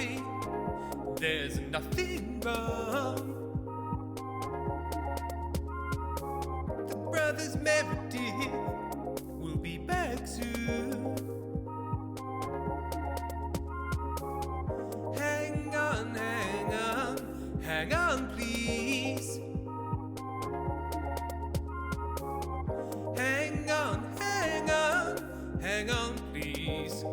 worry, there's nothing wrong. The brothers Meredith will be back soon. Hang on, hang on, hang on, please. Hang on, hang on, hang on, please.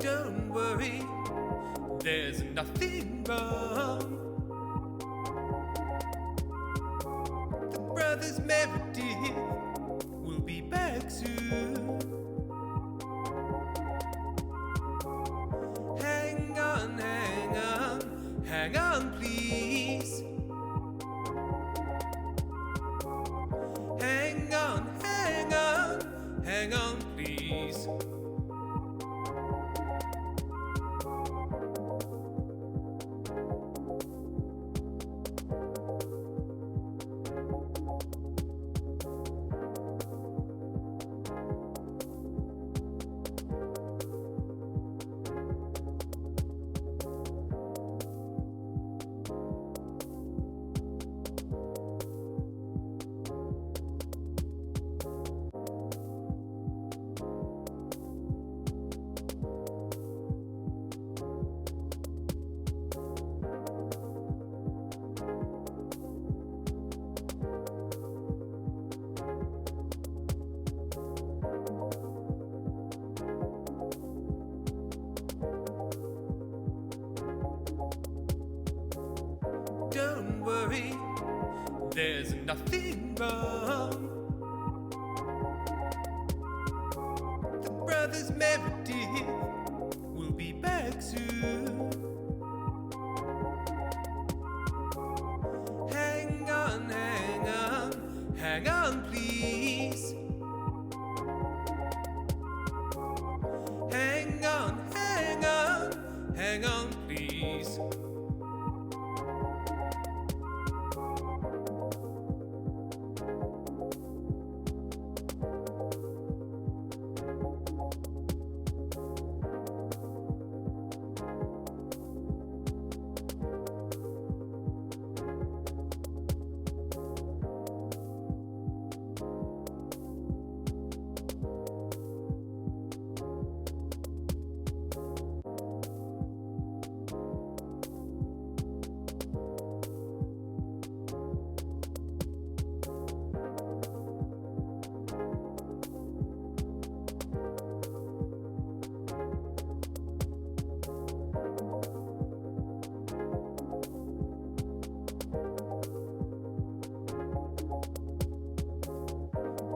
Don't worry, there's nothing wrong. The brothers Meredith will be back soon. Hang on, hang on, hang on, please. Hang on, hang on, hang on, please. Don't worry, there's nothing wrong. The brothers Meredith will be back soon. Hang on, hang on, hang on, please. Hang on, hang on, hang on, please.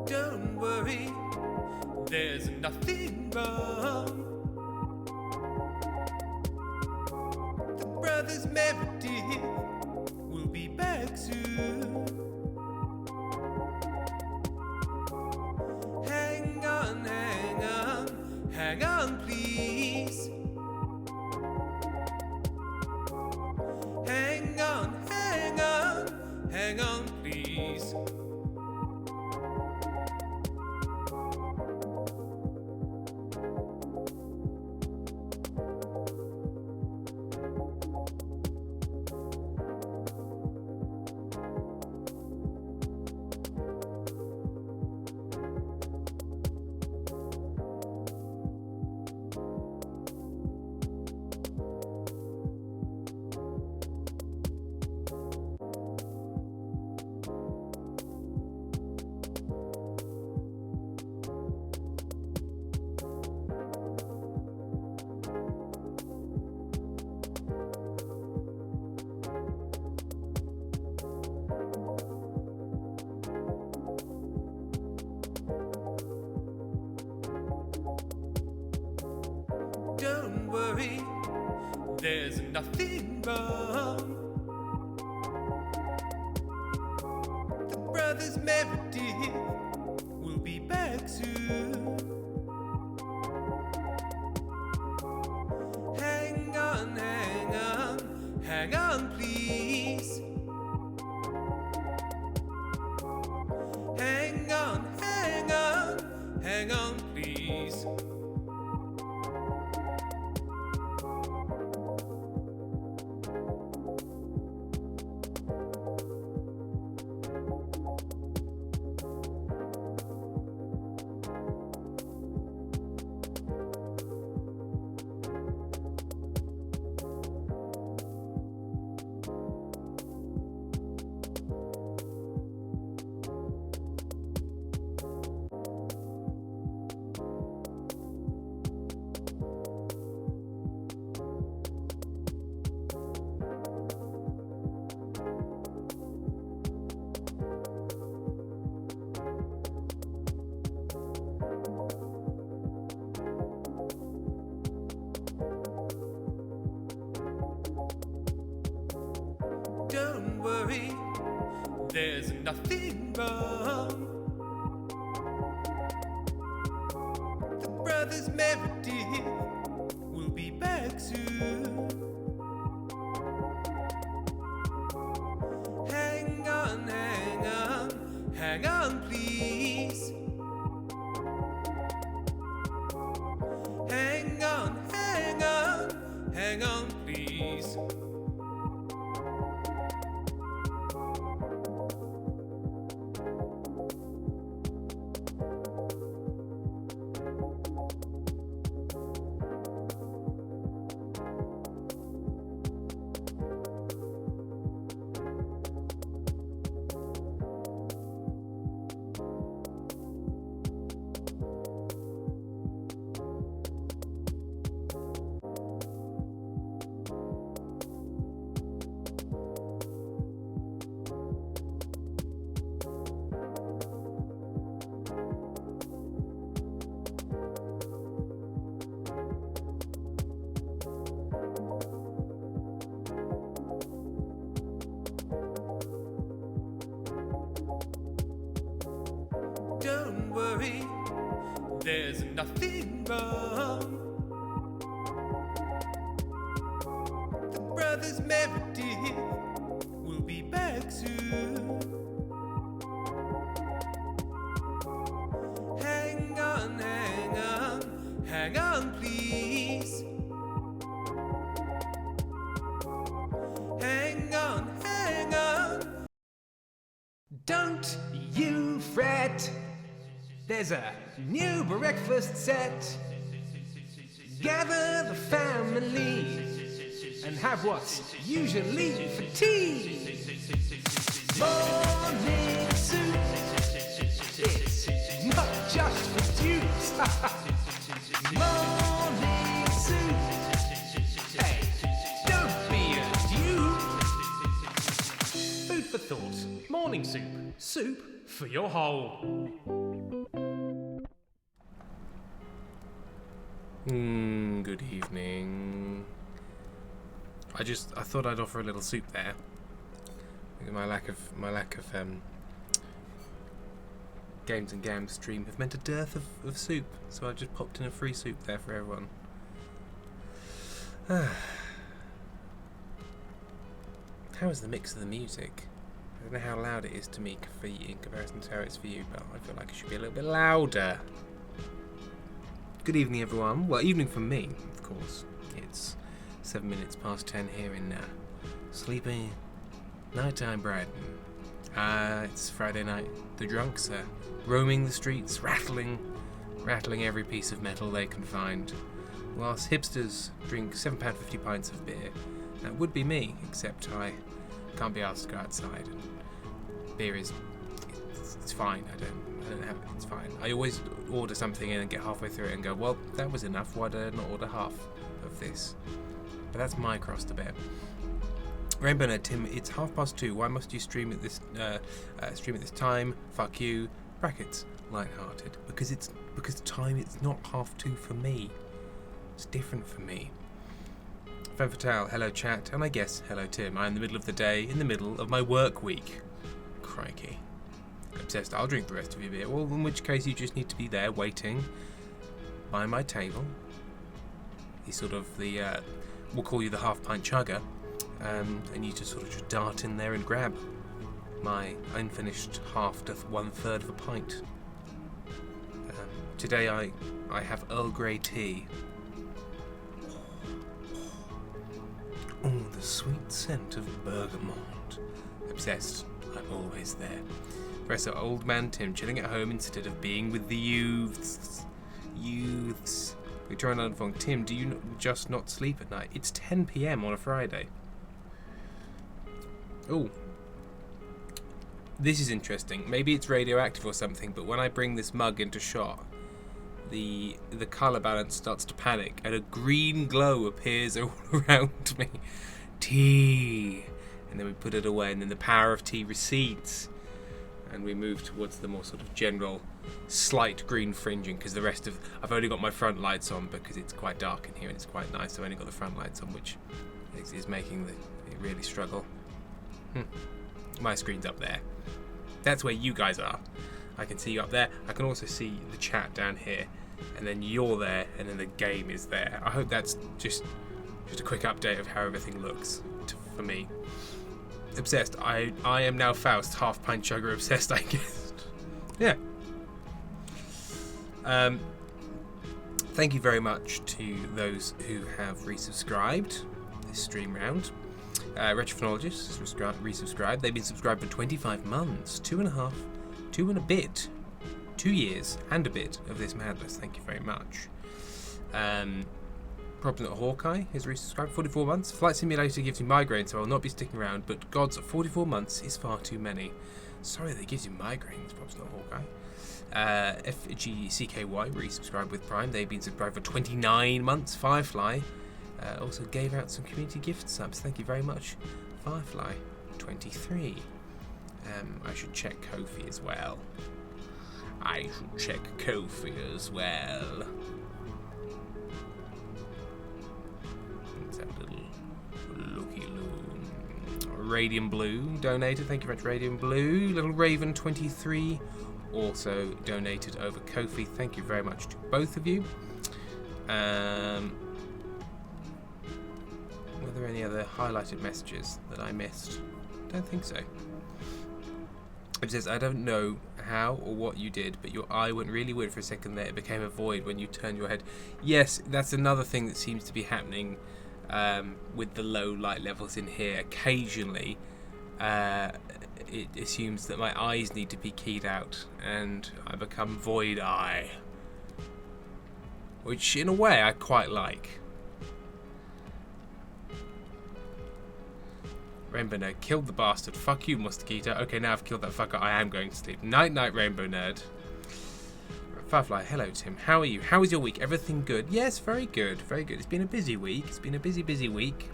Don't worry, there's nothing wrong. The brothers Meredith will be back soon. Hang on, hang on, hang on, please. Hang on, hang on, hang on, please. worry, there's nothing wrong. The brothers Meredith will be back soon. Hang on, hang on, hang on, please. Hang on, hang on, hang on, please. Don't worry, there's nothing wrong. The brothers Meredith will be back soon. Hang on, hang on, hang on, please. Hang on, hang on, hang on, please. Don't worry, there's nothing wrong. The brothers Meredith will be back soon. Hang on, hang on, hang on, please. Hang on, hang on. Don't you fret. There's a new breakfast set. Gather the family and have what's usually for tea. Morning soup. It's not just for dudes. Morning soup. Hey, don't be a dude. Food for thought. Morning soup. Soup for your hole. Good evening. I thought I'd offer a little soup there. My lack of Games and Gams stream have meant a dearth of soup, so I just popped in a free soup there for everyone. How is the mix of the music? I don't know how loud it is to me in comparison to how it's for you, but I feel like it should be a little bit louder. Good evening, everyone. Well, evening for me, of course. It's 7 minutes past 10 here in sleepy nighttime Brighton. It's Friday night. The drunks are roaming the streets, rattling every piece of metal they can find, whilst hipsters drink £7.50 pints of beer. That would be me, except I can't be asked to go outside. And beer is it's fine. I don't have it. It's fine. I always order something in and get halfway through it and go, well, that was enough. Why did I not order half of this? But that's my cross to bear. Rainbow Nerd Tim, it's 2:30. Why must you stream at this time? Fuck you. Brackets. Lighthearted. Because time it's not 2:30 for me. It's different for me. Femme Fatale, hello chat, and I guess hello Tim. I'm in the middle of the day, in the middle of my work week. Crikey. Obsessed, I'll drink the rest of your beer, well, in which case you just need to be there waiting by my table. He's sort of the, we'll call you the half-pint chugger, and you just sort of just dart in there and grab my unfinished half to 1/3 of a pint. Today I have Earl Grey tea. Oh, the sweet scent of bergamot. Obsessed, I'm always there. Professor Old Man Tim chilling at home instead of being with the youths. Victoria London, Tim, do you just not sleep at night? It's 10 PM on a Friday. Oh. This is interesting. Maybe it's radioactive or something, but when I bring this mug into shot, the colour balance starts to panic and a green glow appears all around me. Tea! And then we put it away and then the power of tea recedes. And we move towards the more sort of general slight green fringing because the rest of... I've only got my front lights on because it's quite dark in here and it's quite nice. I've only got the front lights on, which is making it really struggle. My screen's up there. That's where you guys are. I can see you up there. I can also see the chat down here. And then you're there and then the game is there. I hope that's just a quick update of how everything looks for me. Obsessed. I am now Faust, half pint chugger obsessed, I guess. Yeah. Thank you very much to those who have resubscribed this stream round. Retrophonologist has resubscribed. They've been subscribed for 25 months, 2 years and a bit of this madness. Thank you very much. Problem at Hawkeye has resubscribed, 44 months. Flight Simulator gives me migraine, so I'll not be sticking around, but God's 44 months is far too many. Sorry that gives you migraines, Problem at Hawkeye. FGCKY resubscribed with Prime. They've been subscribed for 29 months. Firefly also gave out some community gift subs. Thank you very much. Firefly 23. I should check Kofi as well. Let's have a little looky-loo. Radium Blue donated. Thank you very much, Radium Blue. Little Raven 23 also donated over Kofi. Thank you very much to both of you. Were there any other highlighted messages that I missed? Don't think so. It says, I don't know how or what you did, but your eye went really weird for a second there. It became a void when you turned your head. Yes, that's another thing that seems to be happening with the low light levels in here. Occasionally, it assumes that my eyes need to be keyed out, and I become void eye. Which, in a way, I quite like. Rainbow Nerd, killed the bastard. Fuck you, Mosquito. Okay, now I've killed that fucker. I am going to sleep. Night, night, Rainbow Nerd. Firefly, hello, Tim. How are you? How is your week? Everything good? Yes, very good. Very good. It's been a busy week. It's been a busy week.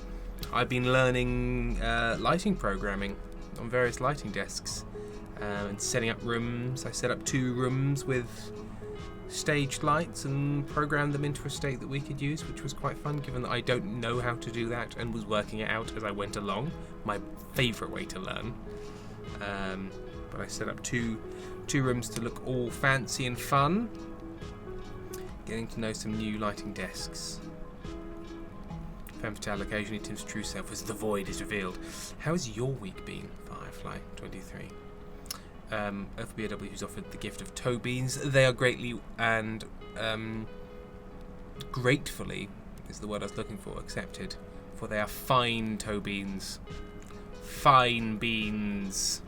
I've been learning lighting programming on various lighting desks and setting up rooms. I set up 2 rooms with staged lights and programmed them into a state that we could use, which was quite fun given that I don't know how to do that and was working it out as I went along. My favourite way to learn. But I set up two rooms to look all fancy and fun. Getting to know some new lighting desks. Femme Fatale, occasionally Tim's true self as the void is revealed. How has your week been, Firefly 23? FBW who's offered the gift of toe beans. They are greatly and gratefully is the word I was looking for, accepted. For they are fine toe beans. Fine beans.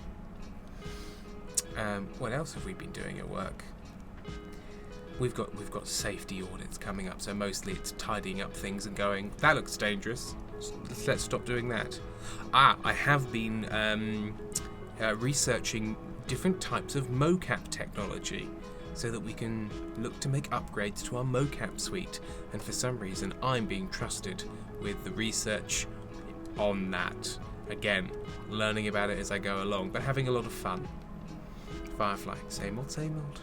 What else have we been doing at work? We've got safety audits coming up, so mostly it's tidying up things and going, that looks dangerous. Let's stop doing that. I have been researching different types of mocap technology so that we can look to make upgrades to our mocap suite, and for some reason I'm being trusted with the research on that. Again, learning about it as I go along, but having a lot of fun. Firefly, same old, same old.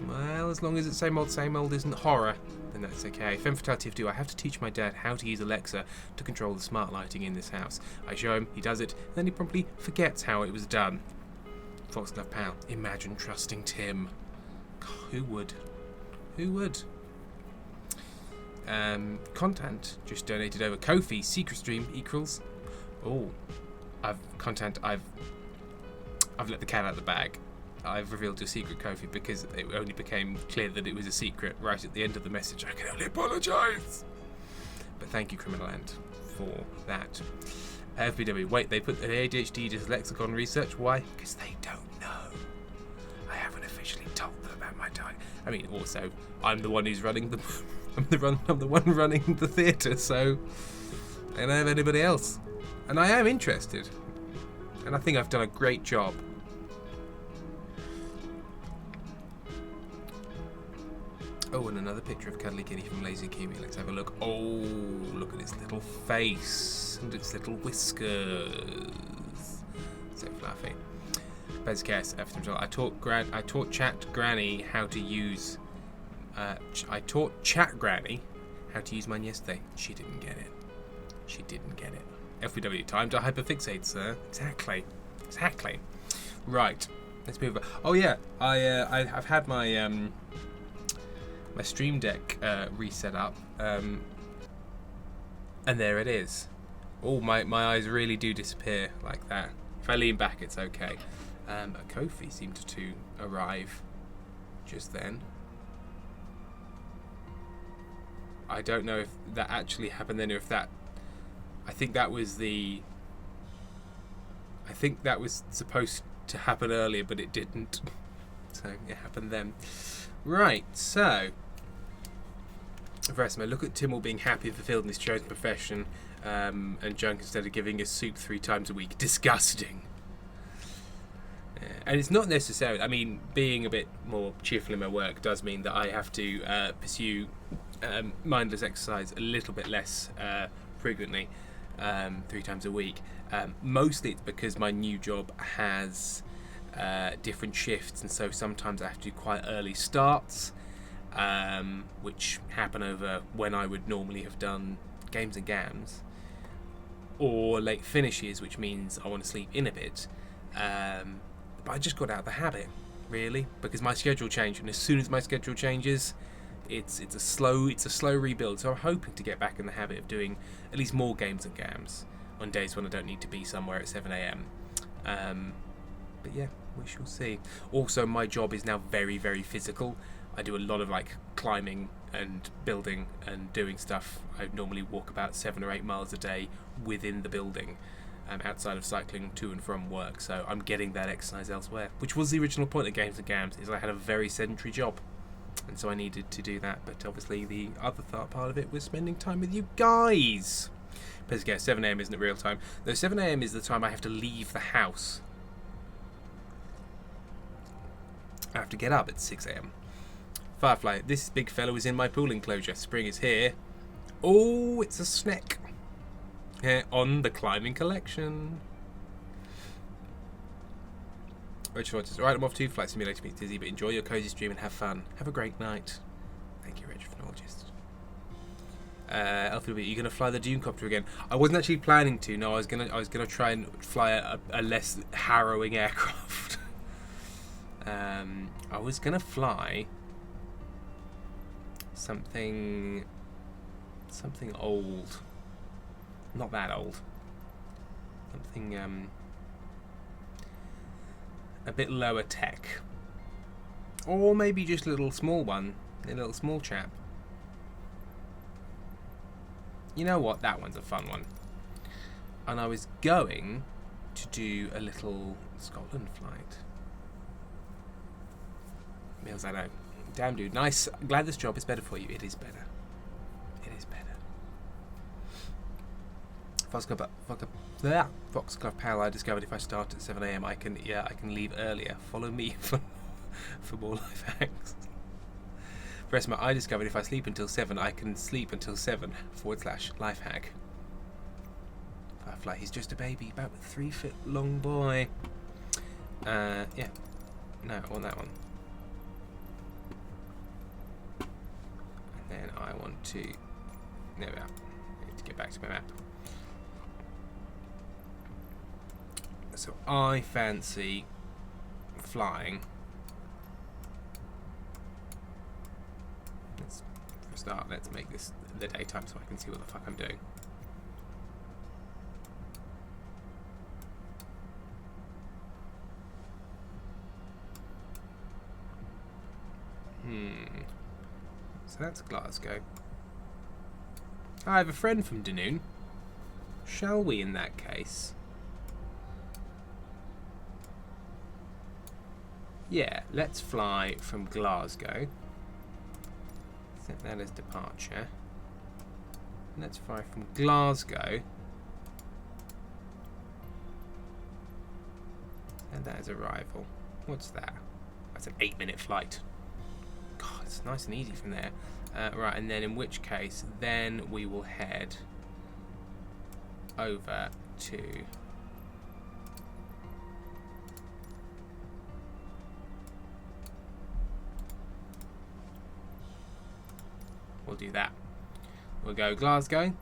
Well, as long as it's same old isn't horror, then that's okay. Femme Fatalité of Do. I have to teach my dad how to use Alexa to control the smart lighting in this house. I show him, he does it, and then he promptly forgets how it was done. Foxglove Pal. Imagine trusting Tim. God, who would? Who would? Content just donated over Ko-fi. Secret stream equals. Oh, I've let the cat out of the bag. I've revealed your secret, Ko-fi, because it only became clear that it was a secret right at the end of the message. I can only apologise. But thank you, Criminal-Land, for that. FBW. Wait, they put the ADHD dyslexicon research. Why? Because they don't know. I haven't officially told them about my diet. I mean, also, I'm the one who's running the. I'm the one running the theatre, so I don't have anybody else. And I am interested. And I think I've done a great job. Oh, and another picture of Cuddly Kitty from Lazy Kiwi. Let's have a look. Oh, look at its little face and its little whiskers. So fluffy. Bezcast, I taught Chat Granny how to use. I taught Chat Granny how to use mine yesterday. She didn't get it. She didn't get it. FWW, time to hyperfixate, sir. Exactly. Right. Let's move on. Oh yeah, I've had my my Stream Deck reset up, and there it is. Oh, my eyes really do disappear like that. If I lean back, it's okay. A Ko-fi seemed to arrive just then. I don't know if that actually happened then, or if that. I think that was supposed to happen earlier, but it didn't. So it happened then. Right, so. Versma, look at Tim all being happy fulfilled in his chosen profession, and junk instead of giving us soup 3 times a week. Disgusting. And it's not necessarily. I mean, being a bit more cheerful in my work does mean that I have to pursue mindless exercise a little bit less frequently, 3 times a week. Mostly it's because my new job has different shifts, and so sometimes I have to do quite early starts, which happen over when I would normally have done games and gams, or late finishes, which means I want to sleep in a bit. But I just got out of the habit, really, because my schedule changed, and as soon as my schedule changes, it's a slow rebuild. So I'm hoping to get back in the habit of doing at least more games and gams on days when I don't need to be somewhere at 7 a.m. But yeah, we shall see. Also, my job is now very, very physical. I do a lot of climbing and building and doing stuff. I normally walk about 7 or 8 miles a day within the building, outside of cycling to and from work. So I'm getting that exercise elsewhere, which was the original point of Games and Gams, is I had a very sedentary job, and so I needed to do that. But obviously the other part of it was spending time with you guys. Please guess, 7 a.m. isn't real time. Though 7 a.m. is the time I have to leave the house. I have to get up at 6 a.m. Firefly, this big fellow is in my pool enclosure. Spring is here. Oh, it's a snack. On the climbing collection. Rachel Rogers. Alright, I'm off to Flight Simulator to meet Dizzy, but enjoy your cozy stream and have fun. Have a great night. Thank you, Rachel Phenologist. Alpha, are you gonna fly the Doomcopter again? I wasn't actually planning to. No, I was gonna try and fly a less harrowing aircraft. I was gonna fly something old. Not that old. Something a bit lower tech. Or maybe just a little small one. A little small chap. You know what? That one's a fun one. And I was going to do a little Scotland flight. Meals I know. Damn, dude. Nice. I'm glad this job is better for you. It is better. It is better. Foxglove Pal, I discovered if I start at 7 a.m. I can leave earlier. Follow me for more life hacks. Resma, I discovered if I sleep until 7, I can sleep until 7/life hack. Firefly, he's just a baby, about a 3 foot long boy. Yeah. No, I want that one. And then I want to... There we are. I need to get back to my map. So I fancy flying. For a start, let's make this the daytime so I can see what the fuck I'm doing. So that's Glasgow. I have a friend from Dunoon. Shall we, in that case? Yeah, let's fly from Glasgow. Set that as departure. Let's fly from Glasgow. And that is arrival. What's that? That's an 8-minute flight. God, it's nice and easy from there. Right, and then in which case, then we will head over to... We'll do that. We'll go Glasgow,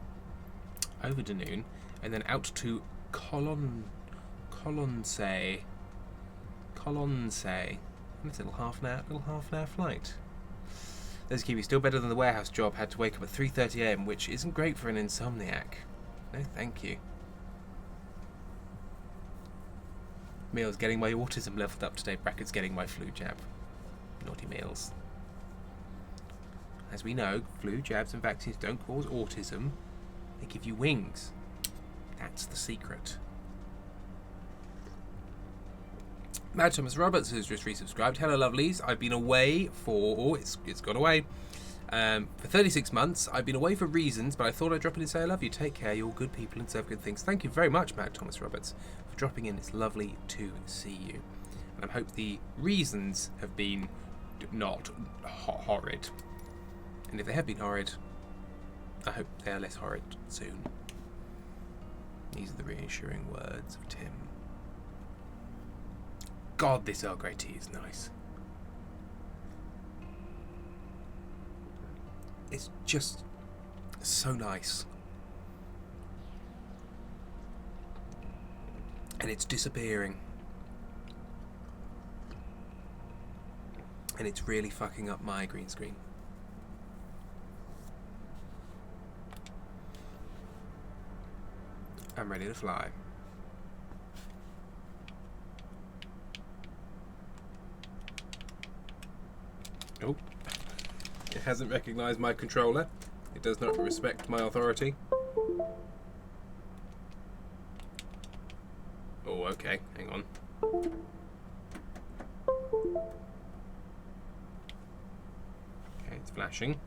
over Dunoon, and then out to Colonsay. That's a little half an hour flight. There's Kiwi, still better than the warehouse job. Had to wake up at 3:30 AM, which isn't great for an insomniac. No, thank you. Meals, getting my autism leveled up today. Brackets, getting my flu jab. Naughty meals. As we know, flu jabs and vaccines don't cause autism. They give you wings. That's the secret. Mad Thomas Roberts has just resubscribed. Hello, lovelies. I've been away for... Oh, it's gone away. For 36 months. I've been away for reasons, but I thought I'd drop in and say I love you. Take care. You're good people and deserve good things. Thank you very much, Mad Thomas Roberts, for dropping in. It's lovely to see you. And I hope the reasons have been not horrid. And if they have been horrid, I hope they are less horrid soon. These are the reassuring words of Tim. God, this Earl Grey tea is nice. It's just so nice. And it's disappearing. And it's really fucking up my green screen. I'm ready to fly. Oh, it hasn't recognised my controller. It does not respect my authority. Oh, okay, hang on. Okay, it's flashing.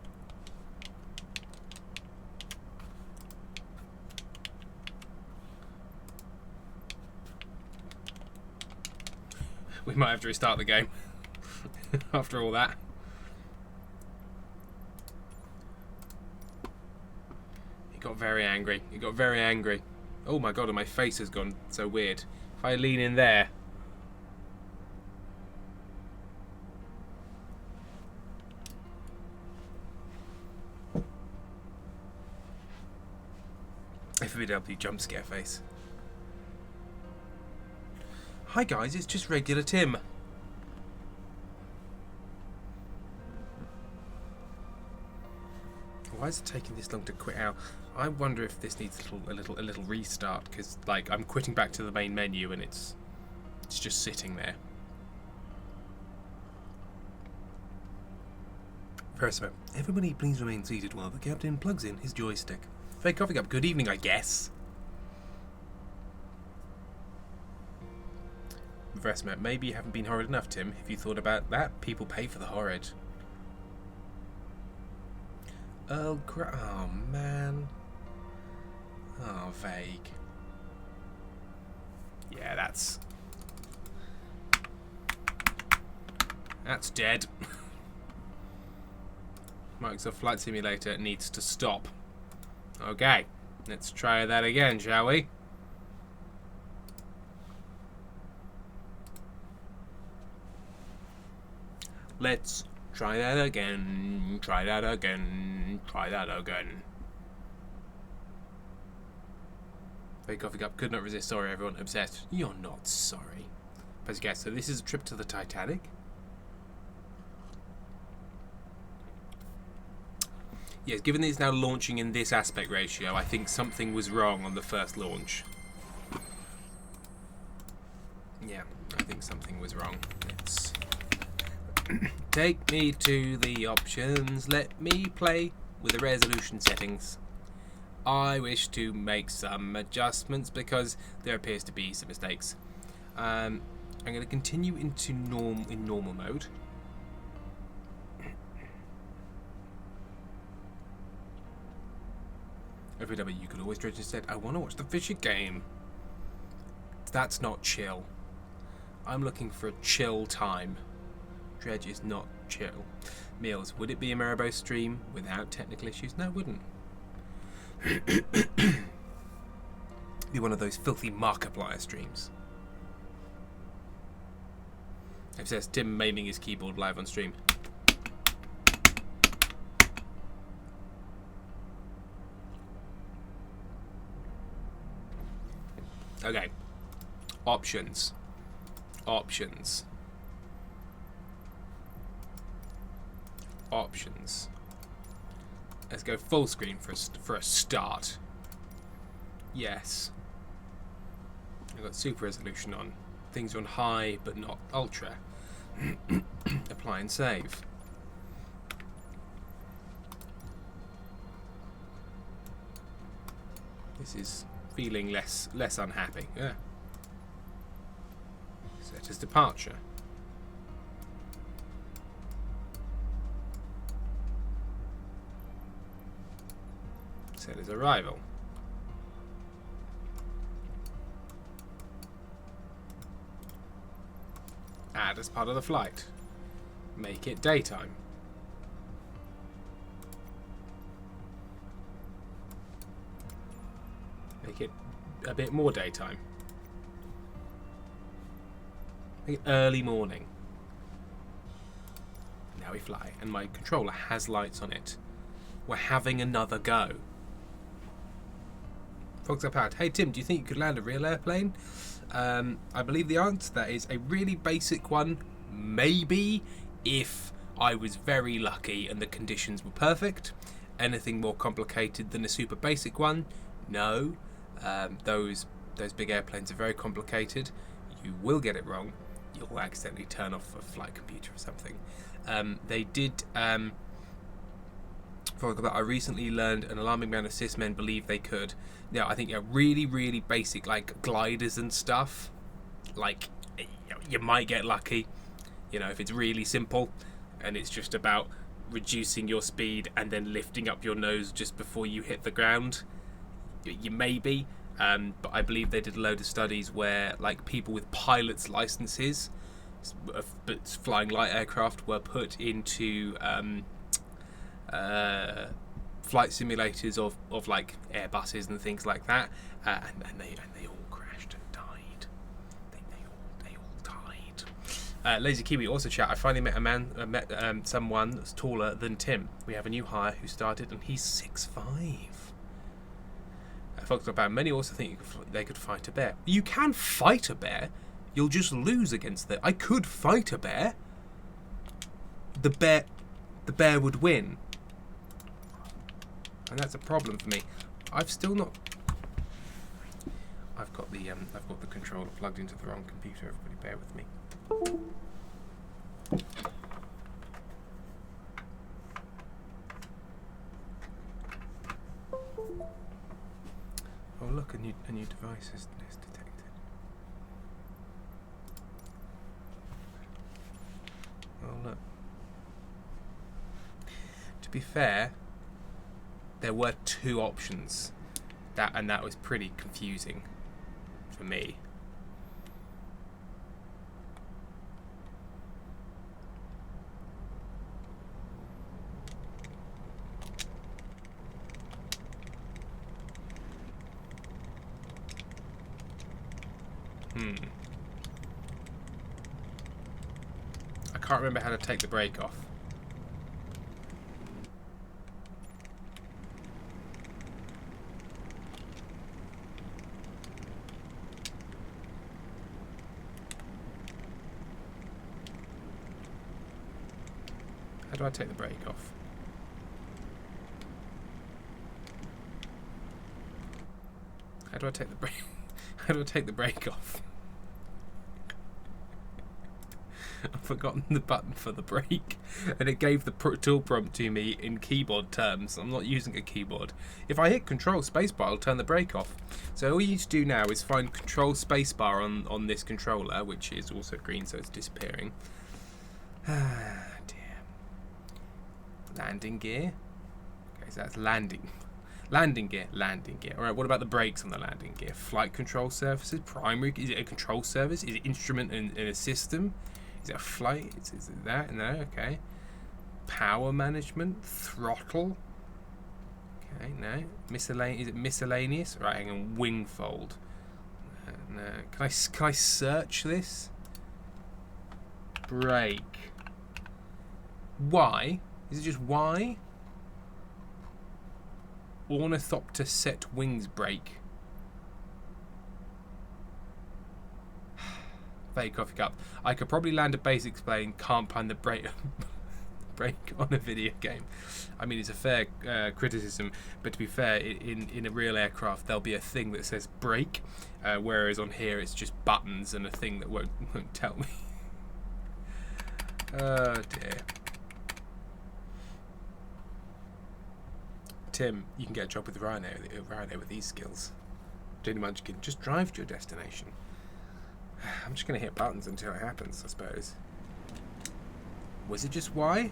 We might have to restart the game after all that. It got very angry. It got very angry. Oh my god, and my face has gone so weird. If I lean in there. FBW jump scare face. Hi guys, it's just regular Tim. Why is it taking this long to quit out? I wonder if this needs a little restart, because like I'm quitting back to the main menu and it's just sitting there. First of all, everybody please remain seated while the captain plugs in his joystick. Fake coffee cup, good evening, I guess. Reverse map, maybe you haven't been horrid enough, Tim. If you thought about that, people pay for the horrid. Oh, oh man. Oh, vague. Yeah, that's dead. Microsoft Flight Simulator needs to stop. Okay, let's try that again, shall we? Let's Try that again. Try that again. Try that again. Big coffee cup. Could not resist. Sorry, everyone. Obsessed. You're not sorry. As you guess, so this is a trip to the Titanic. Yes, given that it's now launching in this aspect ratio, I think something was wrong on the first launch. Yeah, I think something was wrong. Let's take me to the options. Let me play with the resolution settings. I wish to make some adjustments because there appears to be some mistakes. I'm going to continue into normal mode. OVW, you could always dredge instead. I want to watch the Fisher game. That's not chill. I'm looking for a chill time. Dredge is not chill. Meals, would it be a Maribo stream without technical issues? No, it wouldn't. Be one of those filthy Markiplier streams. It says Tim maiming his keyboard live on stream. Okay. Options. Options. Options. Let's go full screen for a start. Yes. I've got super resolution on. Things are on high but not ultra. Apply and save. This is feeling less unhappy. Yeah. Set as departure. Set as arrival. Add as part of the flight. Make it daytime. Make it a bit more daytime. Make it early morning. Now we fly, and my controller has lights on it. We're having another go. Fox up out. Hey Tim, do you think you could land a real airplane? I believe the answer to that is a really basic one. Maybe, if I was very lucky and the conditions were perfect. Anything more complicated than a super basic one? No. Those big airplanes are very complicated. You will get it wrong. You'll accidentally turn off a flight computer or something. They did. I recently learned an alarming amount of cis men believe they could. Now, I think really, really basic, like gliders and stuff. Like, you might get lucky, if it's really simple, and it's just about reducing your speed and then lifting up your nose just before you hit the ground. You may be, but I believe they did a load of studies where, like, people with pilots' licenses, but flying light aircraft, were put into flight simulators of like Airbuses and things like that, and they all crashed and died. They all died. Lazy Kiwi also chat. I finally met someone that's taller than Tim. We have a new hire who started, and he's 6'5". Folks about many also think they could fight a bear. You can fight a bear. You'll just lose against it. I could fight a bear. The bear would win. And that's a problem for me. I've still not. I've got the controller plugged into the wrong computer. Everybody, bear with me. Oh look, a new device is detected. Oh look. To be fair, there were two options, that was pretty confusing for me. I can't remember how to take the brake off. How do I take the brake off? How do I take the brake? How do I take the brake off? I've forgotten the button for the brake, and it gave the tool prompt to me in keyboard terms. I'm not using a keyboard. If I hit Control Spacebar, I'll turn the brake off. So all you need to do now is find Control Spacebar on this controller, which is also green, so it's disappearing. Ah, dear. Landing gear. Okay, so that's landing. Landing gear, landing gear. All right, what about the brakes on the landing gear? Flight control surfaces, primary. Is it a control service? Is it instrument in a system? Is it a flight? Is it that? No, okay. Power management, throttle. Okay, no. Miscellaneous. Is it miscellaneous? Right, hang on. Wing fold. No. Can I search this? Brake. Y? Is it just Y? Ornithopter set wings brake. Fake coffee cup. I could probably land a basic plane, can't find the brake on a video game. I mean, it's a fair criticism, but to be fair, in a real aircraft, there'll be a thing that says brake, whereas on here it's just buttons and a thing that won't tell me. Oh dear. Tim, you can get a job with Ryanair with these skills. Pretty much you can just drive to your destination. I'm just going to hit buttons until it happens, I suppose. Was it just Y?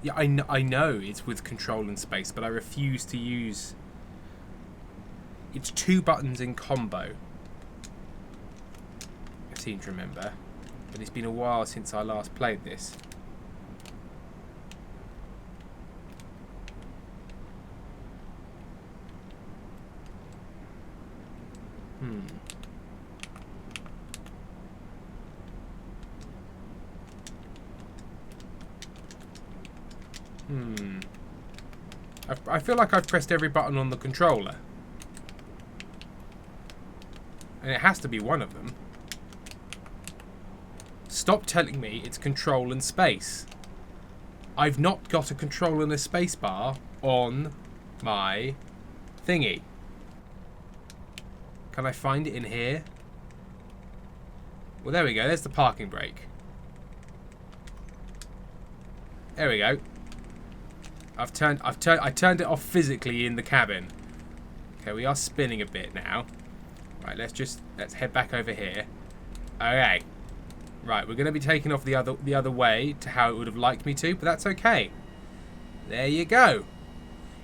Yeah, I know it's with control and space, but I refuse to use... It's 2 buttons in combo. I seem to remember. But it's been a while since I last played this. I feel like I've pressed every button on the controller. And it has to be one of them. Stop telling me it's control and space. I've not got a control and a space bar on my thingy. Can I find it in here? Well, there we go. There's the parking brake. There we go. I turned it off physically in the cabin. Okay, we are spinning a bit now. Right, let's head back over here. Okay. Right, we're going to be taking off the other way to how it would have liked me to, but that's okay. There you go.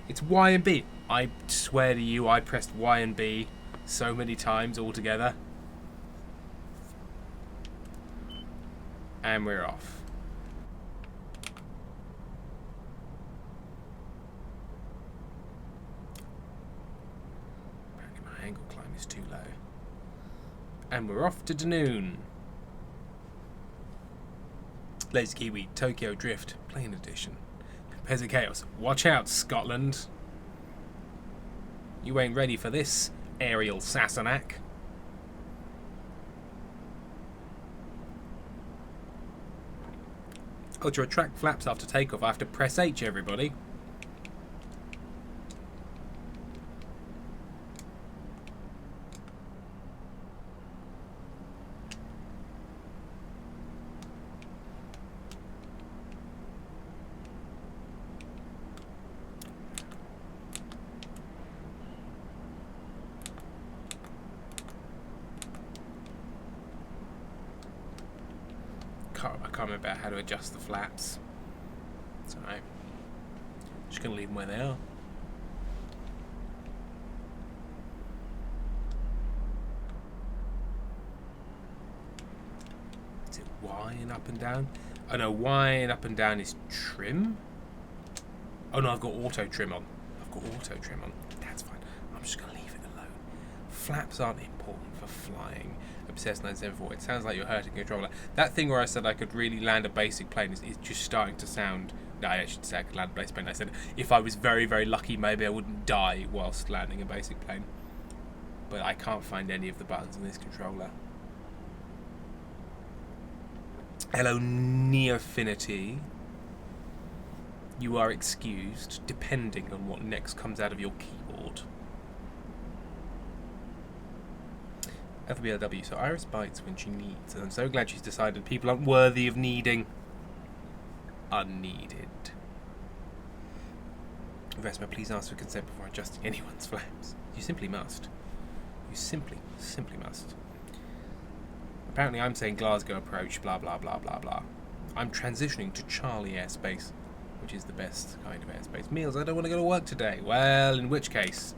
It's Y and B. I swear to you, I pressed Y and B so many times all together. And we're off. Apparently my angle climb is too low. And we're off to Dunoon. Lazy Kiwi, Tokyo Drift, Plane Edition. Pezza Chaos, watch out, Scotland. You ain't ready for this, Ariel Sassenach. Oh, to retract flaps after takeoff, I have to press H, everybody. I can't remember how to adjust the flaps. It's alright. Just going to leave them where they are. Is it Y and up and down? Oh no, Y and up and down is trim? Oh no, I've got auto trim on. That's fine. I'm just going to leave it alone. Flaps aren't important for flying. Obsessed 974. It sounds like you're hurting controller. That thing where I said I could really land a basic plane is just starting to sound... No, I actually said I could land a basic plane. I said if I was very, very lucky, maybe I wouldn't die whilst landing a basic plane. but I can't find any of the buttons on this controller. Hello, Neofinity. You are excused, depending on what next comes out of your keyboard. FBLW, so Iris bites when she needs, and I'm so glad she's decided people aren't worthy of needing. Unneeded. Vesma, please ask for consent before adjusting anyone's flaps. You simply must. You simply must. Apparently I'm saying Glasgow approach, blah blah blah blah blah. I'm transitioning to Charlie airspace, which is the best kind of airspace. Meals, I don't want to go to work today. Well, in which case,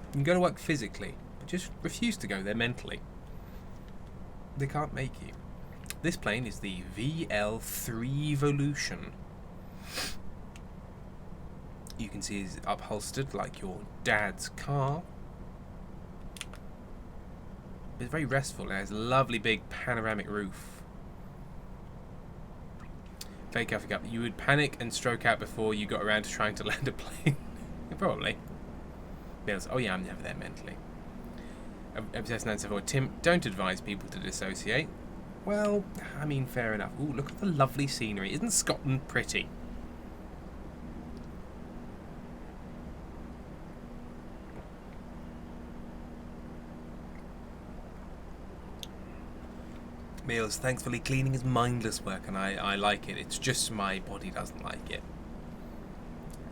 you can go to work physically, but just refuse to go there mentally. They can't make you. This plane is the VL3 Evolution. You can see it's upholstered like your dad's car. It's very restful. It has a lovely big panoramic roof. Fake Alpha Cup. You would panic and stroke out before you got around to trying to land a plane. Probably. Oh yeah, I'm never there mentally. Obsessed 974. Tim, don't advise people to dissociate. Well, I mean, fair enough. Ooh, look at the lovely scenery. Isn't Scotland pretty? Meals, thankfully cleaning is mindless work and I like it. It's just my body doesn't like it.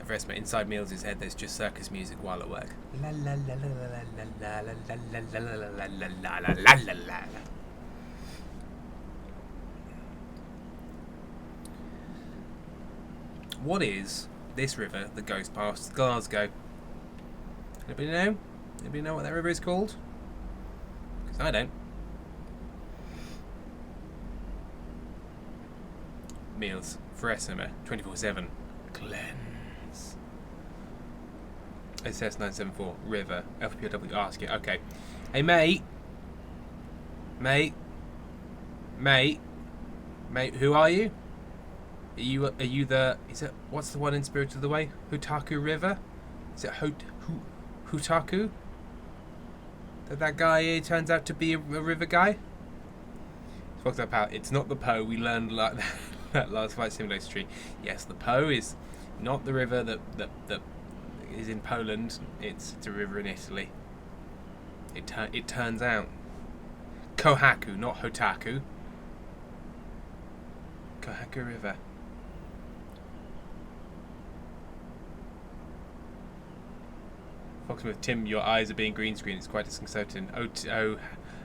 I've rest my inside Meals' head there's just circus music while at work. La la la la la la la la la la la la la la la la. What is this river that goes past Glasgow? Anybody know? Anybody know what that river is called? Because I don't. Meals for Esima 24/7. Cleanse. SS974 River FPW ask it. Okay. Hey mate. Mate. Who are you? Are you the? Is it what's the one in Spirit of the Way? Hutaku River? Is it Hutaku? That guy turns out to be a river guy. Fucked up out. It's not the Po. We learned like that last Flight Simulator tree. Yes, the Po is not the river that is in Poland. It's a river in Italy. It turns out. Kohaku, not Hotaku. Kohaku River. Foxsmith, Tim, your eyes are being green screen. It's quite disconcerting.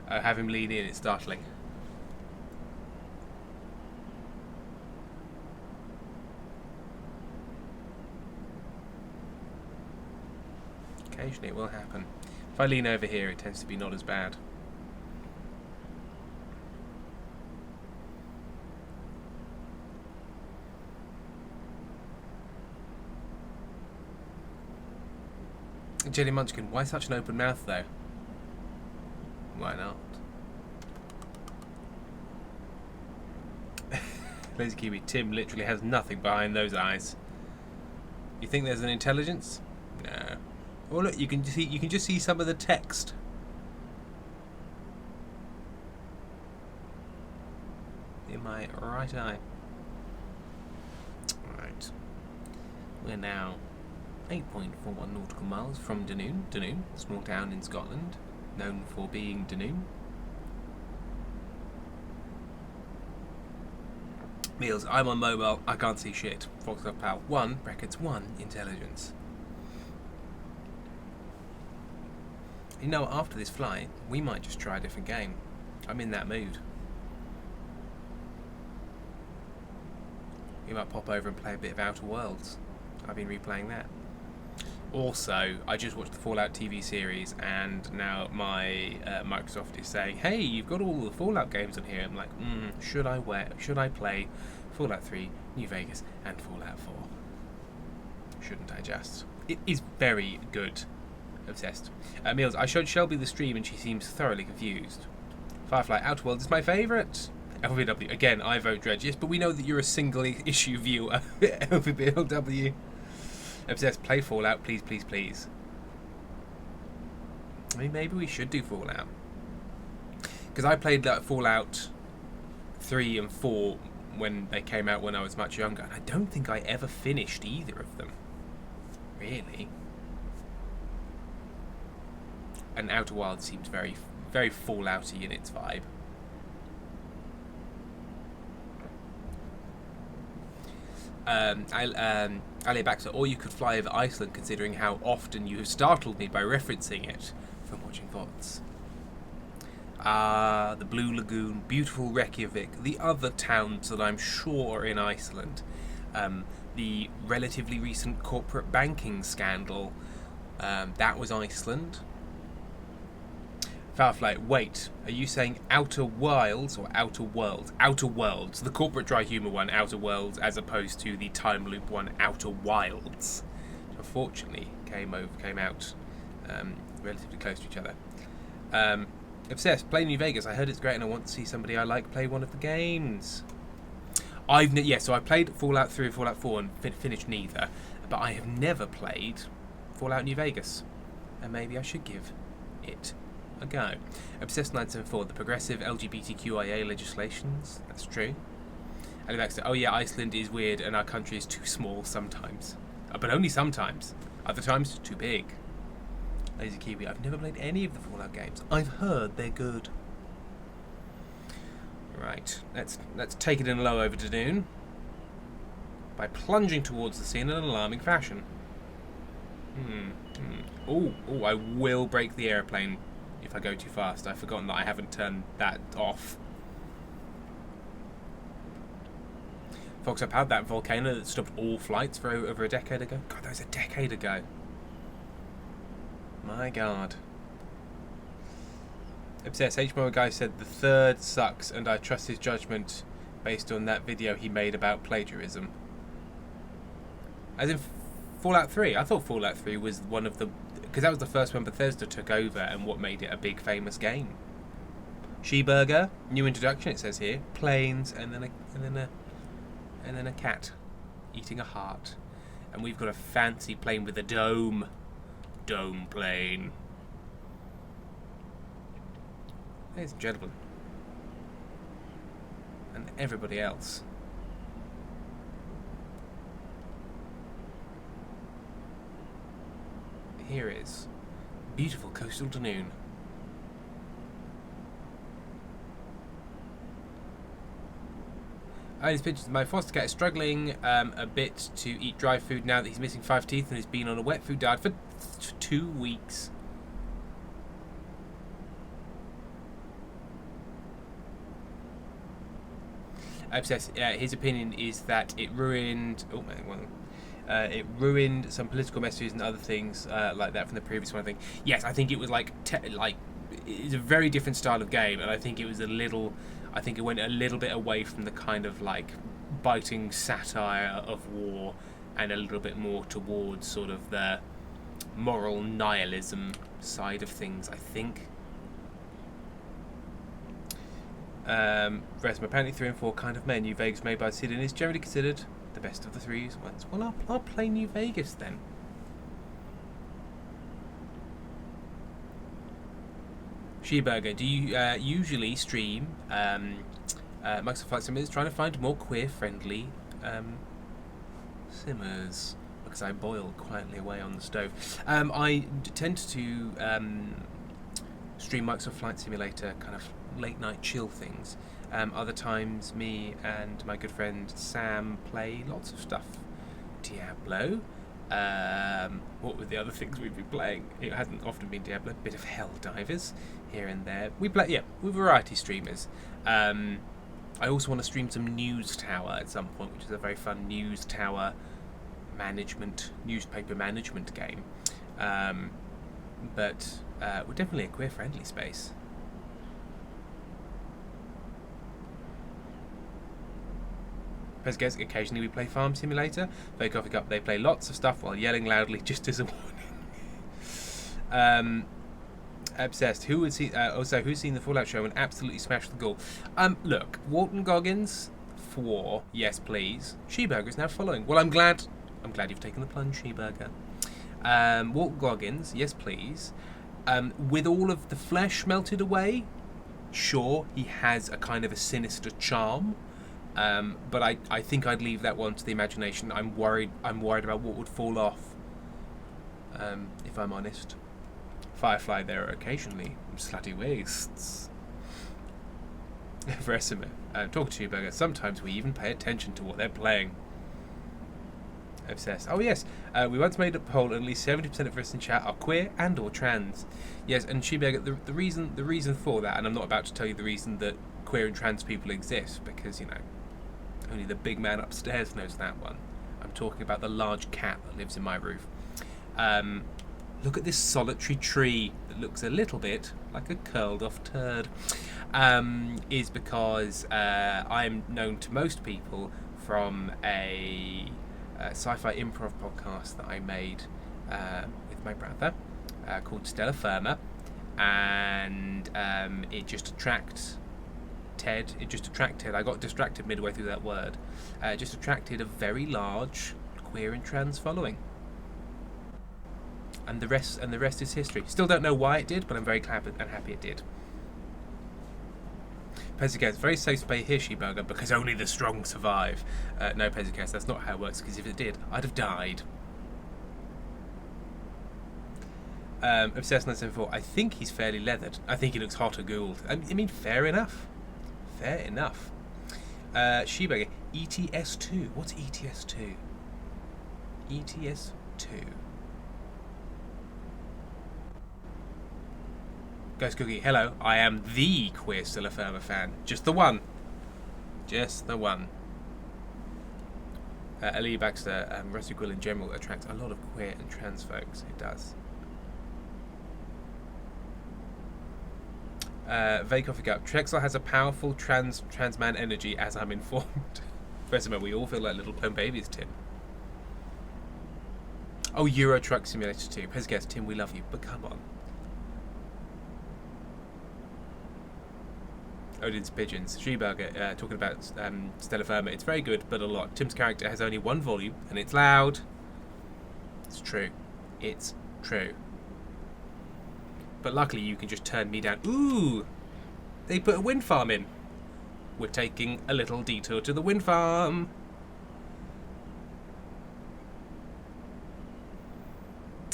Have him lean in. It's startling. Occasionally it will happen. If I lean over here, it tends to be not as bad. Jelly Munchkin, why such an open mouth though? Why not? Lazy Kiwi, Tim literally has nothing behind those eyes. You think there's an intelligence? No. Oh look, you can just see some of the text. In my right eye. Right. We're now 8.41 nautical miles from Dunoon. Dunoon, small town in Scotland, known for being Dunoon. Meals, I'm on mobile, I can't see shit. Foxtrot Pal, 1 intelligence. You know, after this flight, we might just try a different game. I'm in that mood. We might pop over and play a bit of Outer Worlds. I've been replaying that. Also, I just watched the Fallout TV series, and now my Microsoft is saying, "Hey, you've got all the Fallout games on here." I'm like, should I play Fallout 3, New Vegas, and Fallout 4? Shouldn't I just? It is very good. Obsessed. Meals, I showed Shelby the stream, and she seems thoroughly confused. Firefly, Outer Worlds is my favourite. LVW, again, I vote Dredge. Yes, but we know that you're a single issue viewer. LVBLW. Obsessed, play Fallout, please, please, please. maybe we should do Fallout. Because I played Fallout 3 and 4 when they came out when I was much younger. And I don't think I ever finished either of them. Really. And Outer Wilds seems very, very Fallout-y in its vibe. Ali Baxter, or you could fly over Iceland, considering how often you have startled me by referencing it from watching VODs. The Blue Lagoon, beautiful Reykjavik, the other towns that I'm sure are in Iceland, the relatively recent corporate banking scandal, that was Iceland. Farflight, wait, are you saying Outer Wilds or Outer Worlds? Outer Worlds, the corporate dry humour one, Outer Worlds, as opposed to the time loop one, Outer Wilds. Which unfortunately came out relatively close to each other. Obsessed, play New Vegas. I heard it's great and I want to see somebody I like play one of the games. So I played Fallout 3 and Fallout 4 and finished neither, but I have never played Fallout New Vegas, and maybe I should give it a go. Obsessed 974, the progressive LGBTQIA legislations. That's true. And Baxter, oh yeah, Iceland is weird and our country is too small sometimes. But only sometimes. Other times, too big. Lazy Kiwi, I've never played any of the Fallout games. I've heard they're good. Right, let's take it in low over to Dune by plunging towards the scene in an alarming fashion. Oh, I will break the airplane if I go too fast. I've forgotten that I haven't turned that off. Folks, I've had that volcano that stopped all flights for over a decade ago. God, that was a decade ago. My God. Obsessed, HMO guy said the third sucks and I trust his judgment based on that video he made about plagiarism. As in Fallout 3. I thought Fallout 3 was one of the... because that was the first one Bethesda took over and what made it a big famous game. Sheburger, new introduction it says here. Planes and then a cat eating a heart. And we've got a fancy plane with a dome. Dome plane. Ladies and gentlemen. And everybody else. Here is beautiful coastal Dunoon. These pictures. My foster cat is struggling a bit to eat dry food now that he's missing 5 teeth and has been on a wet food diet for 2 weeks. Obsessed. His opinion is that it ruined. It ruined some political messages and other things like that from the previous one. I think. Yes, I think it was it's a very different style of game, and I think it was I think it went a little bit away from the kind of like biting satire of war, and a little bit more towards sort of the moral nihilism side of things, I think. Resma, apparently 3 and 4 kind of men. New Vegas made by Sidon is generally considered the best of the 3 ones. Well, I'll play New Vegas then. Sheburger, do you usually stream Microsoft Flight Simmers trying to find more queer-friendly simmers? Because I boil quietly away on the stove. I tend to stream Microsoft Flight Simulator, kind of late-night chill things. Other times, me and my good friend Sam play lots of stuff. Diablo. What were the other things we've been playing? It hasn't often been Diablo. A bit of Helldivers here and there. We play, we're variety streamers. I also want to stream some News Tower at some point, which is a very fun News Tower newspaper management game. But we're definitely a queer-friendly space. Occasionally we play Farm Simulator. Fake Coffee Cup, they play lots of stuff while yelling loudly just as a warning. Obsessed. Who's seen the Fallout show and absolutely smashed the goal? Look, Walton Goggins, 4, yes please. Sheburger is now following. Well, I'm glad you've taken the plunge, Sheburger. Walton Goggins, yes please. With all of the flesh melted away, sure, he has a kind of a sinister charm. But I think I'd leave that one to the imagination. I'm worried about what would fall off. If I'm honest. Firefly, there are occasionally slutty waists. Veresima, talk to you, Burger. Sometimes we even pay attention to what they're playing. Obsessed. Oh yes, we once made a poll and at least 70% of us in chat are queer and or trans. Yes, and Sheberger, the reason for that, and I'm not about to tell you the reason that queer and trans people exist, because, you know, only the big man upstairs knows that one. I'm talking about the large cat that lives in my roof. Look at this solitary tree that looks a little bit like a curled off turd. Is because I'm known to most people from a sci-fi improv podcast that I made with my brother called Stella Firma, and it just attracted Ted. I got distracted midway through that word. It just attracted a very large queer and trans following, and the rest is history. Still don't know why it did, but I'm very glad and happy it did. Pezicast, very safe space here, Sheburger, because only the strong survive. No, Pezicast, that's not how it works, because if it did, I'd have died. Obsessed 974, I think he's fairly leathered. I think he looks hot or Gould. I mean, fair enough. Fair enough. Sheburger, ETS2. What's ETS2? ETS2. Ghost Cookie, hello, I am the queer Stella Firma fan. Just the one. Just the one. Ali Baxter, Rusty Quill in general attracts a lot of queer and trans folks. It does. Vey Coffee Cup, Trexel has a powerful trans man energy, as I'm informed. First of all, we all feel like little pwn babies, Tim. Oh, Euro Truck Simulator 2. Pezguess, Tim, we love you, but come on. Odin's Pigeons. Sheburger, talking about Stella Firma. It's very good, but a lot. Tim's character has only one volume, and it's loud. It's true. It's true. But luckily, you can just turn me down. Ooh! They put a wind farm in. We're taking a little detour to the wind farm.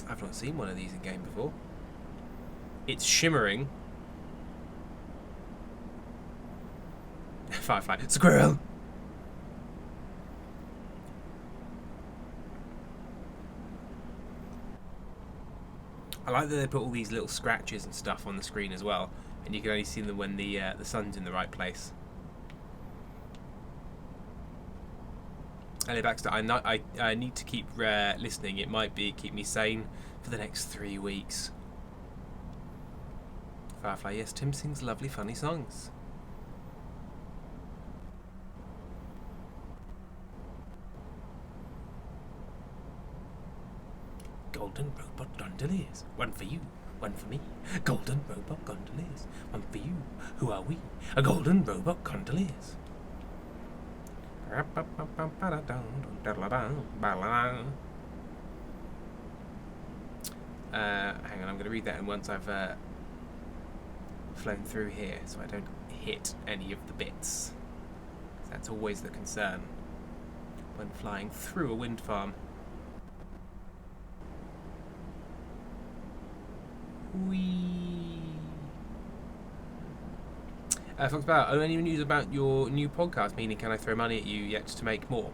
I've not seen one of these in game before. It's shimmering. Firefly. Squirrel! I like that they put all these little scratches and stuff on the screen as well, and you can only see them when the sun's in the right place. Ellie Baxter, I need to keep listening. It might keep me sane for the next 3 weeks. Firefly, yes, Tim sings lovely, funny songs. Golden robot gondoliers. One for you, one for me. Golden robot gondoliers. One for you. Who are we? A golden robot gondoliers. Hang on, I'm going to read that, and once I've flown through here, so I don't hit any of the bits. That's always the concern when flying through a wind farm. Whee! Fox Bauer, any news about your new podcast? Meaning, can I throw money at you yet to make more?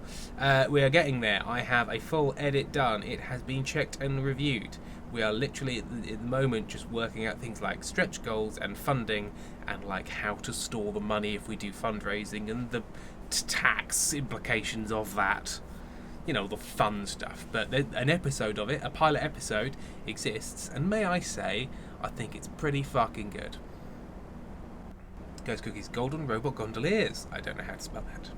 We are getting there. I have a full edit done. It has been checked and reviewed. We are literally at the moment just working out things like stretch goals and funding, and like how to store the money if we do fundraising, and the tax implications of that. You know, the fun stuff. But an episode of it, a pilot episode, exists, and may I say, I think it's pretty fucking good. Ghost Cookies, golden robot gondoliers. I don't know how to spell that.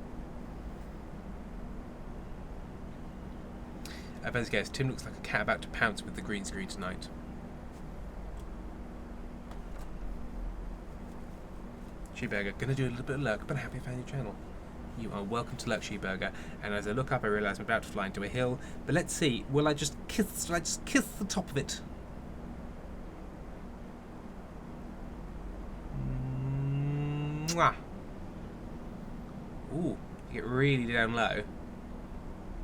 Best guess, Tim looks like a cat about to pounce with the green screen tonight. Sheburger, gonna do a little bit of luck, but happy I found your channel. You are welcome to Luck, Sheburger. And as I look up, I realise I'm about to fly into a hill. But let's see. Will I just kiss the top of it? Mwah. Ooh, you get really down low.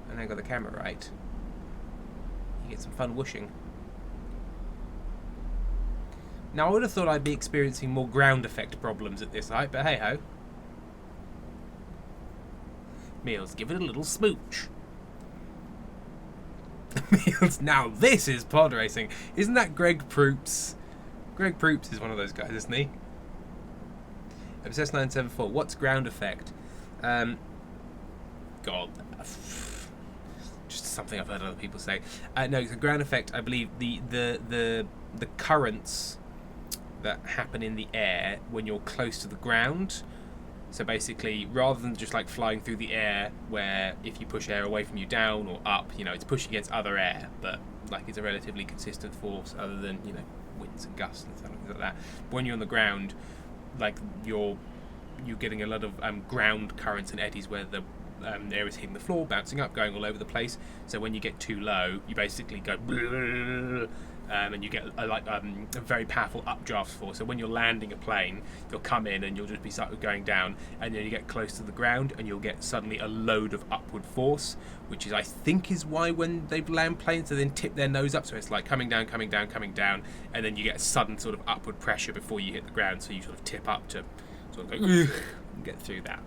And then got the camera right. You get some fun whooshing. Now, I would have thought I'd be experiencing more ground effect problems at this height, but hey ho. Meals, give it a little smooch. Meals, now this is pod racing. Isn't that Greg Proops? Greg Proops is one of those guys, isn't he? Obsessed 974. What's ground effect? God, just something I've heard other people say. No, the ground effect. I believe the currents that happen in the air when you're close to the ground. So basically, rather than just like flying through the air, where if you push air away from you down or up, it's pushing against other air, but like it's a relatively consistent force, other than winds and gusts and stuff like that. But when you're on the ground, like you're getting a lot of ground currents and eddies where the air is hitting the floor, bouncing up, going all over the place. So when you get too low, you basically go and you get a very powerful updraft force. So when you're landing a plane, you'll come in and you'll just be going down, and then you get close to the ground and you'll get suddenly a load of upward force, which is, I think, is why when they land planes, they then tip their nose up. So it's like coming down, and then you get a sudden sort of upward pressure before you hit the ground. So you sort of tip up to sort of go and get through that,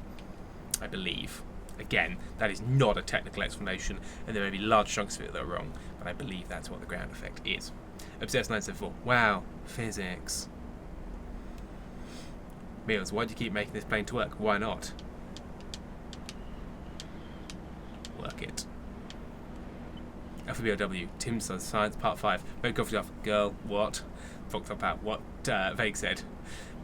I believe. Again, that is not a technical explanation, and there may be large chunks of it that are wrong, but I believe that's what the ground effect is. Obsessed 974. Wow, physics. Meals, why do you keep making this plane to work? Why not? Work it. FBOW, Tim's Science Part 5. Very coffee off. Girl, what? Fucked up out. What Vague said.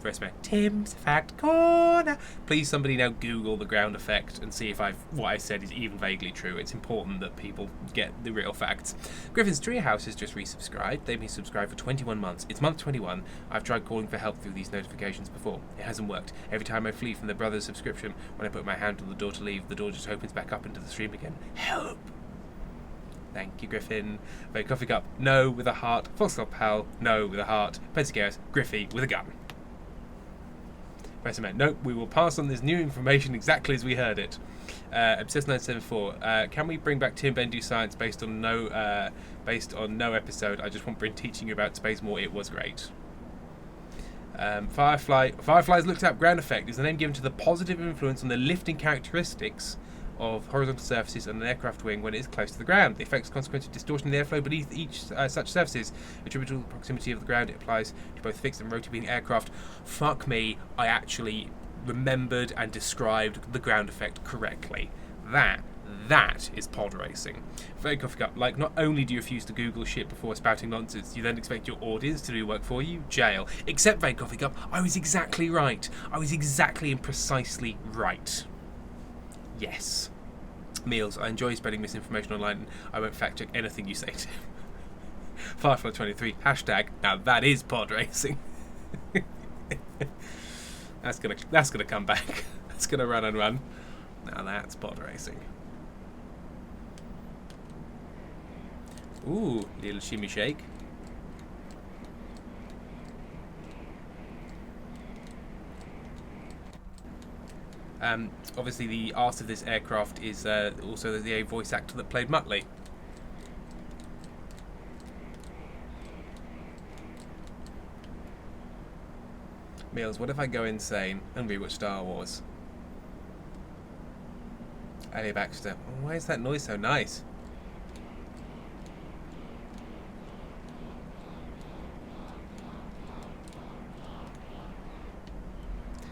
First man, Tim's Fact Corner. Please, somebody now Google the ground effect and see if what I said is even vaguely true. It's important that people get the real facts. Griffin's Treehouse has just resubscribed. They've been subscribed for 21 months. It's month 21. I've tried calling for help through these notifications before. It hasn't worked. Every time I flee from the brother's subscription, when I put my hand on the door to leave, the door just opens back up into the stream again. Help! Thank you, Griffin. Very Coffee Cup, no with a heart. Foxcott Pal, no with a heart. Pensicaris, Griffy with a gun. Professor Matt, nope, we will pass on this new information exactly as we heard it. Obsessed 974. Can we bring back Tim Ben do science based on no episode? I just want Bryn teaching you about space more. It was great. Firefly's looked up ground effect is the name given to the positive influence on the lifting characteristics of horizontal surfaces on an aircraft wing when it is close to the ground. The effect is consequential distortion of the airflow beneath each such surfaces. Attributable to the proximity of the ground, it applies to both fixed and rotating aircraft. Fuck me, I actually remembered and described the ground effect correctly. That is pod racing. Very Coffee Cup, like, not only do you refuse to Google shit before spouting nonsense, you then expect your audience to do work for you? Jail. Except, Very Coffee Cup, I was exactly right. I was exactly and precisely right. Yes. Meals, I enjoy spreading misinformation online. I won't fact check anything you say to Firefly23, hashtag, now that is pod racing. That's gonna come back. That's gonna run and run. Now that's pod racing. Ooh, little shimmy shake. Obviously the art of this aircraft is also the voice actor that played Muttley. Meals, what if I go insane and rewatch Star Wars? Ellie Baxter, why is that noise so nice?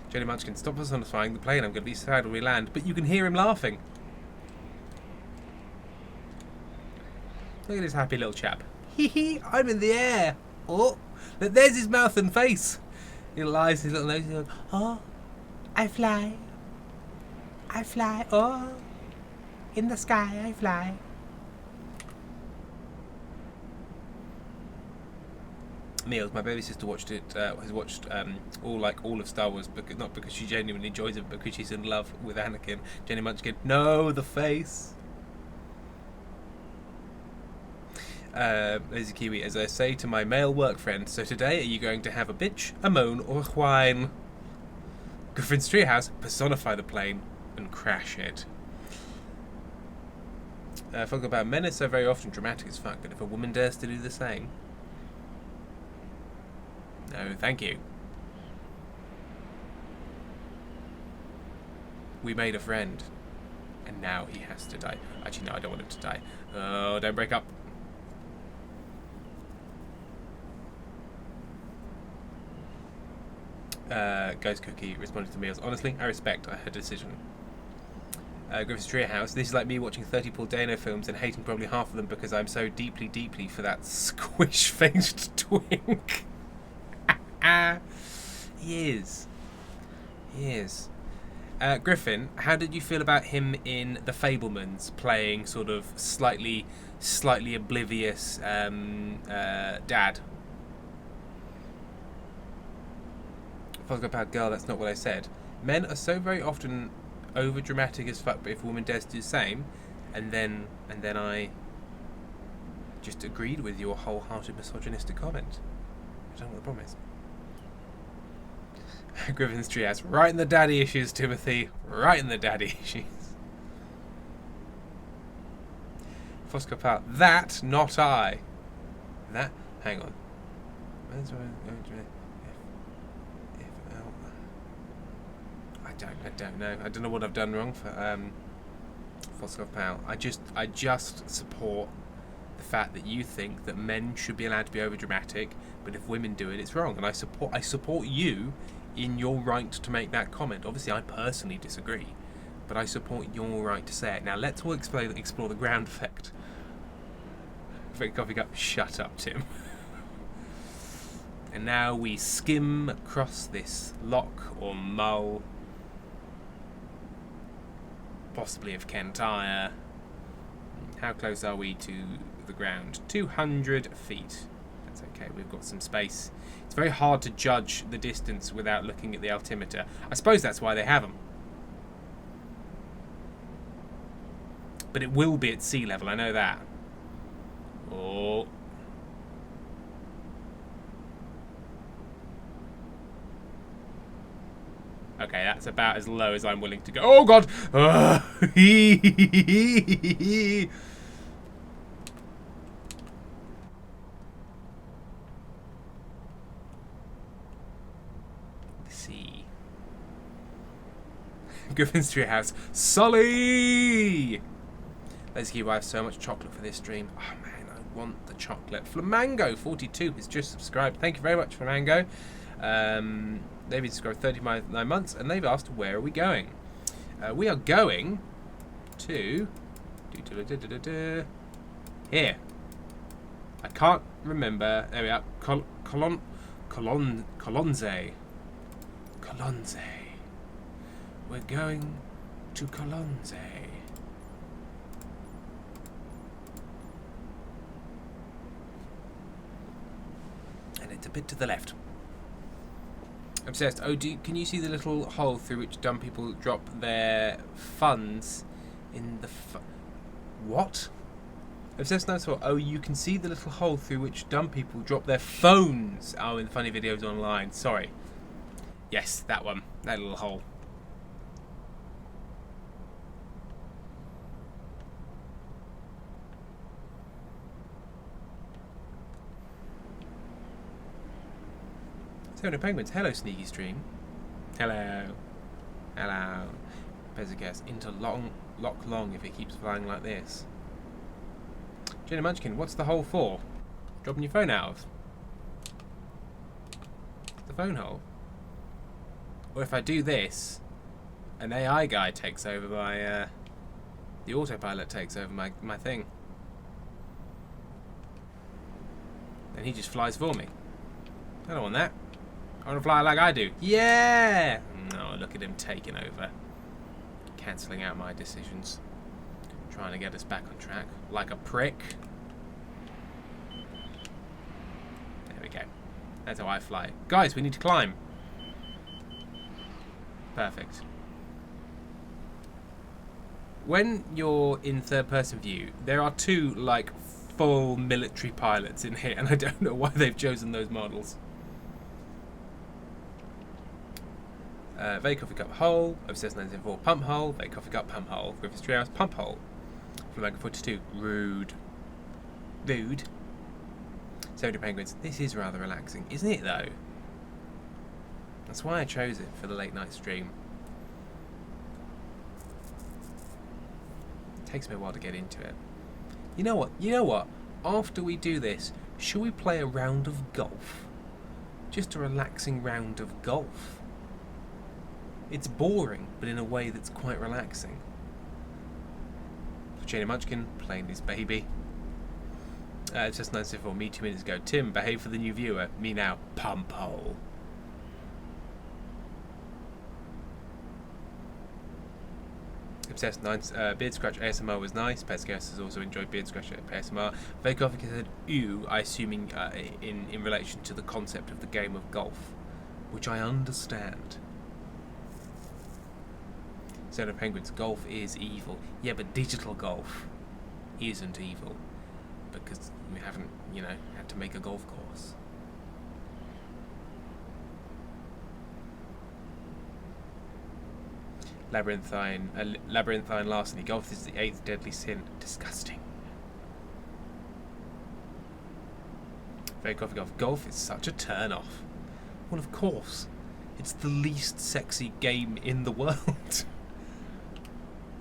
Jenny Munchkin, stop personifying the plane. I'm going to be sad when we land. But you can hear him laughing. Look at this happy little chap. Hee hee, I'm in the air. Oh, there's his mouth and face. He lies, his little nose. He goes, oh, I fly. I fly. Oh, in the sky I fly. Meals, my baby sister watched it. Has watched all of Star Wars, not because she genuinely enjoys it, but because she's in love with Anakin. Jenny Munchkin, no, the face. Lazy Kiwi, as I say to my male work friend. So today, are you going to have a bitch, a moan, or a whine? Griffin's Treehouse, personify the plane and crash it. Talk about men are so very often dramatic as fuck, but if a woman dares to do the same... No, thank you. We made a friend, and now he has to die. Actually, no, I don't want him to die. Oh, don't break up. Ghost Cookie responded to meals. Honestly, I respect her decision. Griffin's Treehouse. This is like me watching 30 Paul Dano films and hating probably half of them because I'm so deeply, deeply for that squish-faced twink. He is. He is. Griffin, how did you feel about him in The Fabelmans, playing sort of slightly oblivious dad? About girl, that's not what I said. Men are so very often over dramatic as fuck, but if a woman dares to do the same, and then I just agreed with your wholehearted misogynistic comment. I don't know what the problem is. Griffin's Treehouse, right in the daddy issues, Timothy. Right in the daddy issues. Fosco Pal, that, not I. That, hang on. I don't know. I don't know what I've done wrong for Foskov Pal. I just support the fact that you think that men should be allowed to be over dramatic, but if women do it, it's wrong. And I support you in your right to make that comment. Obviously, I personally disagree, but I support your right to say it. Now, let's all explore the ground effect. Coffee cup. Shut up, Tim. And now we skim across this loch or mull, possibly of Kentire. How close are we to the ground? 200 feet. That's okay, we've got some space. It's very hard to judge the distance without looking at the altimeter. I suppose that's why they have them. But it will be at sea level, I know that. Oh. Okay, that's about as low as I'm willing to go. Oh, God! The sea. Griffin's Treehouse. Sully! Let's give I have so much chocolate for this stream. Oh, man, I want the chocolate. Flamango42 has just subscribed. Thank you very much, Flamango. They've been subscribed 39 months, and they've asked, where are we going? We are going to... Here. I can't remember. There we are. Colonze. Colonze. We're going to Colonze. And it's a bit to the left. Obsessed. Oh, can you see the little hole through which dumb people drop their funds in the... What? Obsessed Dinosaur. Oh, you can see the little hole through which dumb people drop their phones. Oh, in funny videos online. Sorry. Yes, that one. That little hole. So, penguins. Hello, Sneaky Stream. Hello. Hello. Pezzacast into Loch Long if it keeps flying like this. Jenny Munchkin, what's the hole for? Dropping your phone out of? The phone hole? Or if I do this, an AI guy takes over my, the autopilot takes over my thing. Then he just flies for me. I don't want that. I want to fly like I do. Yeah! No, look at him taking over. Cancelling out my decisions. Trying to get us back on track. Like a prick. There we go. That's how I fly. Guys, we need to climb. Perfect. When you're in third-person view, there are two, like, full military pilots in here, and I don't know why they've chosen those models. Very Coffee Cup Hole. Obsessed 974 Pump Hole. Very Coffee Cup Pump Hole. Griffiths Treehouse Pump Hole. Flamingo 42 Rude. 70 Penguins. This is rather relaxing, isn't it though? That's why I chose it for the late night stream. It takes me a while to get into it. You know what? After we do this, shall we play a round of golf? Just a relaxing round of golf. It's boring, but in a way that's quite relaxing. Jenny Munchkin playing this baby. It's just 974 me 2 minutes ago. Tim, behave for the new viewer. Me now. Pump hole. Obsessed 9 Beard Scratch ASMR was nice. Petscast has also enjoyed Beard Scratch ASMR. Vacoffic said ooh, I assuming in relation to the concept of the game of golf, which I understand. Zone of Penguins, golf is evil. Yeah, but digital golf isn't evil because we haven't, had to make a golf course. Labyrinthine larceny. Golf is the 8th deadly sin. Disgusting. Very coffee golf. Golf is such a turn-off. Well, of course. It's the least sexy game in the world.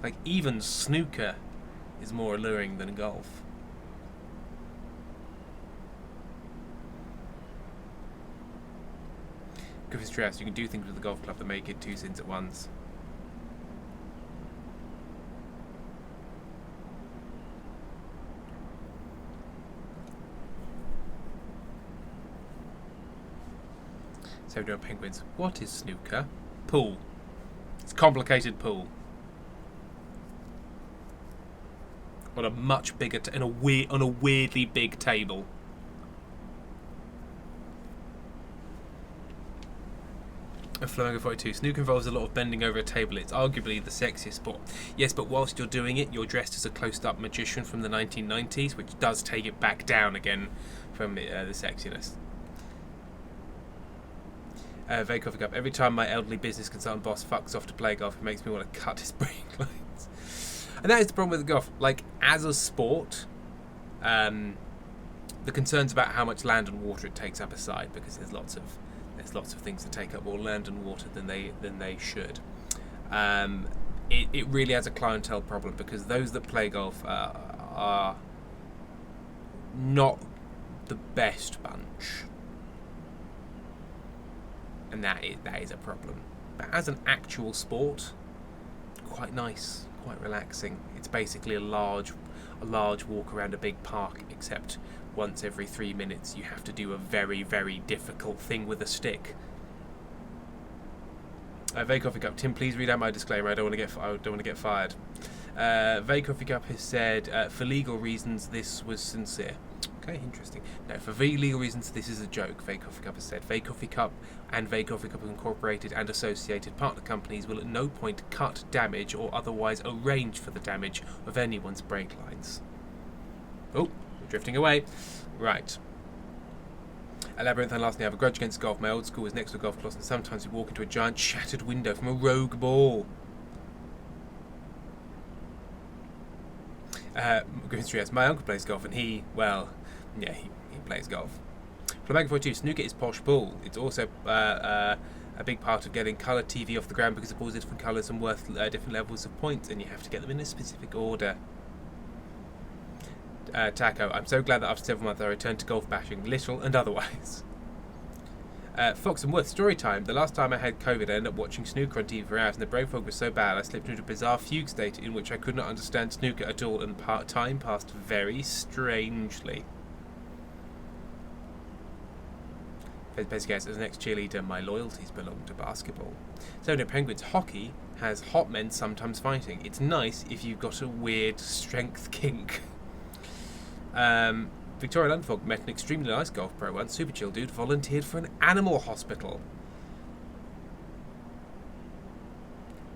Like, even snooker is more alluring than golf. Griffiths Treehouse, you can do things with the golf club that make it 2 sins at once. So we're doing Penguins. What is snooker? Pool. It's complicated pool. On a much bigger, on a weirdly big table. And Flamingo 42. Snooker involves a lot of bending over a table. It's arguably the sexiest sport. Yes, but whilst you're doing it, you're dressed as a closed-up magician from the 1990s, which does take it back down again from the sexiness. Very Coffee Cup. Every time my elderly business consultant boss fucks off to play golf, it makes me want to cut his brain lines. And that is the problem with golf. Like, as a sport, the concerns about how much land and water it takes up aside, because there's lots of things that take up more land and water than they should. It really has a clientele problem because those that play golf are not the best bunch. And that is a problem. But as an actual sport, quite nice, quite relaxing. It's basically a large walk around a big park, except once every 3 minutes you have to do a very, very difficult thing with a stick. Very Coffee Cup. Tim, please read out my disclaimer. I don't want to get fired. Very Coffee Cup has said, for legal reasons, this was sincere. Okay, interesting. No, for very legal reasons, this is a joke. Very Coffee Cup has said. Very Coffee Cup and Very Coffee Cup Incorporated and associated partner companies will at no point cut, damage, or otherwise arrange for the damage of anyone's brake lines. Oh, we're drifting away. Right. Labyrinth and lastly, I have a grudge against golf. My old school was next to a golf course, and sometimes we walk into a giant shattered window from a rogue ball. Griffiths Treehouse. My uncle plays golf, and he plays golf. Flamingo 42. Snooker is posh pool. It's also a big part of getting colour TV off the ground because the balls are different colours and worth different levels of points, and you have to get them in a specific order. Taco, I'm so glad that after several months I returned to golf bashing, literal and otherwise. Fox and Worth, story time. The last time I had COVID, I ended up watching snooker on TV for hours, and the brain fog was so bad I slipped into a bizarre fugue state in which I could not understand snooker at all, and time passed very strangely. Basically, as an ex-cheerleader, my loyalties belong to basketball. So no, Penguins hockey has hot men sometimes fighting. It's nice if you've got a weird strength kink. Victoria Landfog met an extremely nice golf pro once. Super chill dude volunteered for an animal hospital.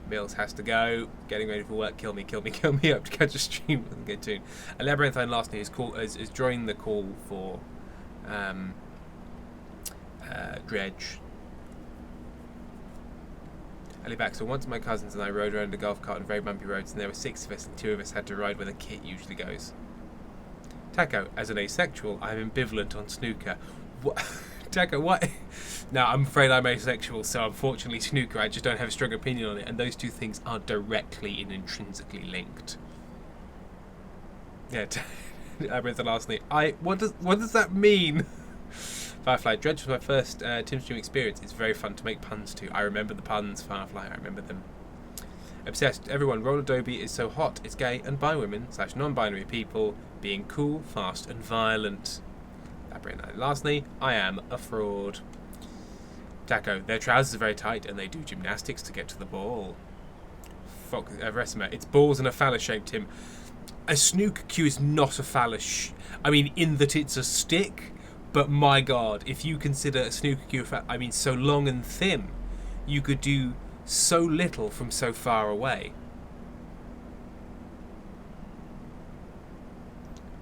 Mills has to go. Getting ready for work. Kill me up to catch a stream. Doesn't get tuned. A Labyrinthine last name is joining the call for Dredge. Ali Baxter, once my cousins and I rode around a golf cart on very bumpy roads, and there were 6 of us, and 2 of us had to ride where the kit usually goes. Taco, as an asexual, I'm ambivalent on snooker. What? Taco, what? No, I'm afraid I'm asexual, so unfortunately snooker, I just don't have a strong opinion on it, and those two things are directly and intrinsically linked. Yeah, I read the last name. What does that mean? Firefly, Dredge was my first Tim Stream experience. It's very fun to make puns to. I remember the puns, Firefly, I remember them. Obsessed, everyone, Roller Derby is so hot, it's gay, and bi women / non-binary people being cool, fast, and violent. Lastly, I am a fraud. Taco, their trousers are very tight, and they do gymnastics to get to the ball. Fuck, Resima, it's balls and a phallus shape, Tim. A snooker cue is not a phallus. I mean, in that it's a stick. But my god, if you consider a snooker cue, so long and thin, you could do so little from so far away.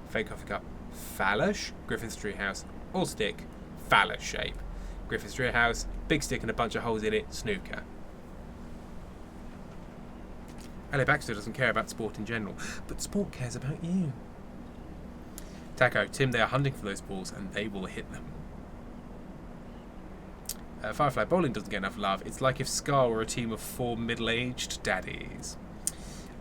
Fake coffee cup. Phallus. Griffin's Treehouse. All stick. Phallus shape. Griffin's Treehouse. Big stick and a bunch of holes in it. Snooker. Ellie Baxter doesn't care about sport in general, but sport cares about you. Taco, Tim, they are hunting for those balls and they will hit them. Firefly, bowling doesn't get enough love. It's like if Scar were a team of 4 middle-aged daddies.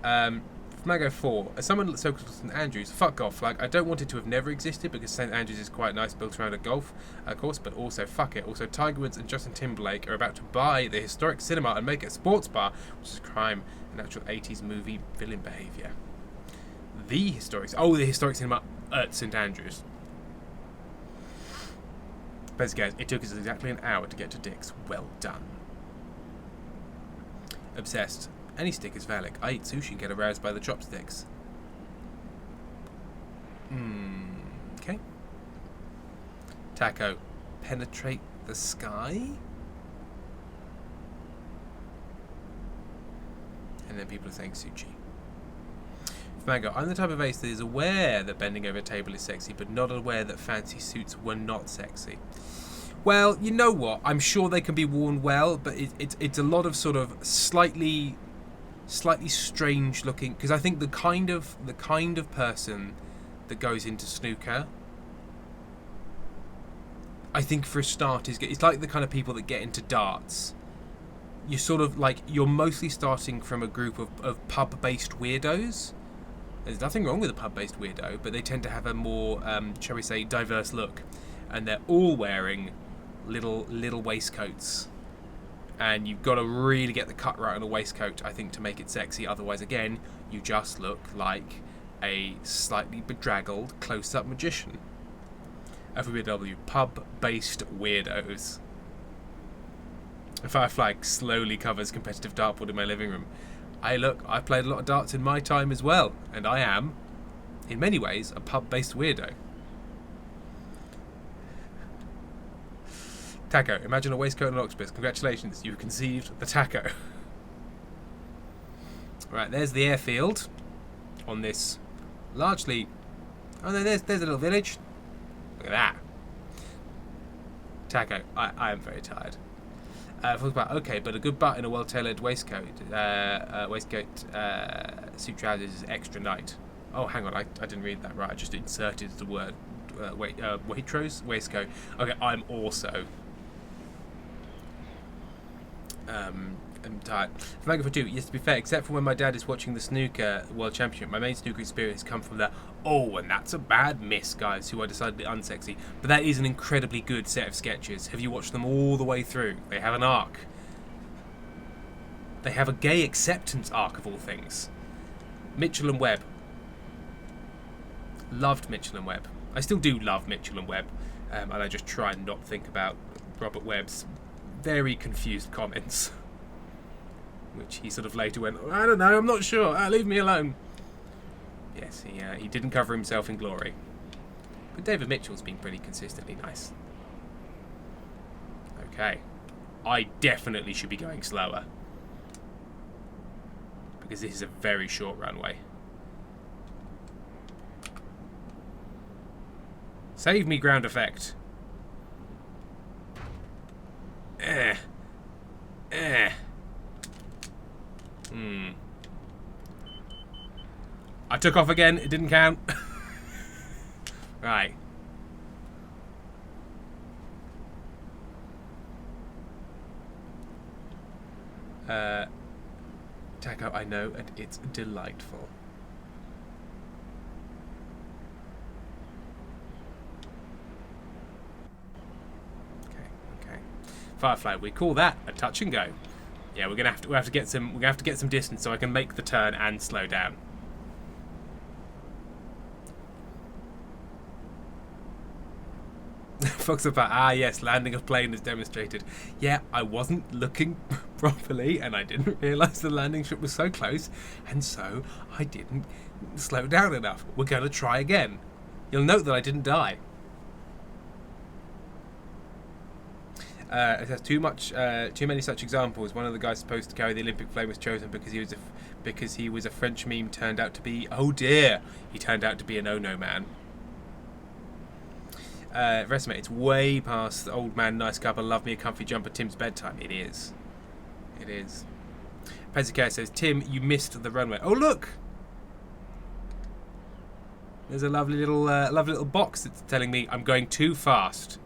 Flago 4, as someone so close to St Andrews, fuck off. Like, I don't want it to have never existed because St Andrews is quite nice, built around a golf course, but also fuck it. Also, Tiger Woods and Justin Timberlake are about to buy the historic cinema and make it a sports bar, which is a crime and actual 80s movie villain behaviour. The historic cinema at St Andrews. Best guess, it took us exactly an hour to get to Dick's. Well done. Obsessed. Any stick is phallic. I eat sushi and get aroused by the chopsticks. Okay. Taco. Penetrate the sky? And then people are saying sushi. Mango, I'm the type of ace that is aware that bending over a table is sexy, but not aware that fancy suits were not sexy. Well, you know what? I'm sure they can be worn well, but it's a lot of sort of slightly strange looking. Because I think the kind of person that goes into snooker, I think for a start it's like the kind of people that get into darts. You're sort of like you're mostly starting from a group of pub-based weirdos. There's nothing wrong with a pub-based weirdo, but they tend to have a more, shall we say, diverse look. And they're all wearing little waistcoats. And you've got to really get the cut right on a waistcoat, I think, to make it sexy. Otherwise, again, you just look like a slightly bedraggled close-up magician. FBW, pub-based weirdos. Firefly slowly covers competitive dartboard in my living room. I've played a lot of darts in my time as well, and I am, in many ways, a pub-based weirdo. Taco, imagine a waistcoat and an octopus. Congratulations, you've conceived the taco. Right, there's the airfield on this largely... Oh no, there's a little village. Look at that. Taco, I am very tired. Okay, but a good butt in a well-tailored waistcoat, suit trousers is extra night. Oh, hang on, I didn't read that right. I just inserted the word Waitrose waistcoat. Okay, I'm also I'm tired. Flago for 2, yes, to be fair, except for when my dad is watching the snooker world championship, my main snooker experience come from the and that's a bad miss guys who are decidedly unsexy. But that is an incredibly good set of sketches. Have you watched them all the way through? They have an arc. They have a gay acceptance arc of all things. Mitchell and Webb. Loved Mitchell and Webb. I still do love Mitchell and Webb, and I just try and not think about Robert Webb's very confused comments, which he sort of later went, I don't know, I'm not sure, leave me alone. Yes, he didn't cover himself in glory. But David Mitchell's been pretty consistently nice. Okay. I definitely should be going slower, because this is a very short runway. Save me, ground effect. I took off again. It didn't count. Right. Taco, I know, and it's delightful. Okay. Firefly, we call that a touch and go. Yeah, we're gonna have to get some distance so I can make the turn and slow down. Fox about, yes, landing a plane is demonstrated. Yeah, I wasn't looking properly and I didn't realise the landing strip was so close, and so I didn't slow down enough. We're going to try again. You'll note that I didn't die. It has too many such examples. One of the guys supposed to carry the Olympic flame was chosen because he was a French meme turned out to be, oh dear, he turned out to be an oh-no man. Resume, it's way past the old man, nice couple, love me a comfy jumper, Tim's bedtime. It is. It is. Pezicare says, Tim, you missed the runway. Oh, look! There's a lovely little box that's telling me I'm going too fast.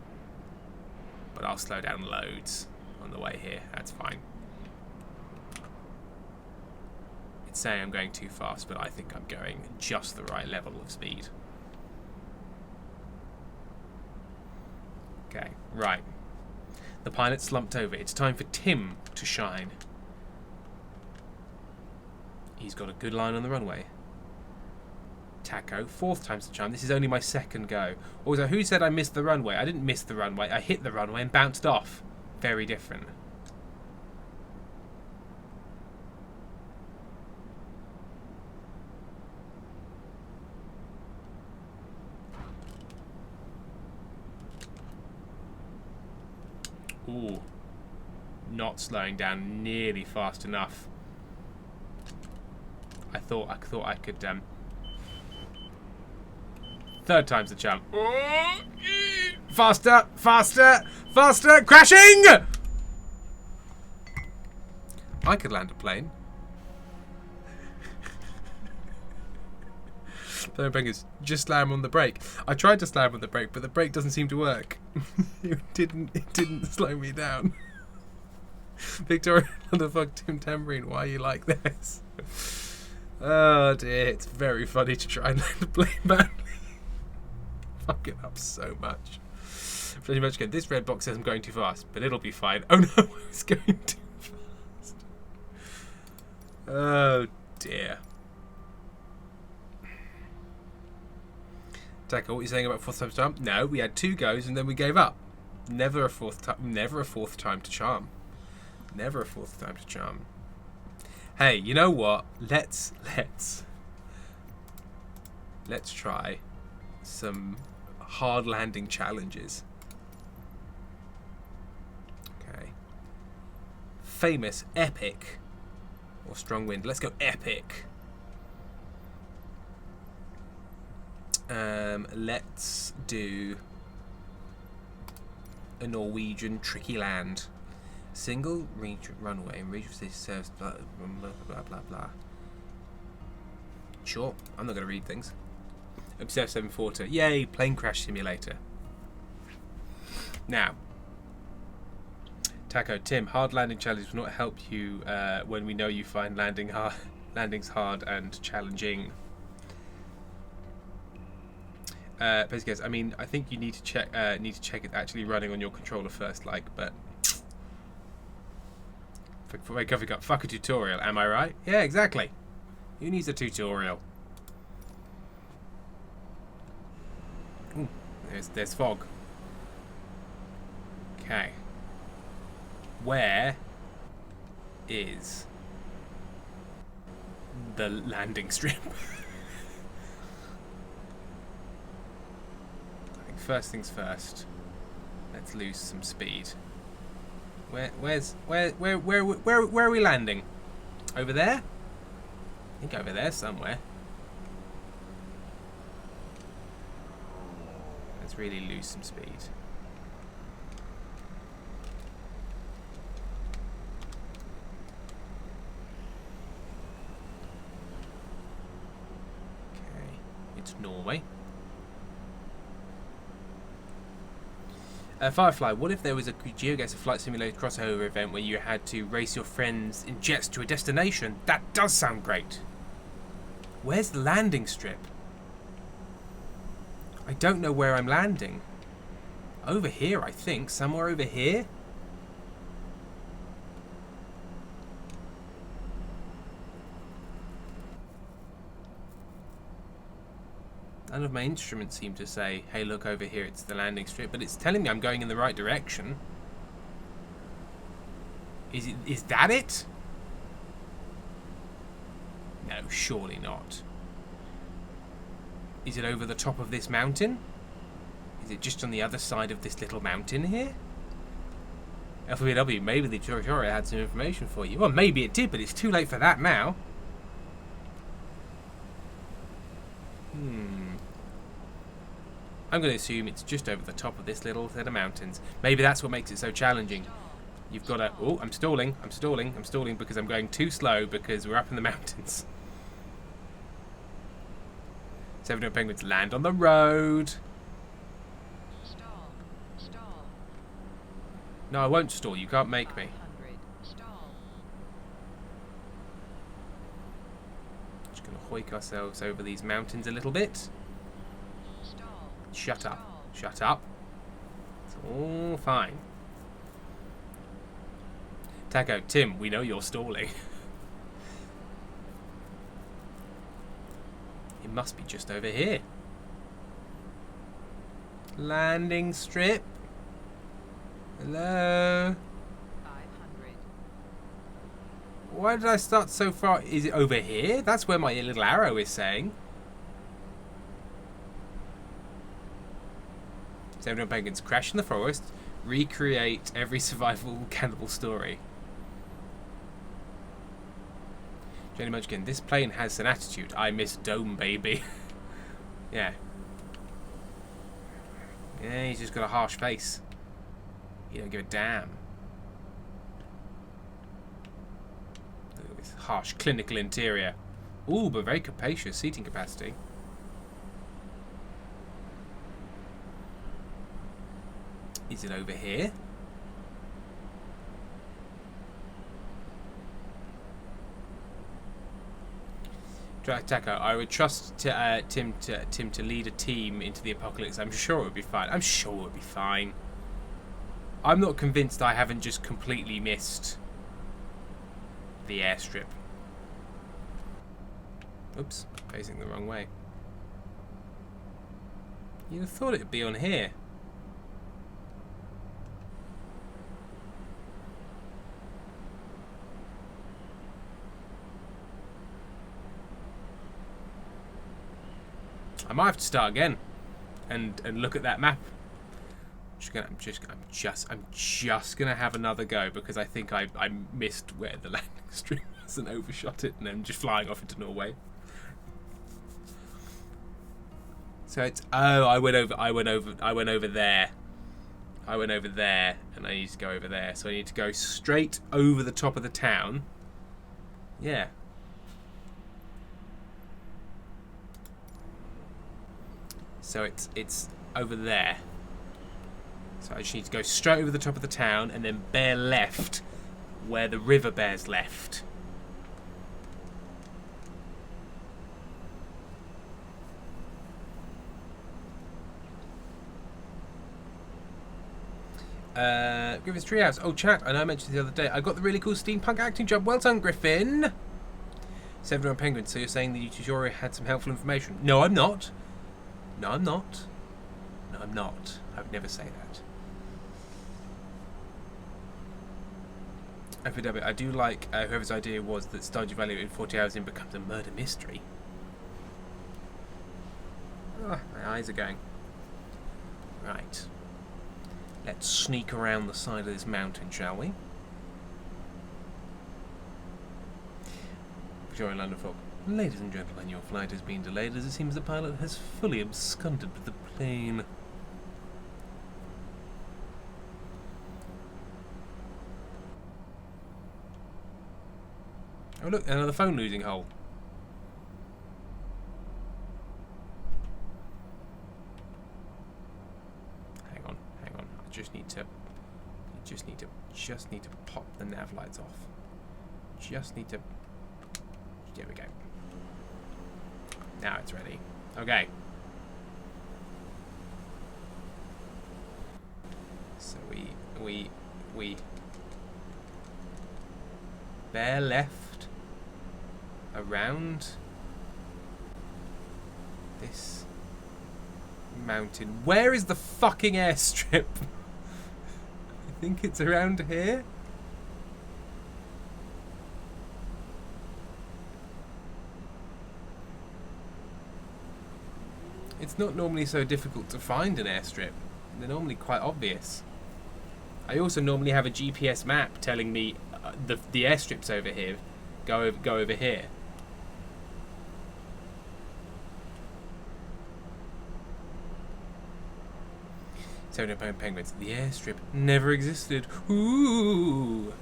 But I'll slow down loads on the way here. That's fine. It's saying I'm going too fast, but I think I'm going just the right level of speed. Okay, right. The pilot slumped over. It's time for Tim to shine. He's got a good line on the runway. Taco, 4th time's the charm. This is only my 2nd go. Also, who said I missed the runway? I didn't miss the runway. I hit the runway and bounced off. Very different. Ooh. Not slowing down nearly fast enough. I thought I could 3rd time's the charm. Faster, faster, faster, crashing! I could land a plane. Bangers, just slam on the brake. I tried to slam on the brake, but the brake doesn't seem to work. It didn't slow me down. Victoria, what the fuck, Tim Tambourine, why are you like this? Oh dear, it's very funny to try and land a plane badly. Fuck it up so much. Pretty much again, this red box says I'm going too fast, but it'll be fine. Oh no, I was going too fast. Oh dear. Taco, what are you saying about 4th time to charm? No, we had 2 goes and then we gave up. Never a 4th time. Never a 4th time to charm. Never a 4th time to charm. Hey, you know what? Let's try some hard landing challenges. Okay. Famous, epic, or strong wind. Let's go epic. Let's do a Norwegian tricky land. Single runway and regional city serves blah blah blah blah blah. Sure, I'm not going to read things. Obsessed 740. Yay, plane crash simulator. Now, Taco, Tim, hard landing challenge will not help you when we know you find landings hard and challenging. I mean, I think you need to check it actually running on your controller first, but fuck a tutorial, am I right? Yeah, exactly. Who needs a tutorial? Ooh, there's fog. Okay. Where is the landing strip? First things first. Let's lose some speed. Where are we landing? Over there? I think over there somewhere. Let's really lose some speed. to Norway. Firefly, what if there was a GeoGuessr Flight Simulator crossover event where you had to race your friends in jets to a destination? That does sound great. Where's the landing strip? I don't know where I'm landing. Over here, I think. Somewhere over here? None of my instruments seem to say, hey, look over here, it's the landing strip, but it's telling me I'm going in the right direction. Is that it? No, surely not. Is it over the top of this mountain? Is it just on the other side of this little mountain here? LVW, maybe the tutorial had some information for you. Well, maybe it did, but it's too late for that now. I'm going to assume it's just over the top of this little set of mountains. Maybe that's what makes it so challenging. You've got to... Oh, I'm stalling because I'm going too slow because we're up in the mountains. 7 penguins land on the road. Stall. No, I won't stall. You can't make me. Just going to hoik ourselves over these mountains a little bit. Shut up. Shut up. It's all fine. Taco, Tim, we know you're stalling. It must be just over here. Landing strip. Hello? 500. Why did I start so far? Is it over here? That's where my little arrow is saying. 7 penguins crash in the forest, recreate every survival cannibal story. Jenny Munchkin, this plane has an attitude. I miss Dome, baby. Yeah. Yeah, he's just got a harsh face. He don't give a damn. Look at this harsh clinical interior. Ooh, but very capacious seating capacity. Is it over here? Taco, I would trust Tim to lead a team into the apocalypse. I'm sure it would be fine. I'm sure it would be fine. I'm not convinced I haven't just completely missed the airstrip. Oops, facing the wrong way. You'd have thought it'd be on here. I might have to start again and look at that map. I'm just gonna have another go because I think I missed where the landing strip was and overshot it, and then just flying off into Norway. So it's I went over there. I went over there, and I need to go over there. So I need to go straight over the top of the town. Yeah. So it's over there. So I just need to go straight over the top of the town and then bear left where the river bears left. Griffin's Treehouse. Oh, chat, I know I mentioned the other day. I got the really cool steampunk acting job. Well done, Griffin. 71 Penguins. So you're saying the tutorial had some helpful information? No, I'm not. No, I'm not. No, I'm not. I would never say that. FPW, I do like whoever's idea was that Stardew Valley in 40 hours in becomes a murder mystery. Oh, my eyes are going. Right. Let's sneak around the side of this mountain, shall we? Victoria London Fog. Ladies and gentlemen, your flight has been delayed as it seems the pilot has fully absconded with the plane. Oh look, another phone losing hole. just need to pop the nav lights off. Just need to. There we go. Now it's ready. Okay. So we bear left around this mountain. Where is the fucking airstrip? I think it's around here. It's not normally so difficult to find an airstrip. They're normally quite obvious. I also normally have a GPS map telling me the airstrip's over here. Go over here. £7 penguins. The airstrip never existed. Ooh.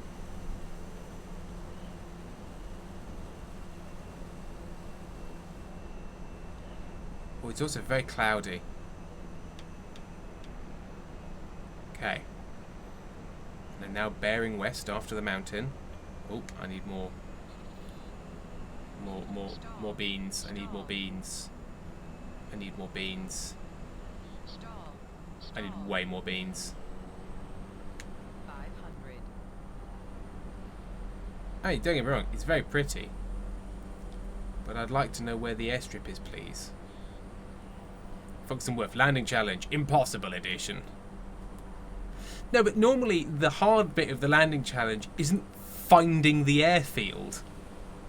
Oh, it's also very cloudy. Okay. And I'm now bearing west after the mountain. Oh, I need more beans. I need more beans. I need more beans. I need way more beans. 500. Hey, don't get me wrong, it's very pretty. But I'd like to know where the airstrip is, please. Folkestone Wharf Landing Challenge, Impossible Edition. No, but normally the hard bit of the landing challenge isn't finding the airfield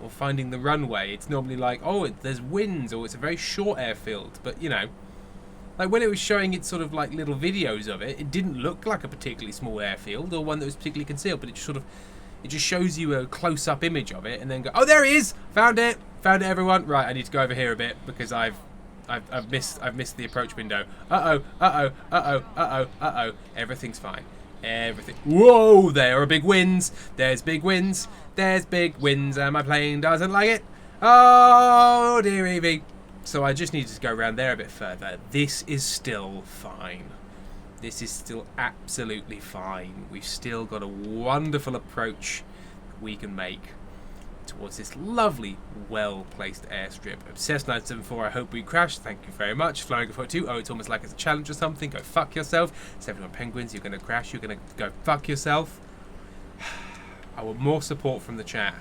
or finding the runway. It's normally like, oh, there's winds, or it's a very short airfield. But, you know, like when it was showing its sort of like little videos of it, it didn't look like a particularly small airfield or one that was particularly concealed, but it just shows you a close-up image of it and then go, oh, there he is! Found it, everyone. Right, I need to go over here a bit because I've missed the approach window. Uh-oh. Everything's fine. Everything. Whoa, there are big winds. There's big winds. There's big winds, and my plane doesn't like it. Oh, dear Evie. So I just need to go around there a bit further. This is still fine. This is still absolutely fine. We've still got a wonderful approach we can make towards this lovely, well-placed airstrip. Obsessed974, I hope we crash. Thank you very much. Flying42, oh, it's almost like it's a challenge or something. Go fuck yourself. 71 Penguins, you're going to crash. You're going to go fuck yourself. I want more support from the chat.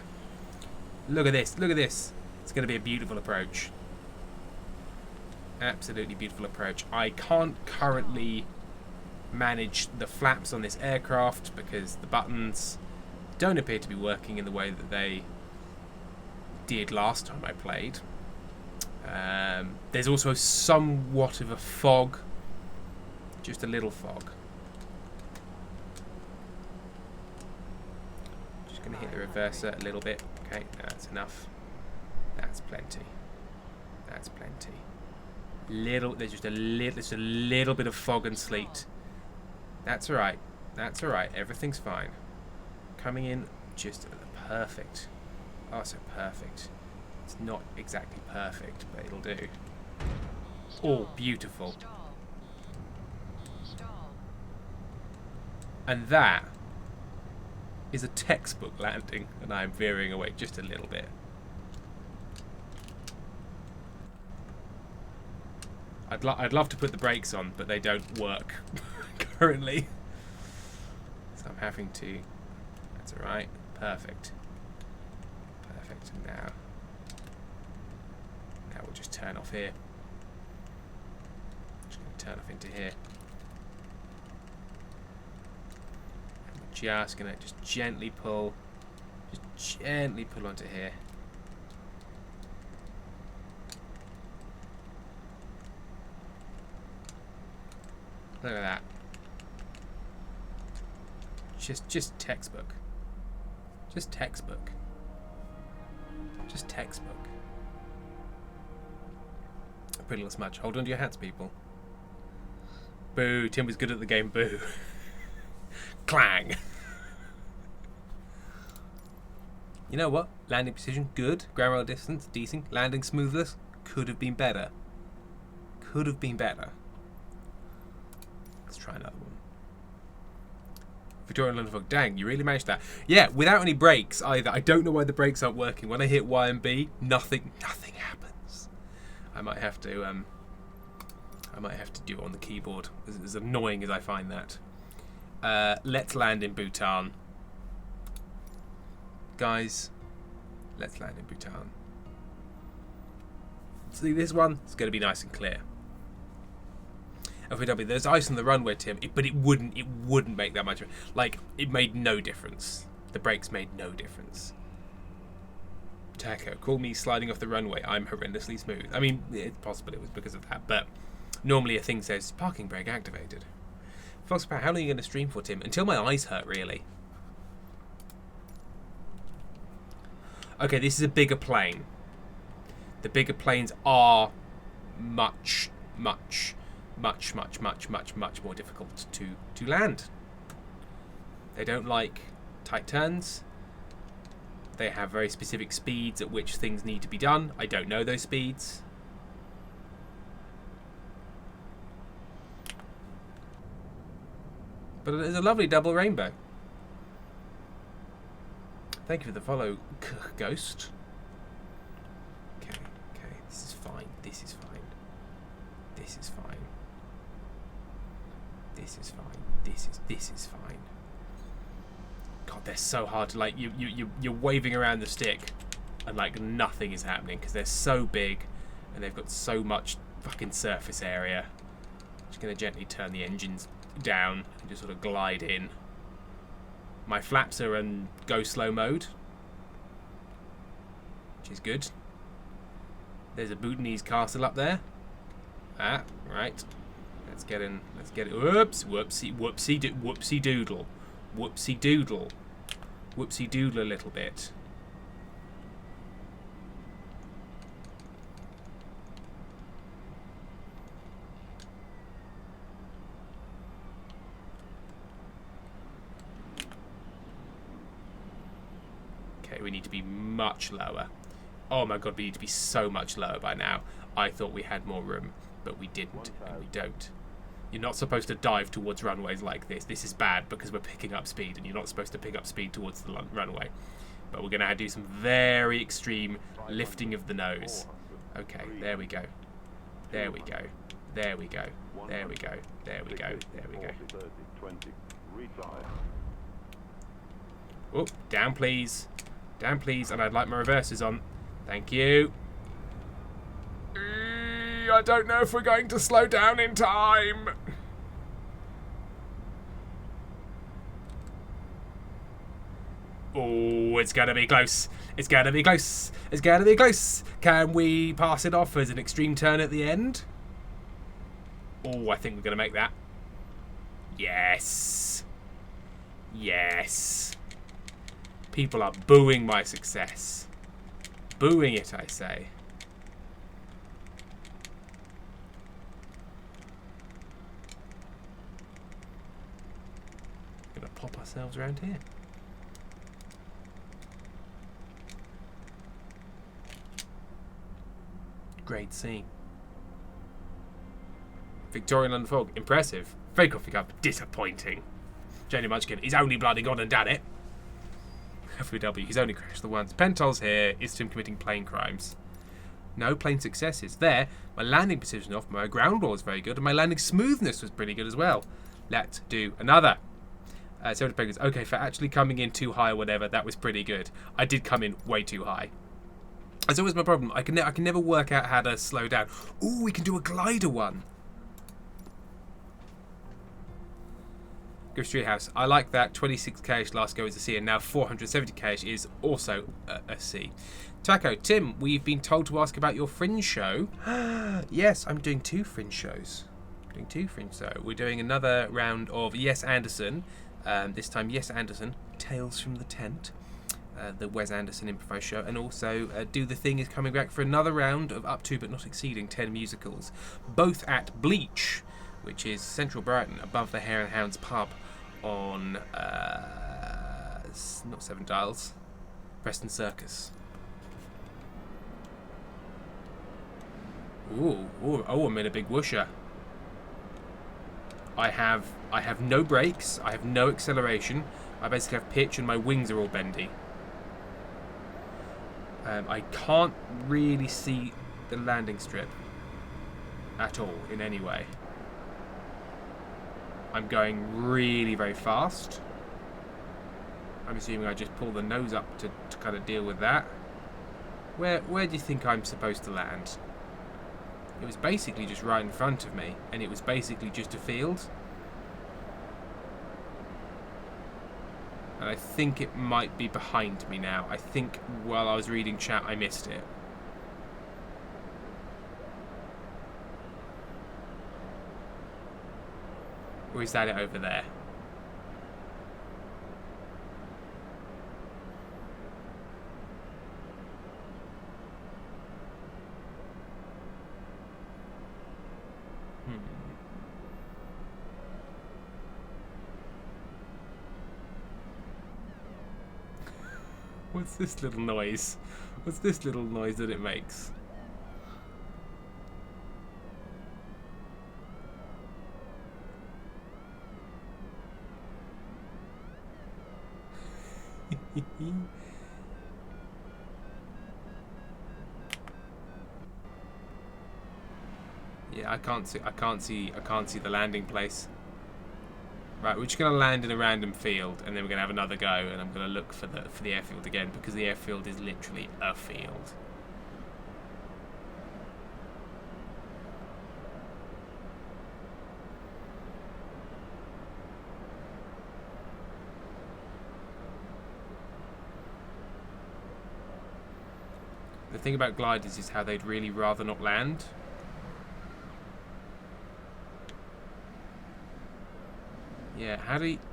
Look at this. Look at this. It's going to be a beautiful approach. Absolutely beautiful approach. I can't currently manage the flaps on this aircraft because the buttons don't appear to be working in the way that they did last time I played. There's also somewhat of a fog, just a little fog. Just going to hit the reverser a little bit. Okay, no, that's enough. That's plenty. That's plenty. There's just a little bit of fog and sleet. That's alright. That's alright. Everything's fine. Coming in just perfect. Oh, so perfect. It's not exactly perfect, but it'll do. Oh, beautiful. And that is a textbook landing, and I'm veering away just a little bit. I'd love to put the brakes on, but they don't work currently. So I'm having to. That's alright. Perfect. Perfect. Now we'll just turn off here. Just going to turn off into here. And we're just going to just gently pull onto here. Look at that. Just textbook. Just textbook. Just textbook. A pretty little smudge. Hold on to your hats, people. Boo. Tim was good at the game. Boo. Clang. You know what? Landing precision, good. Ground rail distance, decent. Landing smoothness, could have been better. Could have been better. Let's try another one. Victoria and London Fog. Dang, you really managed that. Yeah, without any brakes either. I don't know why the brakes aren't working. When I hit Y and B, nothing happens. I might have to do it on the keyboard. As annoying as I find that. Let's land in Bhutan. Guys, let's land in Bhutan. See this one? It's going to be nice and clear. FAW, there's ice on the runway, Tim, but it wouldn't make that much. Like, it made no difference. The brakes made no difference. Taco, call me sliding off the runway. I'm horrendously smooth. I mean, it's possible it was because of that, but normally a thing says parking brake activated. Foxpower, how long are you going to stream for, Tim? Until my eyes hurt, really. Okay, this is a bigger plane. The bigger planes are much more difficult to land. They don't like tight turns. They have very specific speeds at which things need to be done. I don't know those speeds. But it is a lovely double rainbow. Thank you for the follow, Ghost. Okay, this is fine. This is fine. This is fine. This is fine. This is fine. God, they're so hard to, like, you're waving around the stick and like nothing is happening because they're so big and they've got so much fucking surface area. Just gonna gently turn the engines down and just sort of glide in. My flaps are in go slow mode, which is good. There's a Bhutanese castle up there. Ah, right. Let's get in. Let's get it. Whoops, whoopsie doodle, whoopsie doodle a little bit. Okay, we need to be much lower. Oh my god, we need to be so much lower by now. I thought we had more room, but we didn't, and we don't. You're not supposed to dive towards runways like this. This is bad because we're picking up speed, and you're not supposed to pick up speed towards the runway. But we're going to do some very extreme lifting of the nose. Okay, there we go. There we go. There we go. There we go. There we go. There we go. Oh, down please. Down please, and I'd like my reverses on. Thank you. I don't know if we're going to slow down in time. Oh, it's going to be close. It's going to be close. It's going to be close. Can we pass it off as an extreme turn at the end? Oh, I think we're going to make that. Yes. Yes. People are booing my success. Booing it, I say. Gonna pop ourselves around here. Grade C. Victoria London Fog, impressive. Fake Coffee Cup, disappointing. Jenny Munchkin, he's only bloody gone and done it. FW, he's only crashed the once. Pentol's here. Is Tim committing plane crimes? No plane successes. There, my landing position off, my ground ball is very good, and my landing smoothness was pretty good as well. Let's do another. 70 penguins. Okay, for actually coming in too high or whatever, that was pretty good. I did come in way too high. That's always my problem. I can never work out how to slow down. Ooh, we can do a glider one. Street House. I like that. 26k last go is a C, and now 470k is also a C. Taco, Tim, we've been told to ask about your Fringe show. Yes, I'm doing 2 Fringe shows. We're doing another round of Yes Anderson. This time, Yes Anderson, Tales from the Tent, the Wes Anderson improvised show, and also Do the Thing is coming back for another round of up to but not exceeding 10 musicals, both at Bleach, which is Central Brighton, above the Hare and Hounds pub on, not Seven Dials, Preston Circus. Ooh, I'm in a big whoosher. I have no brakes. I have no acceleration. I basically have pitch, and my wings are all bendy. I can't really see the landing strip at all in any way. I'm going really very fast. I'm assuming I just pull the nose up to kind of deal with that. Where do you think I'm supposed to land? It was basically just right in front of me, and it was basically just a field. And I think it might be behind me now. I think while I was reading chat, I missed it. Or is that it over there? What's this little noise? What's this little noise that it makes? Yeah, I can't see the landing place. Right, we're just going to land in a random field, and then we're going to have another go, and I'm going to look for the airfield again, because the airfield is literally a field. The thing about gliders is how they'd really rather not land.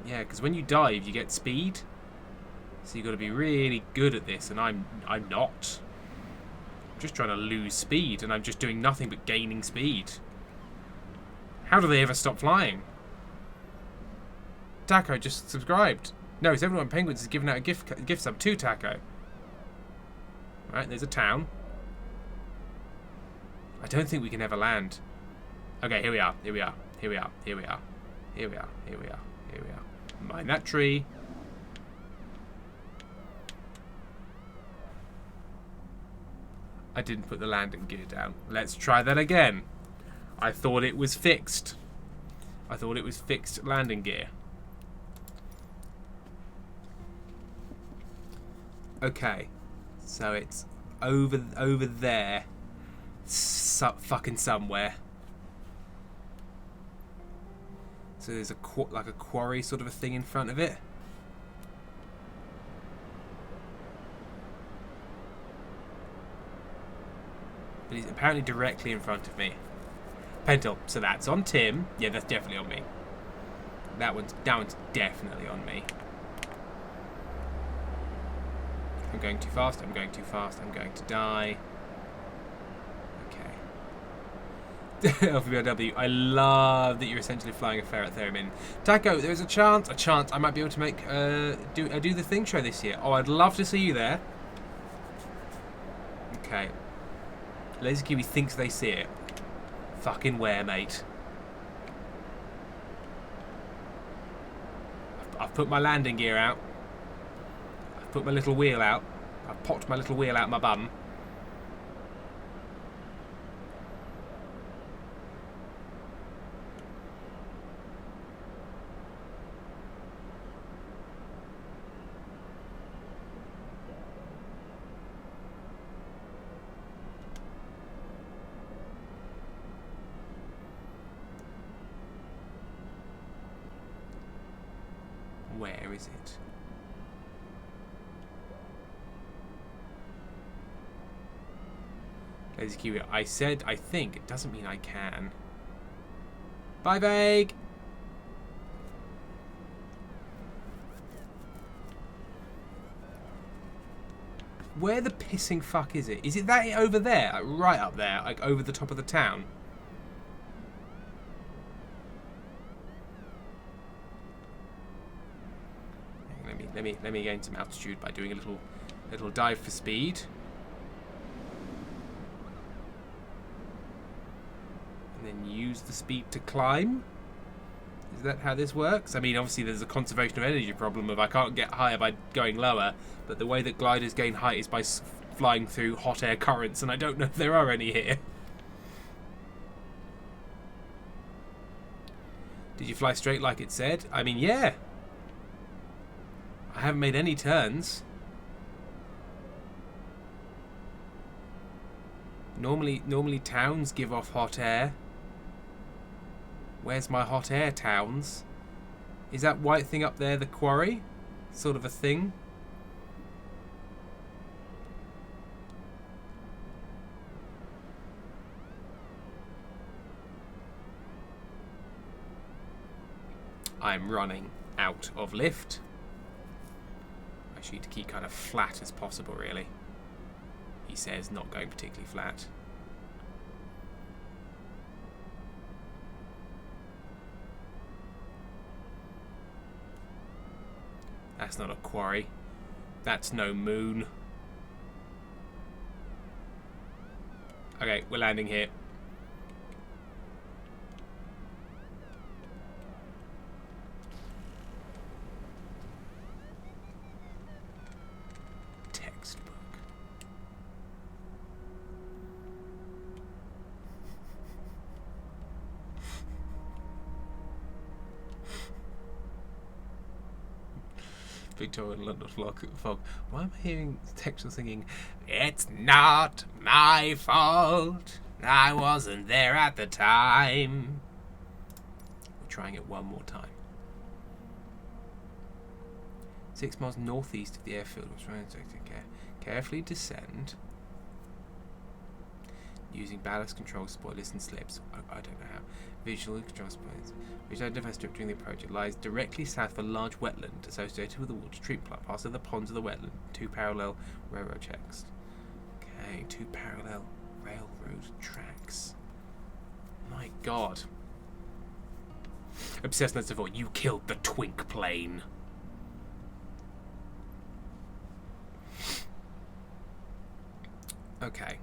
Yeah, because when you dive, you get speed. So you've got to be really good at this, and I'm not. I'm just trying to lose speed, and I'm just doing nothing but gaining speed. How do they ever stop flying? Taco just subscribed. No, 71 Penguins is giving out a gift sub to Taco. Right, there's a town. I don't think we can ever land. Okay, here we are. Here we are. Mine that tree. I didn't put the landing gear down. Let's try that again. I thought it was fixed. I thought it was fixed landing gear. Okay. So it's over there. Fucking somewhere. So there's like a quarry sort of a thing in front of it. But he's apparently directly in front of me. Pentel, so that's on Tim. Yeah, that's definitely on me. That one's definitely on me. I'm going too fast, I'm going to die. LVBW, I love that you're essentially flying a ferret theremin. Taco, there's a chance I might be able to make do the Thing show this year. Oh, I'd love to see you there. Okay. Lazy Kiwi thinks they see it. Fucking where, mate? I've put my landing gear out. I've put my little wheel out. I've popped my little wheel out my bum. Where is it? Lazy Kiwi, I said I think. It doesn't mean I can. Bye, Vague! Where the pissing fuck is it? Is it that over there? Like right up there? Like over the top of the town? Let me gain some altitude by doing a little dive for speed. And then use the speed to climb. Is that how this works? I mean, obviously there's a conservation of energy problem of I can't get higher by going lower, but the way that gliders gain height is by flying through hot air currents, and I don't know if there are any here. Did you fly straight like it said? I mean, yeah. I haven't made any turns. Normally towns give off hot air. Where's my hot air, towns? Is that white thing up there the quarry? Sort of a thing? I'm running out of lift. Actually, to keep kind of flat as possible, really. He says not going particularly flat. That's not a quarry. That's no moon. Okay, we're landing here. Textbook. Victorian London fog. Why am I hearing textual singing? It's not my fault. I wasn't there at the time. We're trying it one more time. 6 miles northeast of the airfield. I'm trying to carefully descend using ballast control spoilers and slips. I don't know how. Visual control spoilers, which identify strip during the approach. It lies directly south of a large wetland associated with the water treatment plant. Past the ponds of the wetland. 2 parallel railroad tracks. Okay, 2 parallel railroad tracks. My God. Obsessed Notes of War. You killed the twink plane. Okay.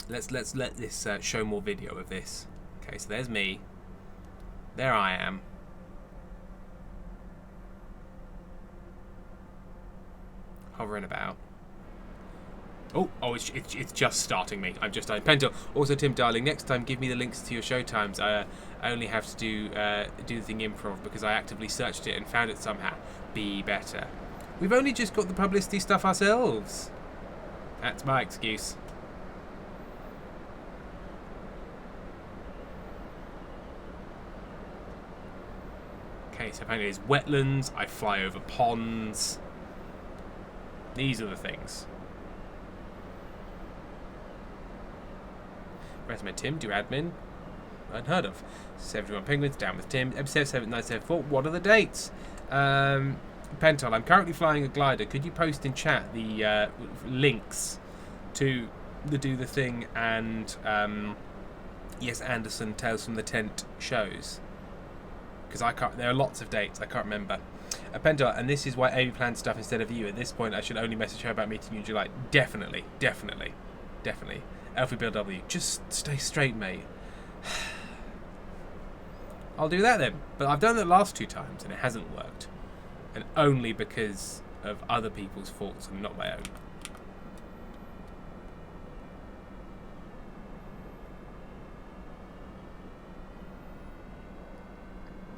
Let's let this show more video of this. Okay, so there's me. There I am. Hovering about. Oh, it's just starting me. I'm just dying. Pentel. Also, Tim, darling, next time give me the links to your show times. I only have to do the thing improv because I actively searched it and found it somehow. Be better. We've only just got the publicity stuff ourselves. That's my excuse. Okay, so apparently there's wetlands, I fly over ponds. These are the things. Resume Tim, do admin. Unheard of. 71 Penguins, down with Tim. Episode 7974, what are the dates? Pentol, I'm currently flying a glider. Could you post in chat the links to the Do the Thing and Yes Anderson Tales from the Tent shows? Because I can't. There are lots of dates. I can't remember. Pentol, and this is why Amy planned stuff instead of you. At this point, I should only message her about meeting you in July. Definitely. Elfie Bill W. Just stay straight, mate. I'll do that then. But I've done it the last 2 times and it hasn't worked. And only because of other people's faults and not my own.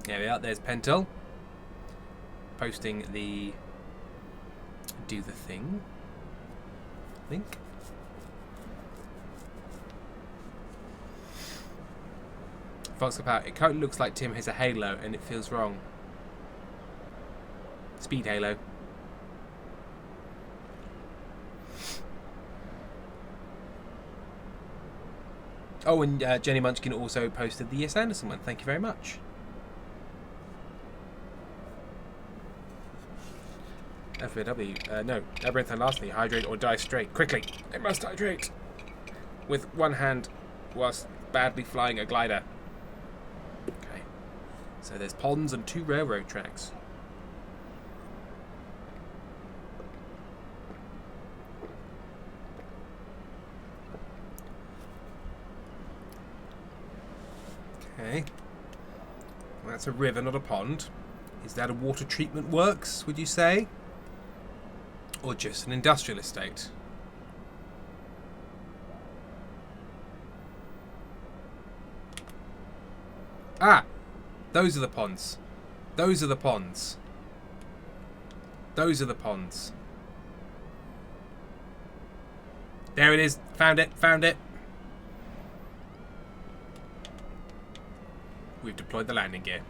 There we are, there's Pentel. Posting the Do the Thing link. Fox Power, it currently looks like Tim has a halo and it feels wrong. Speed halo. Oh, and Jenny Munchkin also posted the Yes Anderson one. Thank you very much. FAW, no. Labyrinth and lastly, hydrate or die straight. Quickly, I must hydrate. With one hand, whilst badly flying a glider. Okay. So there's ponds and 2 railroad tracks. Okay. That's a river, not a pond. Is that a water treatment works, would you say? Or just an industrial estate? Ah! Those are the ponds. Those are the ponds. Those are the ponds. There it is. Found it. Found it. We've deployed the landing gear.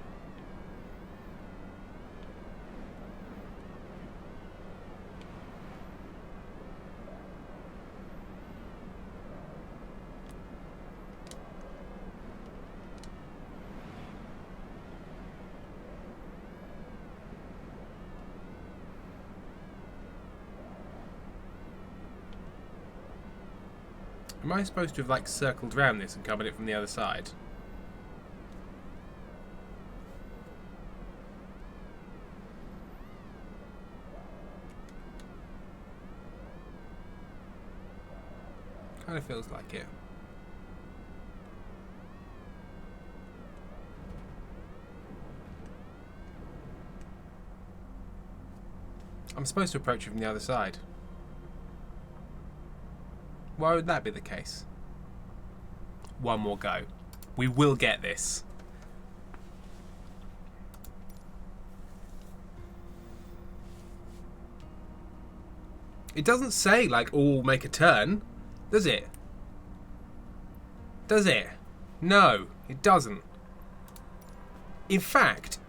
Am I supposed to have, like, circled around this and covered it from the other side? Kind of feels like it. I'm supposed to approach it from the other side. Why would that be the case? One more go. We will get this. It doesn't say, like, all make a turn, does it? Does it? No, it doesn't. In fact,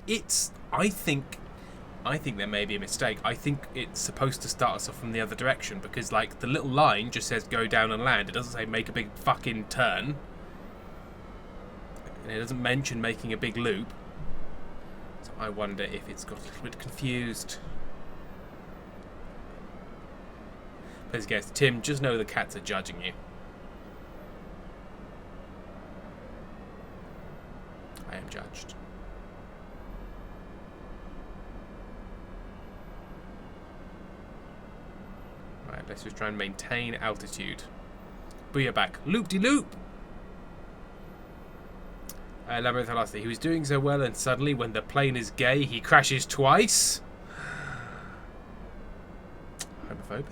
I think there may be a mistake. I think it's supposed to start us off from the other direction because, like, the little line just says go down and land. It doesn't say make a big fucking turn. And it doesn't mention making a big loop. So I wonder if it's got a little bit confused. Please guess, Tim, just know the cats are judging you. I am judged. Right, let's just try and maintain altitude. Booyah back. Loop-de-loop! Labyrinth lastly, he was doing so well and suddenly when the plane is gay, he crashes twice? Homophobic?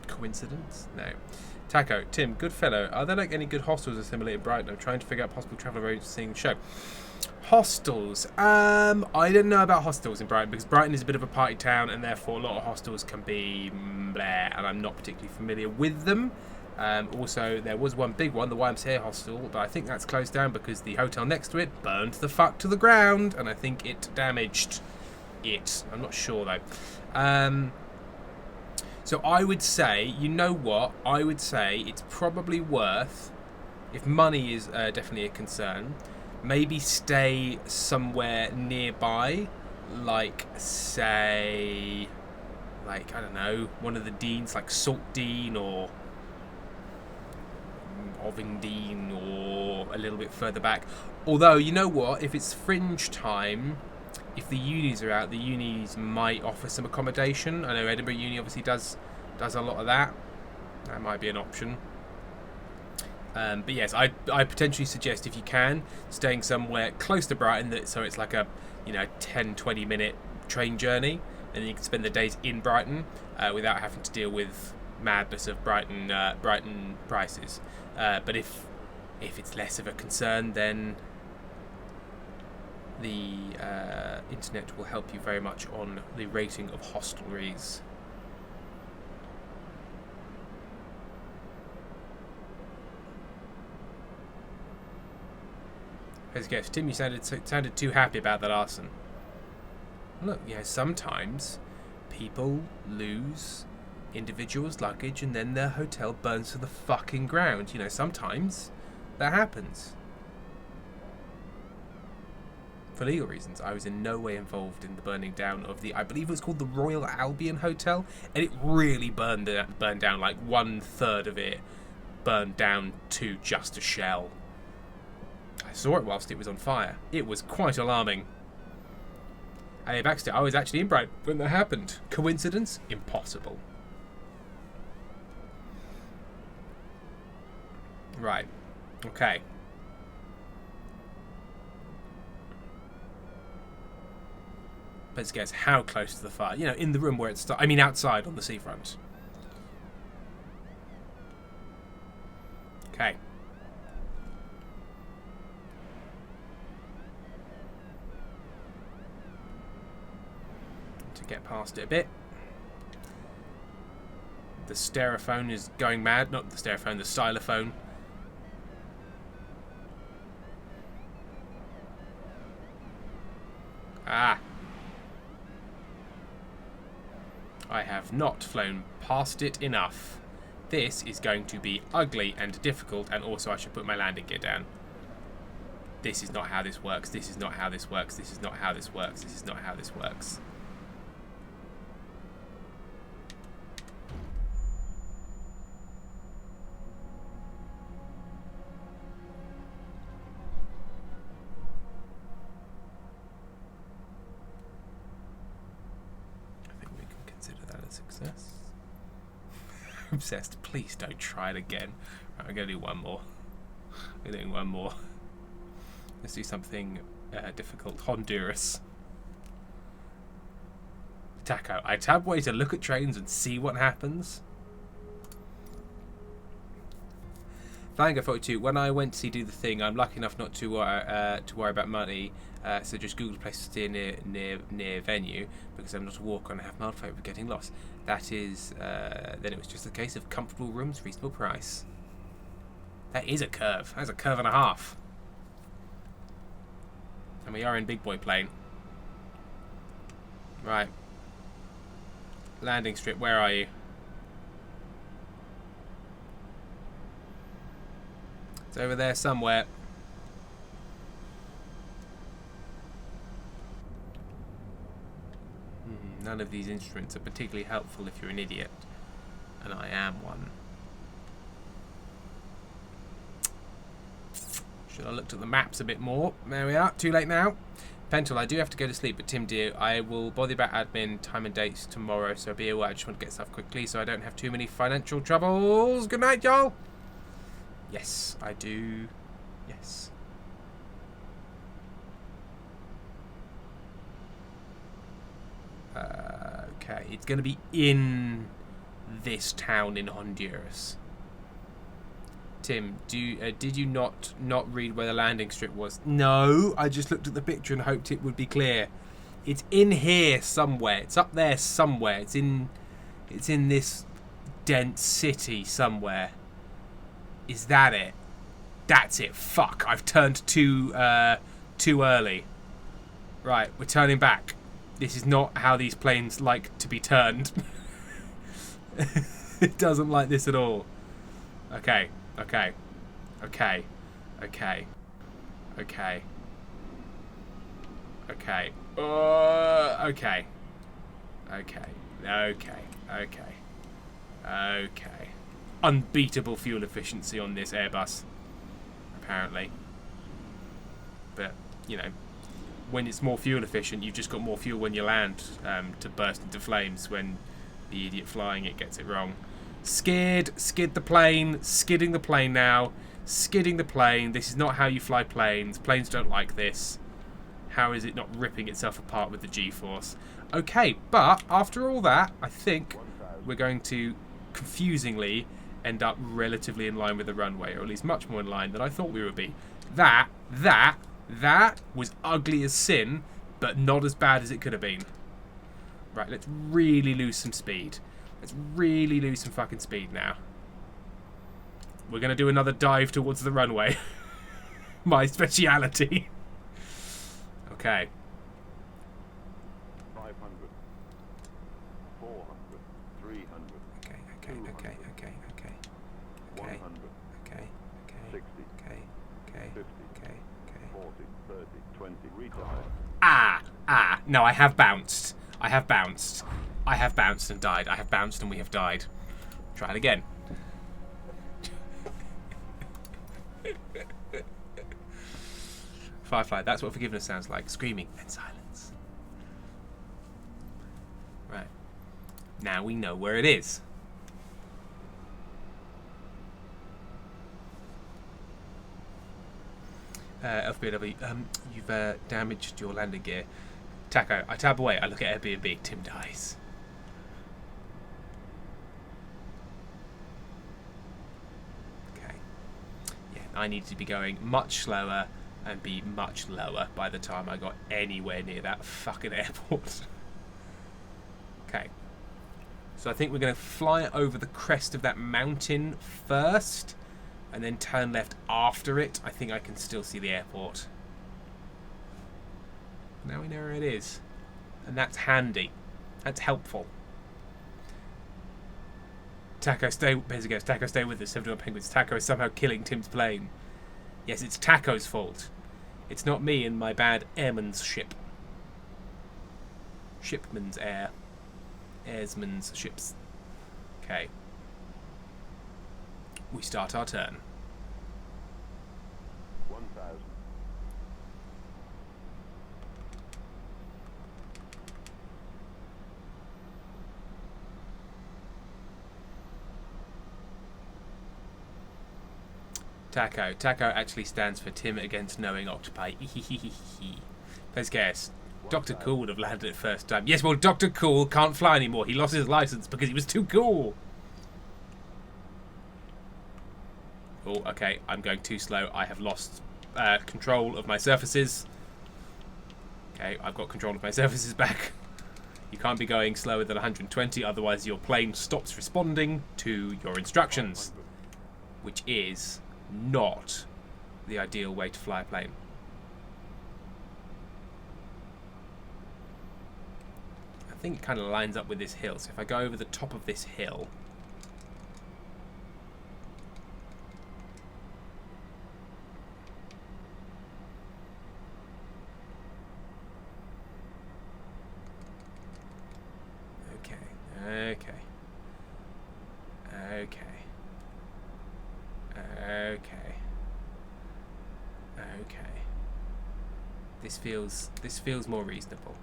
Coincidence? No. Taco, Tim, good fellow. Are there like any good hostels or similar in Brighton? I'm trying to figure out possible travel routes seeing the show. Hostels. I don't know about hostels in Brighton because Brighton is a bit of a party town and therefore a lot of hostels can be bleh, and I'm not particularly familiar with them. Also, there was one big one, the YMCA hostel, but I think that's closed down because the hotel next to it burned the fuck to the ground and I think it damaged it. I'm not sure though. So I would say, you know what? I would say it's probably worth, if money is definitely a concern, maybe stay somewhere nearby, like, say, like, I don't know, one of the Deans, like Saltdean or Ovingdean or a little bit further back. Although, you know what? If it's fringe time, if the unis are out, the unis might offer some accommodation. I know Edinburgh Uni obviously does a lot of that. That might be an option. But yes, I potentially suggest if you can, staying somewhere close to Brighton, so it's like a 10-20 minute train journey, and then you can spend the days in Brighton without having to deal with madness of Brighton prices. But if it's less of a concern, then the internet will help you very much on the rating of hostelries. Let's guess, Tim, you sounded too happy about that arson. Look, sometimes people lose individuals' luggage and then their hotel burns to the fucking ground. Sometimes that happens. For legal reasons, I was in no way involved in the burning down of I believe it was called the Royal Albion Hotel, and it really burned down, like 1/3 of it burned down to just a shell. I saw it whilst it was on fire. It was quite alarming. Hey, Baxter, I was actually in Brighton when that happened. Coincidence? Impossible. Right. Okay. But it gets how close to the fire? You know, in the room where it's... I mean, outside on the seafront. Okay. To get past it a bit. The stereophone is going mad. Not the stereophone, the stylophone. Ah. I have not flown past it enough. This is going to be ugly and difficult, and also I should put my landing gear down. This is not how this works. This is not how this works. This is not how this works. This is not how this works. Success. Obsessed. Please don't try it again. Right, I'm going to do one more. We're doing one more. Let's do something difficult. Honduras. Taco. I tab way to look at trains and see what happens. Flanger 42. When I went to do the thing, I'm lucky enough not to worry about money. So just Google a place to steer near venue, because I'm not a walker and I have mild favour of getting lost. That is, then it was just a case of comfortable rooms, reasonable price. That is a curve. That's a curve and a half. And we are in big boy plane. Right. Landing strip, where are you? It's over there somewhere. None of these instruments are particularly helpful if you're an idiot. And I am one. Should have looked at the maps a bit more. There we are. Too late now. Pentel, I do have to go to sleep, but Tim dear, I will bother you about admin, time and dates tomorrow, so be aware. I just want to get stuff quickly so I don't have too many financial troubles. Good night, y'all. Yes, I do. Yes. Okay, it's going to be in this town in Honduras. Tim, did you not read where the landing strip was? No, I just looked at the picture and hoped it would be clear. It's in here somewhere. It's up there somewhere. It's in this dense city somewhere. Is that it? That's it. Fuck, I've turned too early. Right, we're turning back. This is not how these planes like to be turned. It doesn't like this at all. Okay. Okay. Okay. Okay. Okay. Okay. Okay. Okay. Okay. Okay. Okay. Unbeatable fuel efficiency on this Airbus, apparently. But, you know, when it's more fuel efficient, you've just got more fuel when you land to burst into flames when the idiot flying it gets it wrong. Skid the plane, skidding the plane now, skidding the plane. This is not how you fly planes. Planes don't like this. How is it not ripping itself apart with the G-force? Okay, but after all that, I think we're going to confusingly end up relatively in line with the runway, or at least much more in line than I thought we would be. That was ugly as sin, but not as bad as it could have been. Right, let's really lose some speed. Let's really lose some fucking speed now. We're going to do another dive towards the runway. My speciality. Okay. 500, 400, 300. Okay. 100, Okay. 60, Okay. 50, Okay. 40, 30, 20, retire. No, I have bounced. I have bounced and died. I have bounced and we have died. Try it again. Firefly, that's what forgiveness sounds like. Screaming and silence. Right. Now we know where it is. FBW, you've damaged your landing gear. Taco, I tab away. I look at Airbnb. Tim dies. Okay. Yeah, I need to be going much slower and be much lower by the time I got anywhere near that fucking airport. Okay. So I think we're going to fly over the crest of that mountain first and then turn left after it. I think I can still see the airport. Now we know where it is. And that's handy. That's helpful. Taco, stay with us. 71 Penguins. Taco is somehow killing Tim's plane. Yes, it's Taco's fault. It's not me and my bad airman's ship. Shipman's air. Airsman's ships. Okay. We start our turn. 1,000. Taco. Taco actually stands for Tim against knowing octopi. Let's guess. Dr. Cool would have landed it first time. Yes, well, Dr. Cool can't fly anymore. He lost his license because he was too cool. Oh, okay. I'm going too slow. I have lost control of my surfaces. Okay, I've got control of my surfaces back. You can't be going slower than 120, otherwise your plane stops responding to your instructions, which is not the ideal way to fly a plane. I think it kind of lines up with this hill. So if I go over the top of this hill, Okay. This feels more reasonable.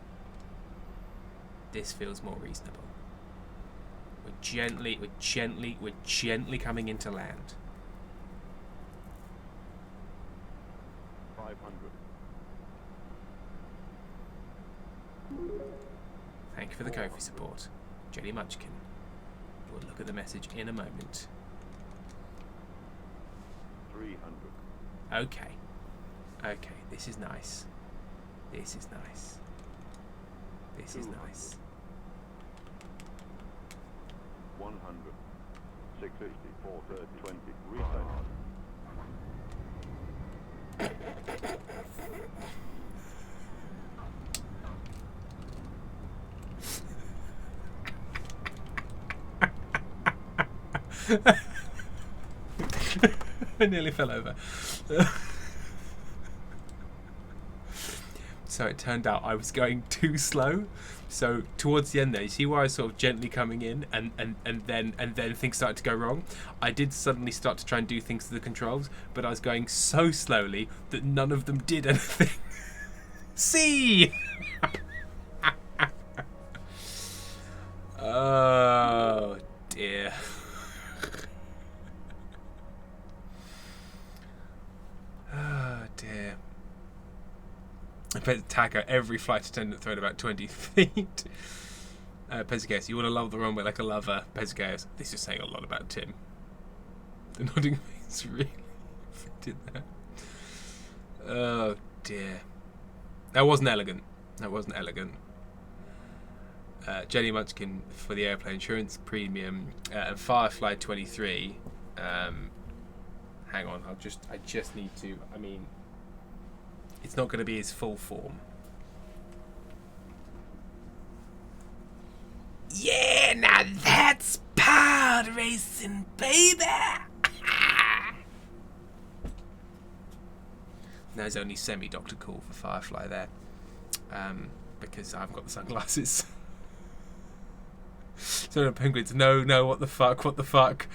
This feels more reasonable. We're gently coming into land. 500. Thank you for the Ko-fi support, Jenny Munchkin. We'll look at the message in a moment. 300. Okay. Okay, this is nice. This is nice. This is nice. 100. 650. 430. 20. Reset. I nearly fell over. So it turned out I was going too slow. So towards the end there, you see where I was sort of gently coming in and then things started to go wrong? I did suddenly start to try and do things to the controls, but I was going so slowly that none of them did anything. See? Oh dear. Oh dear. I bet Taco, every flight attendant thrown about 20 feet. Pezgaeus, you want to love the runway like a lover. Pezgaeus, this is saying a lot about Tim. The nodding face really affected that. Oh dear. That wasn't elegant. That wasn't elegant. Jenny Munchkin for the airplane insurance premium and Firefly 23. Hang on, I just need to. I mean, it's not going to be his full form. Yeah, now that's pod racing, baby. There's only semi-Dr. Cool for Firefly there, because I haven't got the sunglasses. So Penguins, no, what the fuck? Fuck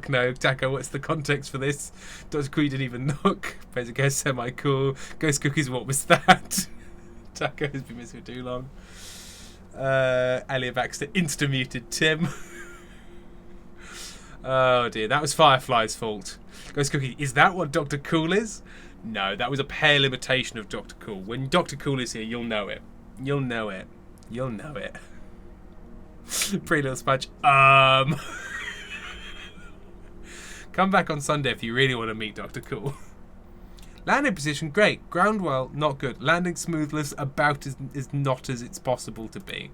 no. Taco, what's the context for this? Dr. Cool didn't even knock. Pezgaeus, semi-cool. Ghost Cookies, what was that? Taco has been missing for too long. Elliot Baxter insta-muted Tim. Oh dear, that was Firefly's fault. Ghost Cookie, is that what Dr. Cool is? No, that was a pale imitation of Dr. Cool. When Dr. Cool is here, you'll know it. You'll know it. You'll know it. Pretty little smudge. Come back on Sunday if you really want to meet Dr. Cool. Landing position, great. Ground well, not good. Landing smoothness, about as not as it's possible to be.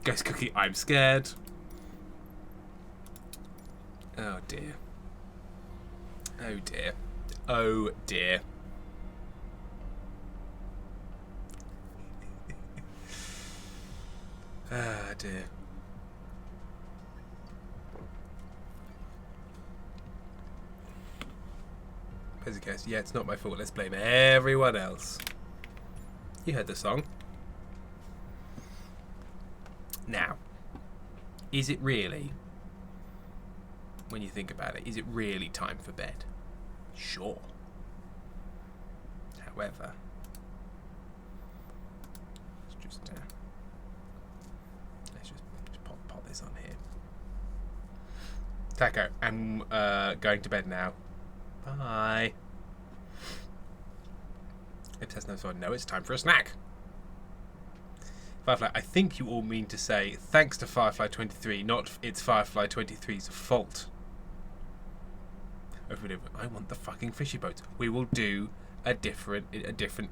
Ghost Cookie, I'm scared. Oh dear. Oh dear. Oh dear. Ah dear. Pesicast, yeah, it's not my fault. Let's blame everyone else. You heard the song. Now, is it really, when you think about it, is it really time for bed? Sure. However, let's just pop this on here. Taco, I'm going to bed now. Bye. It has no thought. No, it's time for a snack. Firefly, I think you all mean to say thanks to Firefly 23, not it's Firefly 23's fault. I want the fucking fishy boats. We will do a different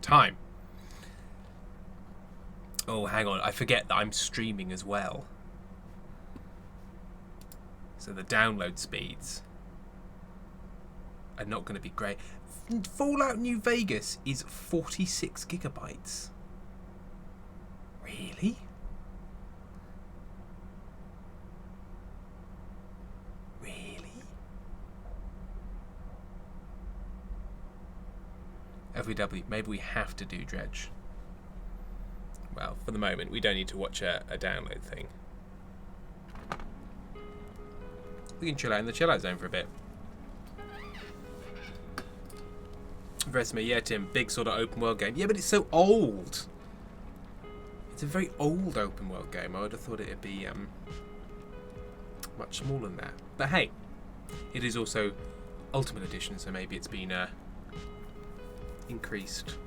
time. Oh, hang on. I forget that I'm streaming as well. So the download speeds are not going to be great. Fallout New Vegas is 46 gigabytes. Really? Really? FWW, maybe we have to do Dredge. Well, for the moment, we don't need to watch a download thing. We can chill out in the chill out zone for a bit. Vesemir, yeah, Tim, big sort of open world game. Yeah, but it's so old. It's a very old open world game. I would have thought it'd be much smaller than that. But hey, it is also Ultimate Edition, so maybe it's been increased.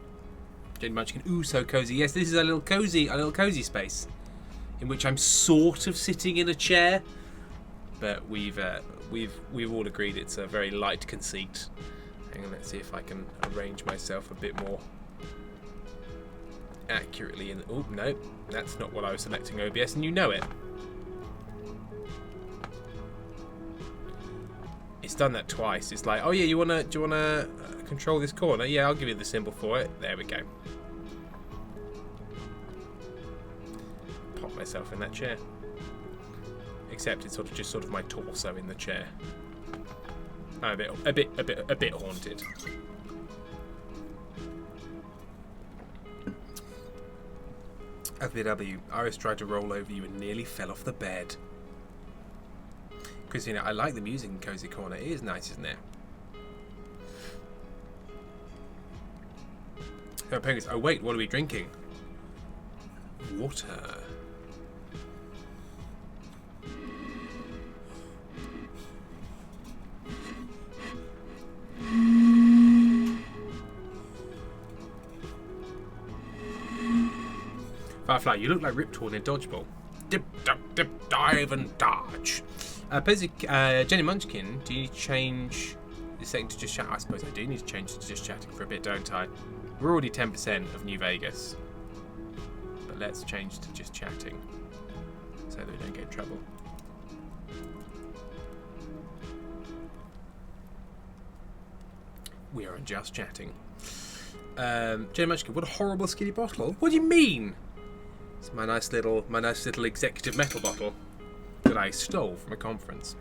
Jenny Munchkin, ooh, so cozy. Yes, this is a little cozy space in which I'm sort of sitting in a chair, but we've all agreed it's a very light conceit. Hang on, let's see if I can arrange myself a bit more accurately. Oh no, that's not what I was selecting OBS, and you know it. It's done that twice. It's like, oh yeah, do you wanna control this corner? Yeah, I'll give you the symbol for it. There we go. Pop myself in that chair. Except it's just sort of my torso in the chair. I'm a bit haunted. FBW, Iris tried to roll over you and nearly fell off the bed. Because, you know, I like the music in Cozy Corner. It is nice, isn't it? Oh, Penguins. Oh, wait, what are we drinking? Water. Firefly, you look like Rip Torn in Dodgeball. Dip, duck, dip, dive, and dodge. Jenny Munchkin, do you change the setting to just chat? I suppose I do need to change to just chatting for a bit, don't I? We're already 10% of New Vegas. But let's change to just chatting so that we don't get in trouble. We are just chatting. Jenny Munchkin, what a horrible skinny bottle. What do you mean? It's my nice little executive metal bottle that I stole from a conference.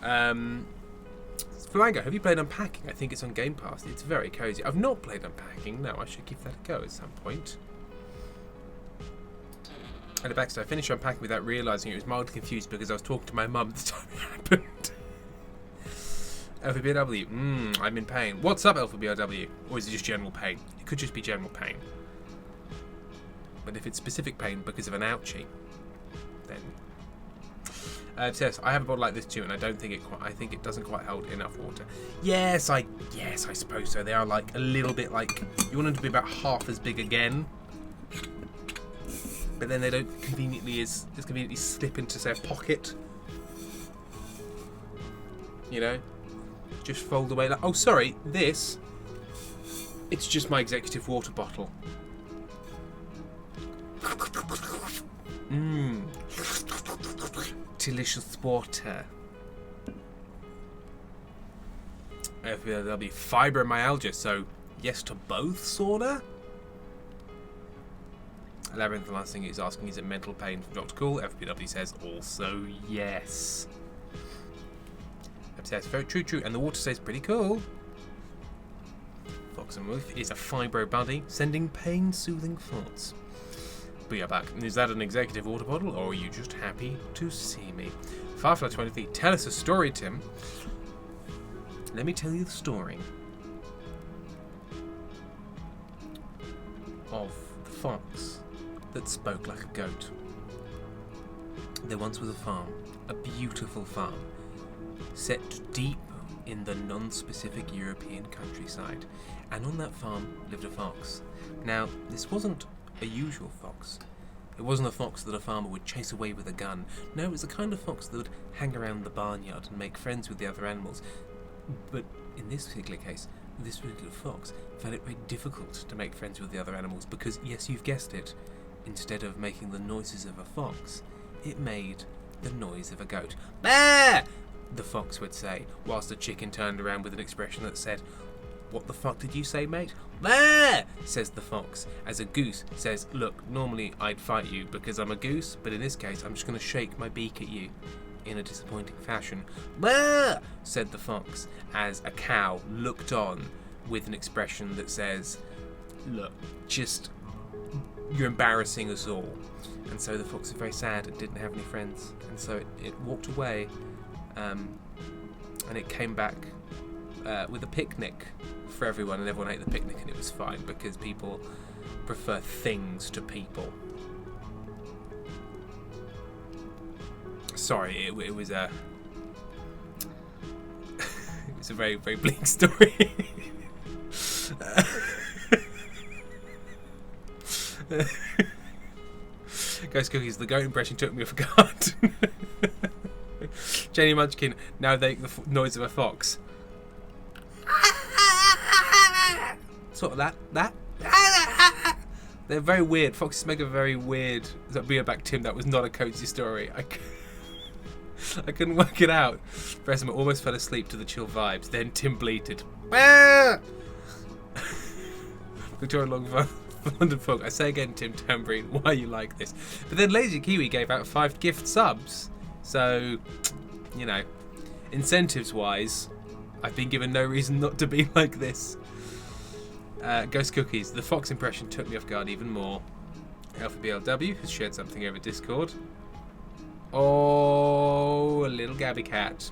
Flanger, have you played Unpacking? I think it's on Game Pass. It's very cozy. I've not played Unpacking. No, I should give that a go at some point. And Baxter, I finished Unpacking without realising it was mildly confused because I was talking to my mum at the time it happened. LVBW, I'm in pain. What's up, LVBW? Or is it just general pain? It could just be general pain. But if it's specific pain because of an ouchie, then... Yes, I have a bottle like this too, and I don't think it quite. I think it doesn't quite hold enough water. Yes, I suppose so. They are like a little bit like you want them to be about half as big again, but then they don't conveniently slip into say a pocket. You know, just fold away. Like, oh, sorry, this. It's just my executive water bottle. Mmm. Delicious water. There'll be fibromyalgia, so yes to both, sorta? Labyrinth, the last thing he's asking, is it mental pain from Dr. Cool? FPW says also yes. Says very true, and the water stays pretty cool. Fox and Wolf is a fibro buddy, sending pain-soothing thoughts. We are back. Is that an executive water bottle, or are you just happy to see me? Firefly23, tell us a story, Tim. Let me tell you the story of the fox that spoke like a goat. There once was a farm, a beautiful farm, set deep in the non-specific European countryside, and on that farm lived a fox. Now, this wasn't a usual fox. It wasn't a fox that a farmer would chase away with a gun. No, it was the kind of fox that would hang around the barnyard and make friends with the other animals. But in this particular case, this particular fox found it very difficult to make friends with the other animals because, yes, you've guessed it, instead of making the noises of a fox, it made the noise of a goat. Bah! The fox would say, whilst the chicken turned around with an expression that said, "What the fuck did you say, mate?" "Bah!" says the fox, as a goose says, "Look, normally I'd fight you because I'm a goose, but in this case I'm just going to shake my beak at you in a disappointing fashion." "Bah!" said the fox, as a cow looked on with an expression that says, "Look, just, you're embarrassing us all." And so the fox was very sad and didn't have any friends, and so it walked away, and it came back with a picnic for everyone, and everyone ate the picnic, and it was fine because people prefer things to people. Sorry, it was a it was a very, very bleak story. Ghost Cookies, the goat impression took me off guard. Jenny Munchkin, now they the noise of a fox. Sort of that. They're very weird. Foxes make a very weird. Be back, Tim. That was not a cozy story. I couldn't work it out. Bessemer almost fell asleep to the chill vibes. Then Tim bleated. Victoria Long London Fog. I say again, Tim Tambourine, why you like this? But then Lazy Kiwi gave out 5 gift subs. So, you know, incentives-wise, I've been given no reason not to be like this. Ghost Cookies. The fox impression took me off guard even more. Alpha BLW has shared something over Discord. Oh, a little Gabby cat.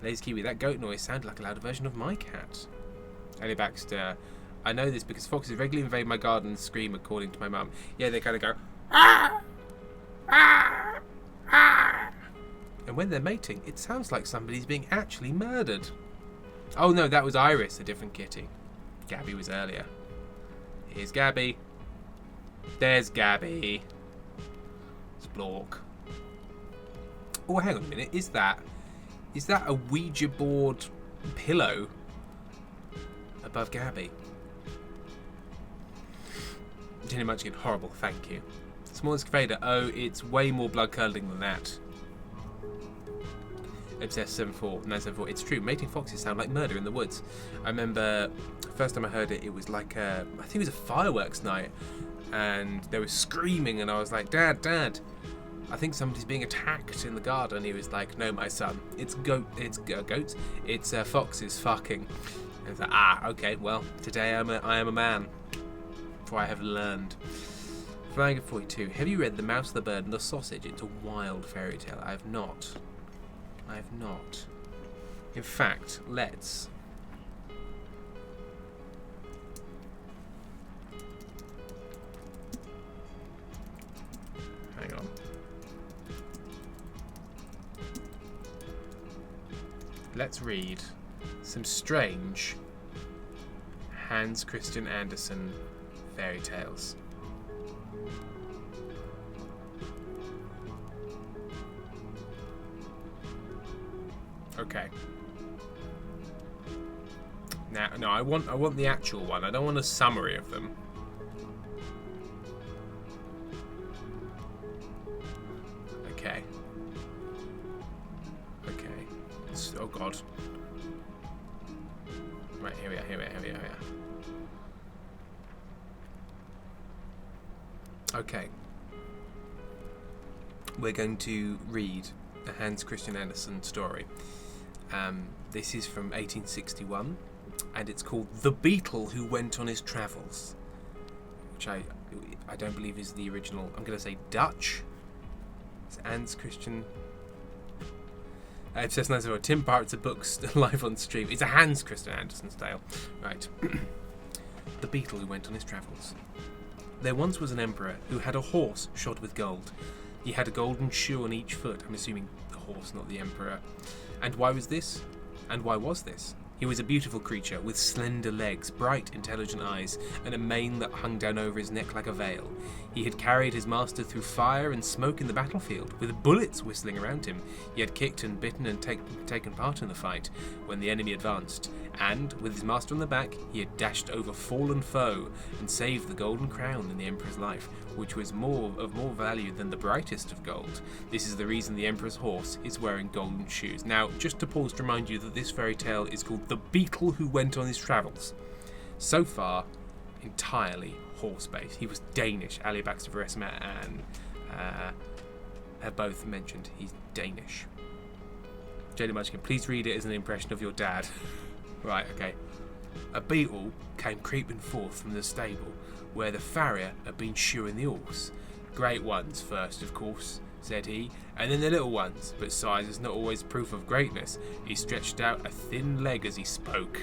Lazy Kiwi, that goat noise sounded like a louder version of my cat. Ellie Baxter. I know this because foxes regularly invade my garden and scream according to my mum. Yeah, they kind of go, "Ah! Ah! Ah!" And when they're mating, it sounds like somebody's being actually murdered. Oh no, that was Iris, a different kitty. Gabby was earlier. Here's Gabby. There's Gabby. Splork. Oh, hang on a minute. Is that a Ouija board pillow above Gabby? Jenny Munchkin, horrible, thank you. Smallest Vader, oh, it's way more blood curdling than that. Obsessed 74974. It's true, mating foxes sound like murder in the woods. I remember first time I heard it, it was like I think it was a fireworks night, and they were screaming, and I was like, Dad, I think somebody's being attacked in the garden. He was like, no, my son, it's goats, it's foxes fucking. And I was like, okay, well, today I am a man, for I have learned. Flying at 42. Have you read The Mouse, the Bird, and the Sausage? It's a wild fairy tale. I have not. In fact, let's. Hang on. let's read some strange Hans Christian Andersen fairy tales. Okay. Now, no, I want the actual one. I don't want a summary of them. Okay. Oh God. Right, here we are. Okay. We're going to read a Hans Christian Andersen story. This is from 1861, and it's called The Beetle Who Went on His Travels, which I don't believe is the original. I'm going to say Dutch. It's Hans Christian. It says nice about Tim Pirates of Books live on stream. It's a Hans Christian Andersen tale. Right. The Beetle Who Went on His Travels. There once was an emperor who had a horse shod with gold. He had a golden shoe on each foot. I'm assuming the horse, not the emperor. And why was this? And why was this? He was a beautiful creature with slender legs, bright, intelligent eyes, and a mane that hung down over his neck like a veil. He had carried his master through fire and smoke in the battlefield, with bullets whistling around him. He had kicked and bitten and taken part in the fight when the enemy advanced, and, with his master on the back, he had dashed over fallen foe and saved the golden crown in the emperor's life, which was of more value than the brightest of gold. This is the reason the emperor's horse is wearing golden shoes. Now, just to pause to remind you that this fairy tale is called The Beetle Who Went on His Travels. So far, entirely horse-based. He was Danish. Ali Baxter Veresma and have both mentioned he's Danish. Jodie Munchkin, please read it as an impression of your dad. Right, okay. A beetle came creeping forth from the stable where the farrier had been shoeing the horse. Great ones first, of course, said he, and then the little ones, but size is not always proof of greatness. He stretched out a thin leg as he spoke.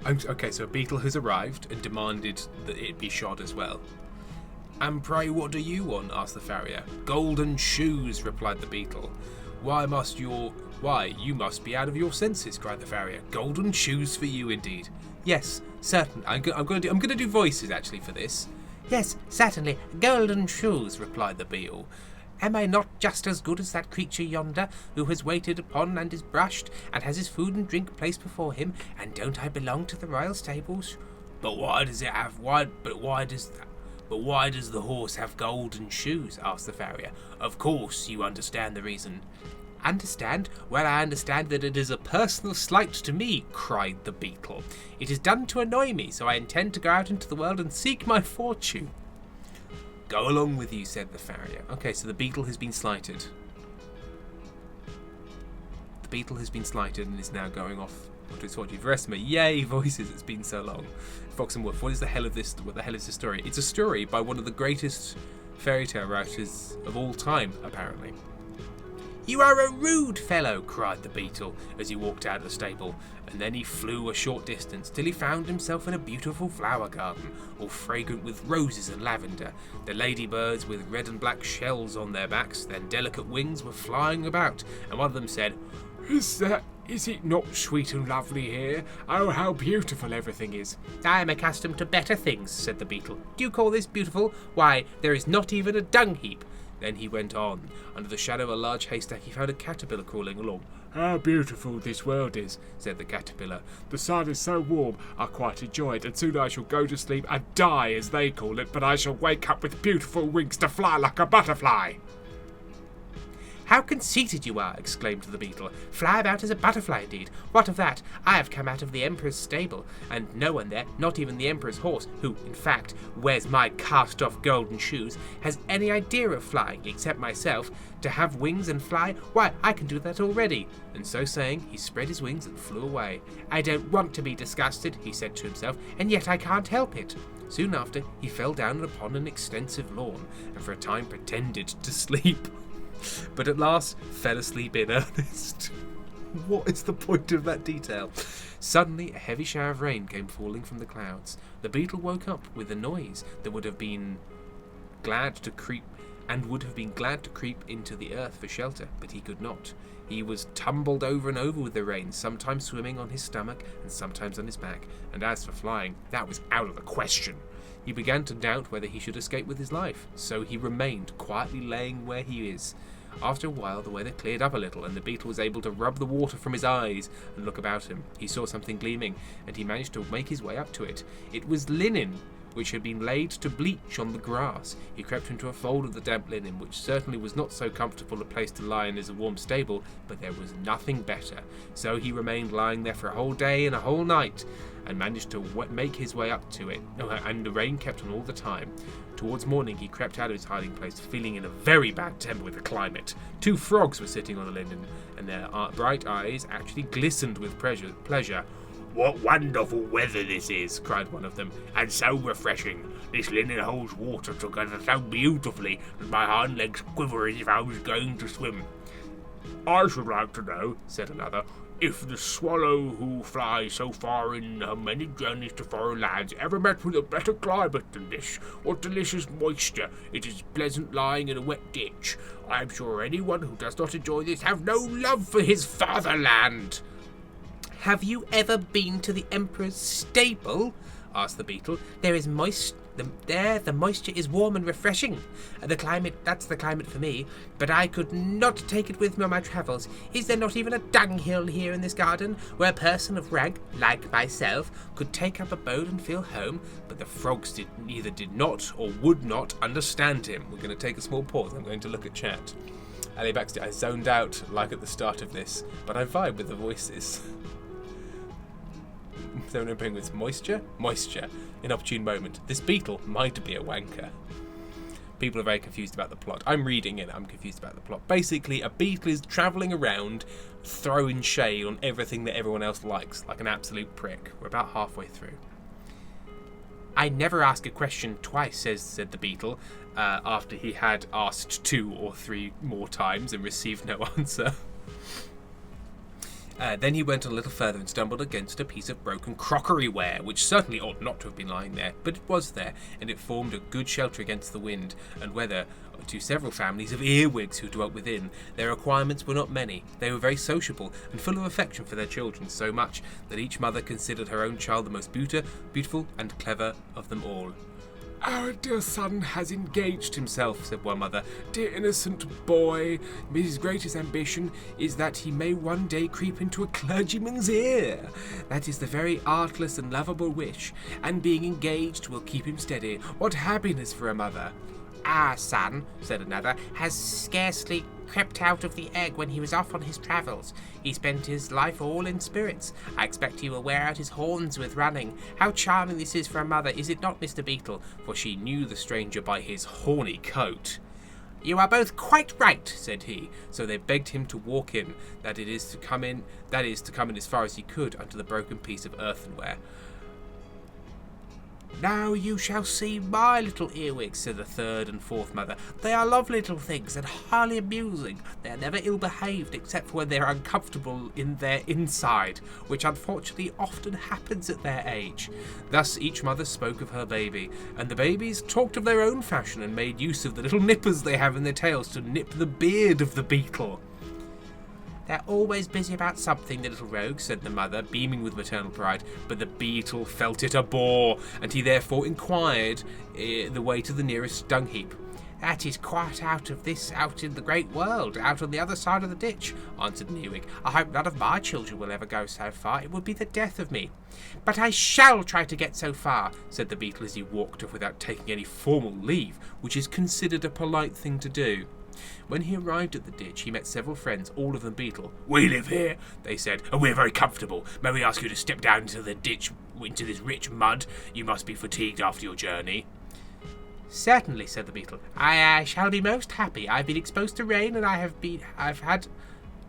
Okay, so a beetle has arrived and demanded that it be shod as well. And pray what do you want? Asked the farrier. Golden shoes, replied the beetle. Why, you must be out of your senses, cried the farrier. Golden shoes for you, indeed. Yes, certainly. I'm going to do voices actually for this. Yes, certainly. Golden shoes, replied the beetle. Am I not just as good as that creature yonder, who has waited upon and is brushed, and has his food and drink placed before him? And don't I belong to the royal stables? But why does the horse have golden shoes? Asked the farrier. Of course, you understand the reason. Understand? Well, I understand that it is a personal slight to me, cried the beetle. It is done to annoy me, so I intend to go out into the world and seek my fortune. Go along with you, said the farrier. Okay, so the beetle has been slighted. The beetle has been slighted and is now going off onto its fortune. Veresma, yay, voices, it's been so long. Fox and Wolf, what the hell is this story? It's a story by one of the greatest fairy tale writers of all time, apparently. You are a rude fellow, cried the beetle as he walked out of the stable, and then he flew a short distance till he found himself in a beautiful flower garden, all fragrant with roses and lavender. The ladybirds with red and black shells on their backs, their delicate wings, were flying about, and one of them said, Is it not sweet and lovely here? Oh, how beautiful everything is. I am accustomed to better things, said the beetle. Do you call this beautiful? Why, there is not even a dung heap. Then he went on. Under the shadow of a large haystack he found a caterpillar crawling along. How beautiful this world is, said the caterpillar. The sun is so warm, I quite enjoy it, and soon I shall go to sleep and die, as they call it, but I shall wake up with beautiful wings to fly like a butterfly. How conceited you are, exclaimed the beetle. Fly about as a butterfly, indeed. What of that? I have come out of the emperor's stable, and no one there, not even the emperor's horse, who, in fact, wears my cast-off golden shoes, has any idea of flying, except myself. To have wings and fly? Why, I can do that already. And so saying, he spread his wings and flew away. I don't want to be disgusted, he said to himself, and yet I can't help it. Soon after, he fell down upon an extensive lawn, and for a time pretended to sleep. But at last fell asleep in earnest. What is the point of that detail? Suddenly a heavy shower of rain came falling from the clouds. The beetle woke up with a noise that would have been glad to creep and would have been glad to creep into the earth for shelter, but he could not. He was tumbled over and over with the rain, sometimes swimming on his stomach and sometimes on his back, and as for flying, that was out of the question. He began to doubt whether he should escape with his life, so he remained quietly laying where he is. After a while, the weather cleared up a little, and the beetle was able to rub the water from his eyes and look about him. He saw something gleaming, and he managed to make his way up to it. It was linen, which had been laid to bleach on the grass. He crept into a fold of the damp linen, which certainly was not so comfortable a place to lie in as a warm stable, but there was nothing better. So he remained lying there for a whole day and a whole night, and managed to make his way up to it, and the rain kept on all the time. Towards morning he crept out of his hiding place, feeling in a very bad temper with the climate. 2 frogs were sitting on the linen, and their bright eyes actually glistened with pleasure. "What wonderful weather this is," cried one of them, "and so refreshing. This linen holds water together so beautifully that my hind legs quiver as if I was going to swim." "I should like to know," said another, "if the swallow who flies so far in her many journeys to foreign lands ever met with a better climate than this. What delicious moisture! It is pleasant lying in a wet ditch. I am sure anyone who does not enjoy this have no love for his fatherland." "Have you ever been to the Emperor's stable?" asked the beetle. The moisture is warm and refreshing. That's the climate for me, but I could not take it with me on my travels. Is there not even a dunghill here in this garden, where a person of rank, like myself, could take up abode and feel home?" But the frogs either did not or would not understand him. We're going to take a small pause. I'm going to look at chat. Ali Baxter, I zoned out like at the start of this, but I vibe with the voices. Someone opening with moisture, inopportune moment. This beetle might be a wanker. People are very confused about the plot. I'm reading it, I'm confused about the plot. Basically, a beetle is travelling around throwing shade on everything that everyone else likes, like an absolute prick. We're about halfway through. "I never ask a question twice," said the beetle, after he had asked 2 or 3 more times and received no answer. Then he went a little further and stumbled against a piece of broken crockeryware, which certainly ought not to have been lying there, but it was there, and it formed a good shelter against the wind and weather to several families of earwigs who dwelt within. Their requirements were not many. They were very sociable and full of affection for their children, so much that each mother considered her own child the most beautiful and clever of them all. "Our dear son has engaged himself," said one mother. "Dear innocent boy, his greatest ambition is that he may one day creep into a clergyman's ear. That is the very artless and lovable wish, and being engaged will keep him steady. What happiness for a mother!" "Our son," said another, "has scarcely crept out of the egg when he was off on his travels. He spent his life all in spirits. I expect he will wear out his horns with running. How charming this is for a mother, is it not, Mr. Beetle?" For she knew the stranger by his horny coat. "You are both quite right," said he. So they begged him to walk in, that is to come in as far as he could under the broken piece of earthenware. "Now you shall see my little earwigs," said the 3rd and 4th mother. "They are lovely little things and highly amusing. They are never ill-behaved except when they are uncomfortable in their inside, which unfortunately often happens at their age." Thus each mother spoke of her baby, and the babies talked of their own fashion and made use of the little nippers they have in their tails to nip the beard of the beetle. "They're always busy about something, the little rogues," said the mother, beaming with maternal pride, but the beetle felt it a bore, and he therefore inquired the way to the nearest dung heap. "That is quite out in the great world, out on the other side of the ditch," answered an earwig. "I hope none of my children will ever go so far. It would be the death of me." "But I shall try to get so far," said the beetle as he walked off without taking any formal leave, which is considered a polite thing to do. When he arrived at the ditch, he met several friends, all of them beetle. "We live here," they said, "and we're very comfortable. May we ask you to step down into the ditch, into this rich mud? You must be fatigued after your journey." "Certainly," said the beetle. I shall be most happy. I've been exposed to rain, and I've had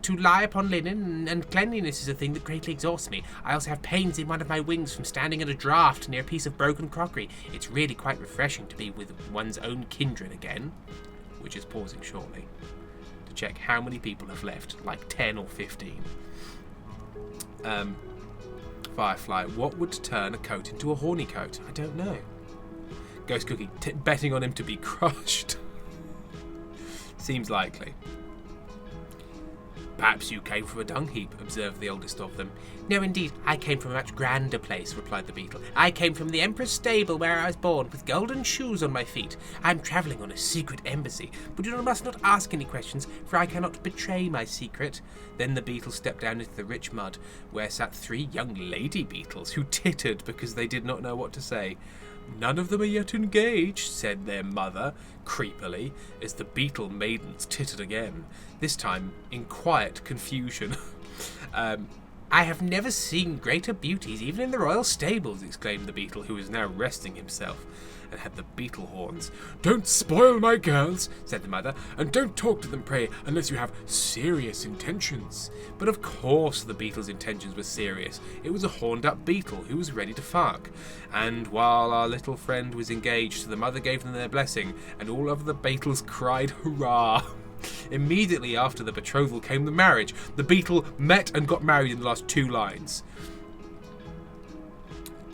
to lie upon linen, and cleanliness is a thing that greatly exhausts me. I also have pains in one of my wings from standing at a draught near a piece of broken crockery. It's really quite refreshing to be with one's own kindred again." Which is pausing shortly to check how many people have left, like 10 or 15. Firefly, what would turn a coat into a horny coat? I don't know. Ghost Cookie, betting on him to be crushed. Seems likely. Perhaps you came from a dung heap, observed the oldest of them. No, indeed, I came from a much grander place, replied the beetle. I came from the Emperor's stable where I was born, with golden shoes on my feet. I am travelling on a secret embassy, but you must not ask any questions, for I cannot betray my secret. Then the beetle stepped down into the rich mud, where sat 3 young lady beetles, who tittered because they did not know what to say. None of them are yet engaged, said their mother, creepily, as the beetle maidens tittered again, this time in quiet confusion. I have never seen greater beauties, even in the royal stables, exclaimed the beetle, who was now resting himself and had the beetle horns. Don't spoil my girls, said the mother, and don't talk to them, pray, unless you have serious intentions. But of course the beetle's intentions were serious. It was a horned-up beetle who was ready to fuck. And while our little friend was engaged, the mother gave them their blessing, and all of the beetles cried hurrah. Immediately after the betrothal came the marriage. The beetle met and got married in the last 2 lines.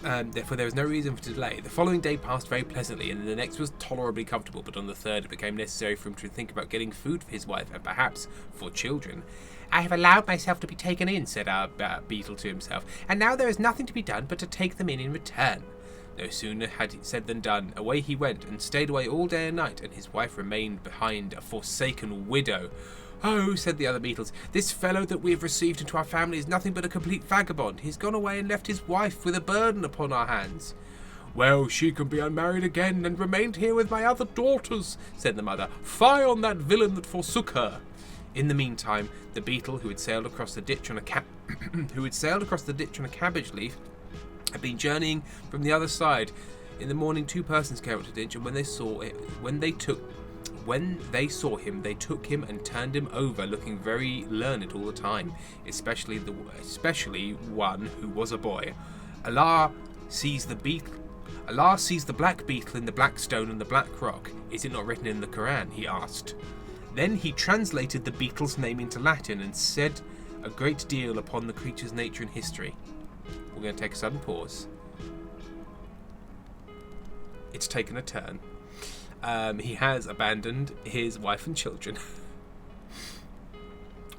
Therefore there was no reason for delay. The following day passed very pleasantly, and the next was tolerably comfortable, but on the third it became necessary for him to think about getting food for his wife, and perhaps for children. I have allowed myself to be taken in, said our beetle to himself, and now there is nothing to be done but to take them in return. No sooner had he said than done. Away he went, and stayed away all day and night, and his wife remained behind, a forsaken widow. Oh, said the other beetles, this fellow that we have received into our family is nothing but a complete vagabond. He's gone away and left his wife with a burden upon our hands. Well, she can be unmarried again and remained here with my other daughters, said the mother. Fie on that villain that forsook her. In the meantime, the beetle, who had sailed across the ditch on a cabbage leaf, had been journeying from the other side. In the morning, 2 persons came up to the ditch, and when they saw him, they took him and turned him over, looking very learned all the time, especially one who was a boy. Allah sees the black beetle in the black stone and the black rock. Is it not written in the Quran? He asked. Then he translated the beetle's name into Latin and said a great deal upon the creature's nature and history. We're going to take a sudden pause. It's taken a turn. He has abandoned his wife and children.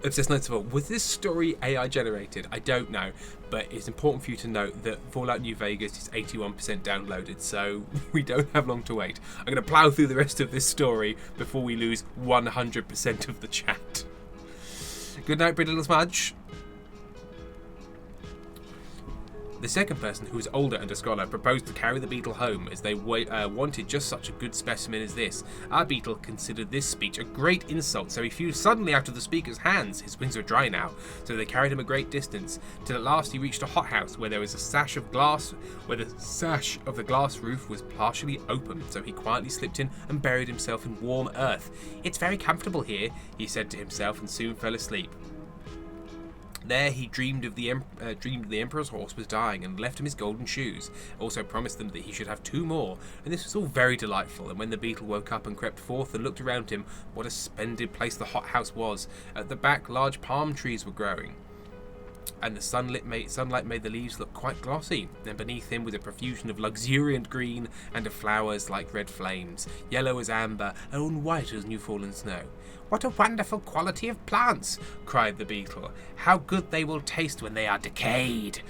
Obsessed Notes of all. Was this story AI generated? I don't know, but it's important for you to note that Fallout New Vegas is 81% downloaded, so we don't have long to wait. I'm going to plough through the rest of this story before we lose 100% of the chat. Good night, pretty little smudge. The second person, who was older and a scholar, proposed to carry the beetle home, as they wanted just such a good specimen as this. Our beetle considered this speech a great insult, so he flew suddenly out of the speaker's hands. His wings were dry now, so they carried him a great distance, till at last he reached a hothouse where there was a sash of glass, where the sash of the glass roof was partially open, so he quietly slipped in and buried himself in warm earth. It's very comfortable here, he said to himself, and soon fell asleep. There he dreamed the Emperor's horse was dying, and left him his golden shoes. Also promised them that he should have 2 more, and this was all very delightful. And when the beetle woke up and crept forth and looked around him, what a splendid place the hothouse was. At the back, large palm trees were growing, and the sunlight made the leaves look quite glossy, and beneath him was a profusion of luxuriant green and of flowers like red flames, yellow as amber, and white as new-fallen snow. What a wonderful quality of plants, cried the beetle. How good they will taste when they are decayed.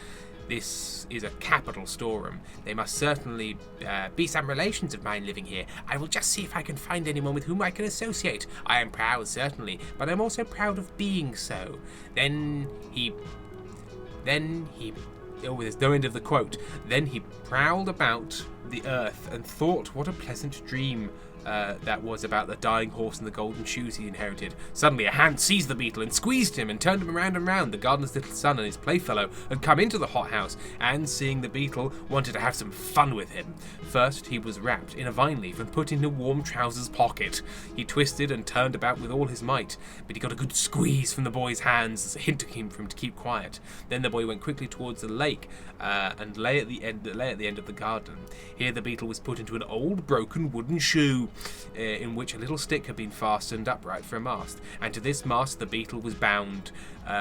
This is a capital storeroom. There must certainly be some relations of mine living here. I will just see if I can find anyone with whom I can associate. I am proud, certainly, but I'm also proud of being so. Then he oh, there's no end of the quote. Then he prowled about the earth and thought what a pleasant dream that was about the dying horse and the golden shoes he inherited. Suddenly a hand seized the beetle and squeezed him and turned him around and round. The gardener's little son and his playfellow had come into the hothouse, and seeing the beetle, wanted to have some fun with him. First he was wrapped in a vine leaf and put in a warm trousers pocket. He twisted and turned about with all his might, but he got a good squeeze from the boy's hands as a hint to him for him to keep quiet. Then the boy went quickly towards the lake and lay at the end of the garden. Here the beetle was put into an old broken wooden shoe, in which a little stick had been fastened upright for a mast, and to this mast the beetle was bound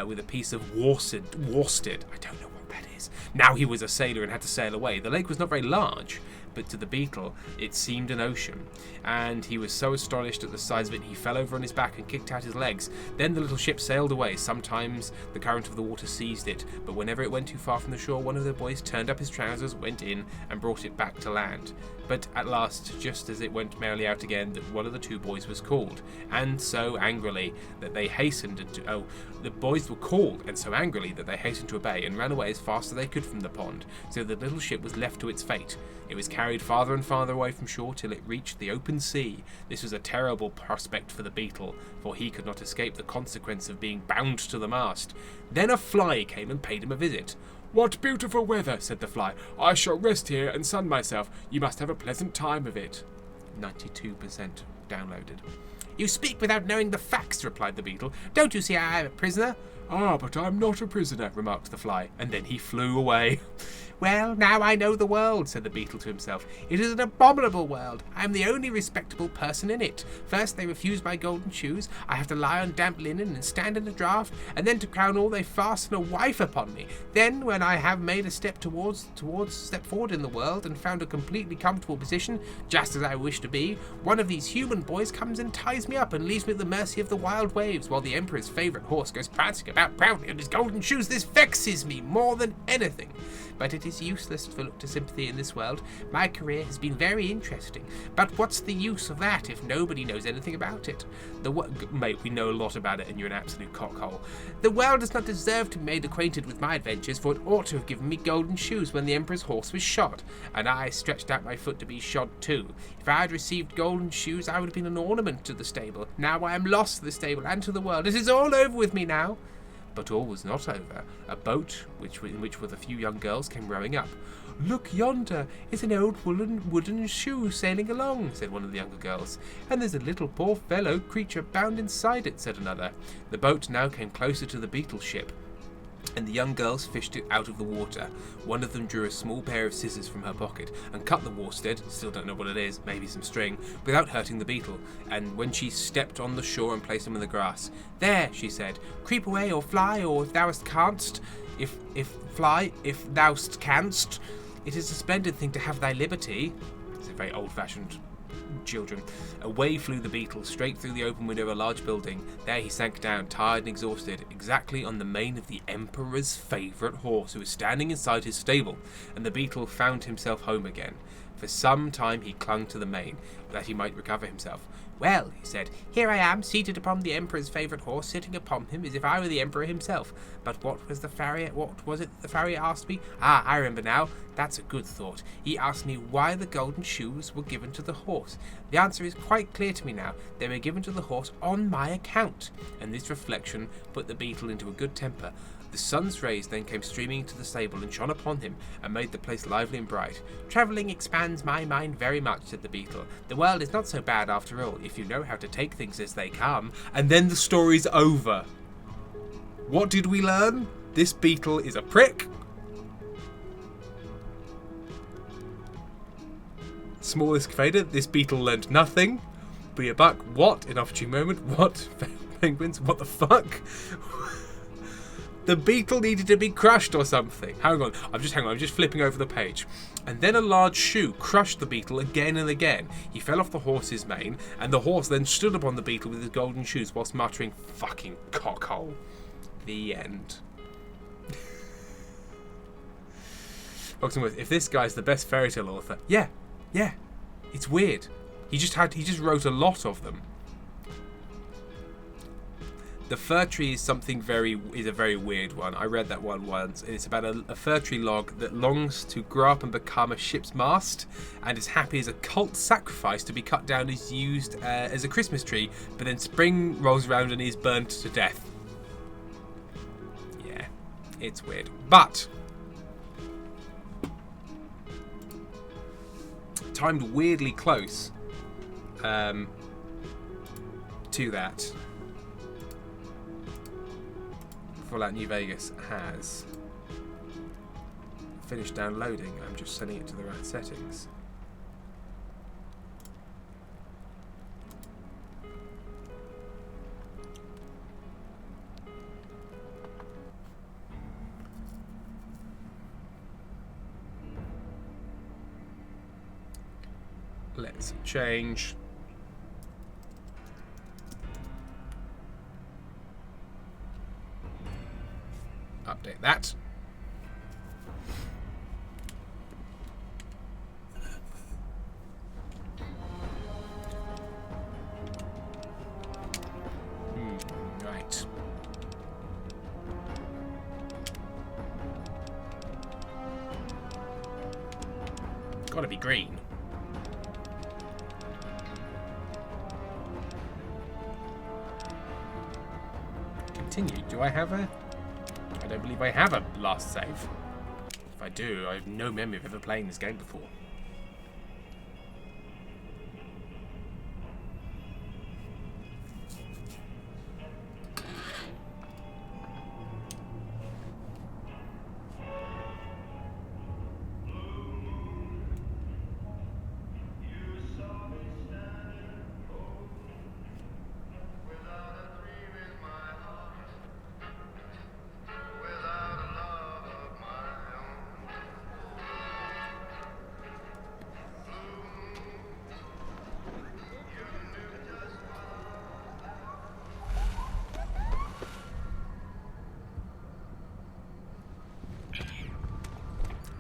with a piece of worsted. I don't know what that is. Now he was a sailor and had to sail away. The lake was not very large, but to the beetle it seemed an ocean, and he was so astonished at the size of it he fell over on his back and kicked out his legs. Then the little ship sailed away. Sometimes the current of the water seized it, but whenever it went too far from the shore, one of the boys turned up his trousers, went in, and brought it back to land. But at last, just as it went merrily out again, one of the two boys was called, and so angrily that they hastened to... the boys were called, and so angrily that they hastened to obey, and ran away as fast as they could from the pond, so the little ship was left to its fate. It was carried farther and farther away from shore till it reached the open sea. This was a terrible prospect for the beetle, for he could not escape the consequence of being bound to the mast. Then a fly came and paid him a visit. "What beautiful weather," said the fly. "I shall rest here and sun myself. You must have a pleasant time of it." 92% downloaded. "You speak without knowing the facts," replied the beetle. "Don't you see I am a prisoner?" "Ah, but I'm not a prisoner," remarked the fly, and then he flew away. "Well, now I know the world," said the beetle to himself. "It is an abominable world. I am the only respectable person in it. First they refuse my golden shoes, I have to lie on damp linen and stand in a draught, and then to crown all they fasten a wife upon me. Then, when I have made a step step forward in the world and found a completely comfortable position, just as I wish to be, one of these human boys comes and ties me up and leaves me at the mercy of the wild waves, while the Emperor's favourite horse goes prancing about proudly on his golden shoes. This vexes me more than anything. But it is useless to look to sympathy in this world. My career has been very interesting, but what's the use of that if nobody knows anything about it? Mate, we know a lot about it and you're an absolute cockhole. The world does not deserve to be made acquainted with my adventures, for it ought to have given me golden shoes when the Emperor's horse was shod, and I stretched out my foot to be shod too. If I had received golden shoes, I would have been an ornament to the stable. Now I am lost to the stable and to the world. It is all over with me now." But all was not over. A boat, in which were the few young girls, came rowing up. "Look yonder, is an old wooden shoe sailing along," said one of the younger girls. "And there's a little poor fellow creature bound inside it," said another. The boat now came closer to the beetle ship, and the young girls fished it out of the water. One of them drew a small pair of scissors from her pocket and cut the worsted, still don't know what it is, maybe some string, without hurting the beetle, and when she stepped on the shore and placed him in the grass, "There," she said, "creep away or fly, or if thou'st canst, if thou'st canst, it is a splendid thing to have thy liberty." It's a very old-fashioned children. Away flew the beetle, straight through the open window of a large building. There he sank down, tired and exhausted, exactly on the mane of the Emperor's favourite horse, who was standing inside his stable, and the beetle found himself home again. For some time he clung to the mane, that he might recover himself. "Well," he said, "here I am, seated upon the Emperor's favourite horse, sitting upon him as if I were the Emperor himself. But what was it the farrier asked me? Ah, I remember now. That's a good thought. He asked me why the golden shoes were given to the horse. The answer is quite clear to me now. They were given to the horse on my account." And this reflection put the beetle into a good temper. The sun's rays then came streaming into the stable and shone upon him, and made the place lively and bright. "Travelling expands my mind very much," said the beetle. "The world is not so bad after all, if you know how to take things as they come." And then the story's over. What did we learn? This beetle is a prick. Small excavator, this beetle learned nothing. Be a buck, what? An opportune moment, what? Penguins, what the fuck? The beetle needed to be crushed or something. Hang on, I'm just flipping over the page. And then a large shoe crushed the beetle again and again. He fell off the horse's mane, and the horse then stood upon the beetle with his golden shoes whilst muttering, "Fucking cockhole." The end. Foxenworth, if this guy's the best fairy tale author, yeah, it's weird. He just wrote a lot of them. The fir tree is a very weird one. I read that one once, and it's about a fir tree log that longs to grow up and become a ship's mast, and is happy as a cult sacrifice to be cut down and used as a Christmas tree, but then spring rolls around and is burnt to death. Yeah, it's weird. But timed weirdly close to that, Fallout New Vegas has finished downloading. I'm just setting it to the right settings. Let's change. Update that. Right. Gotta be green. Continue. Do I have a... I don't believe I have a last save. If I do, I have no memory of ever playing this game before.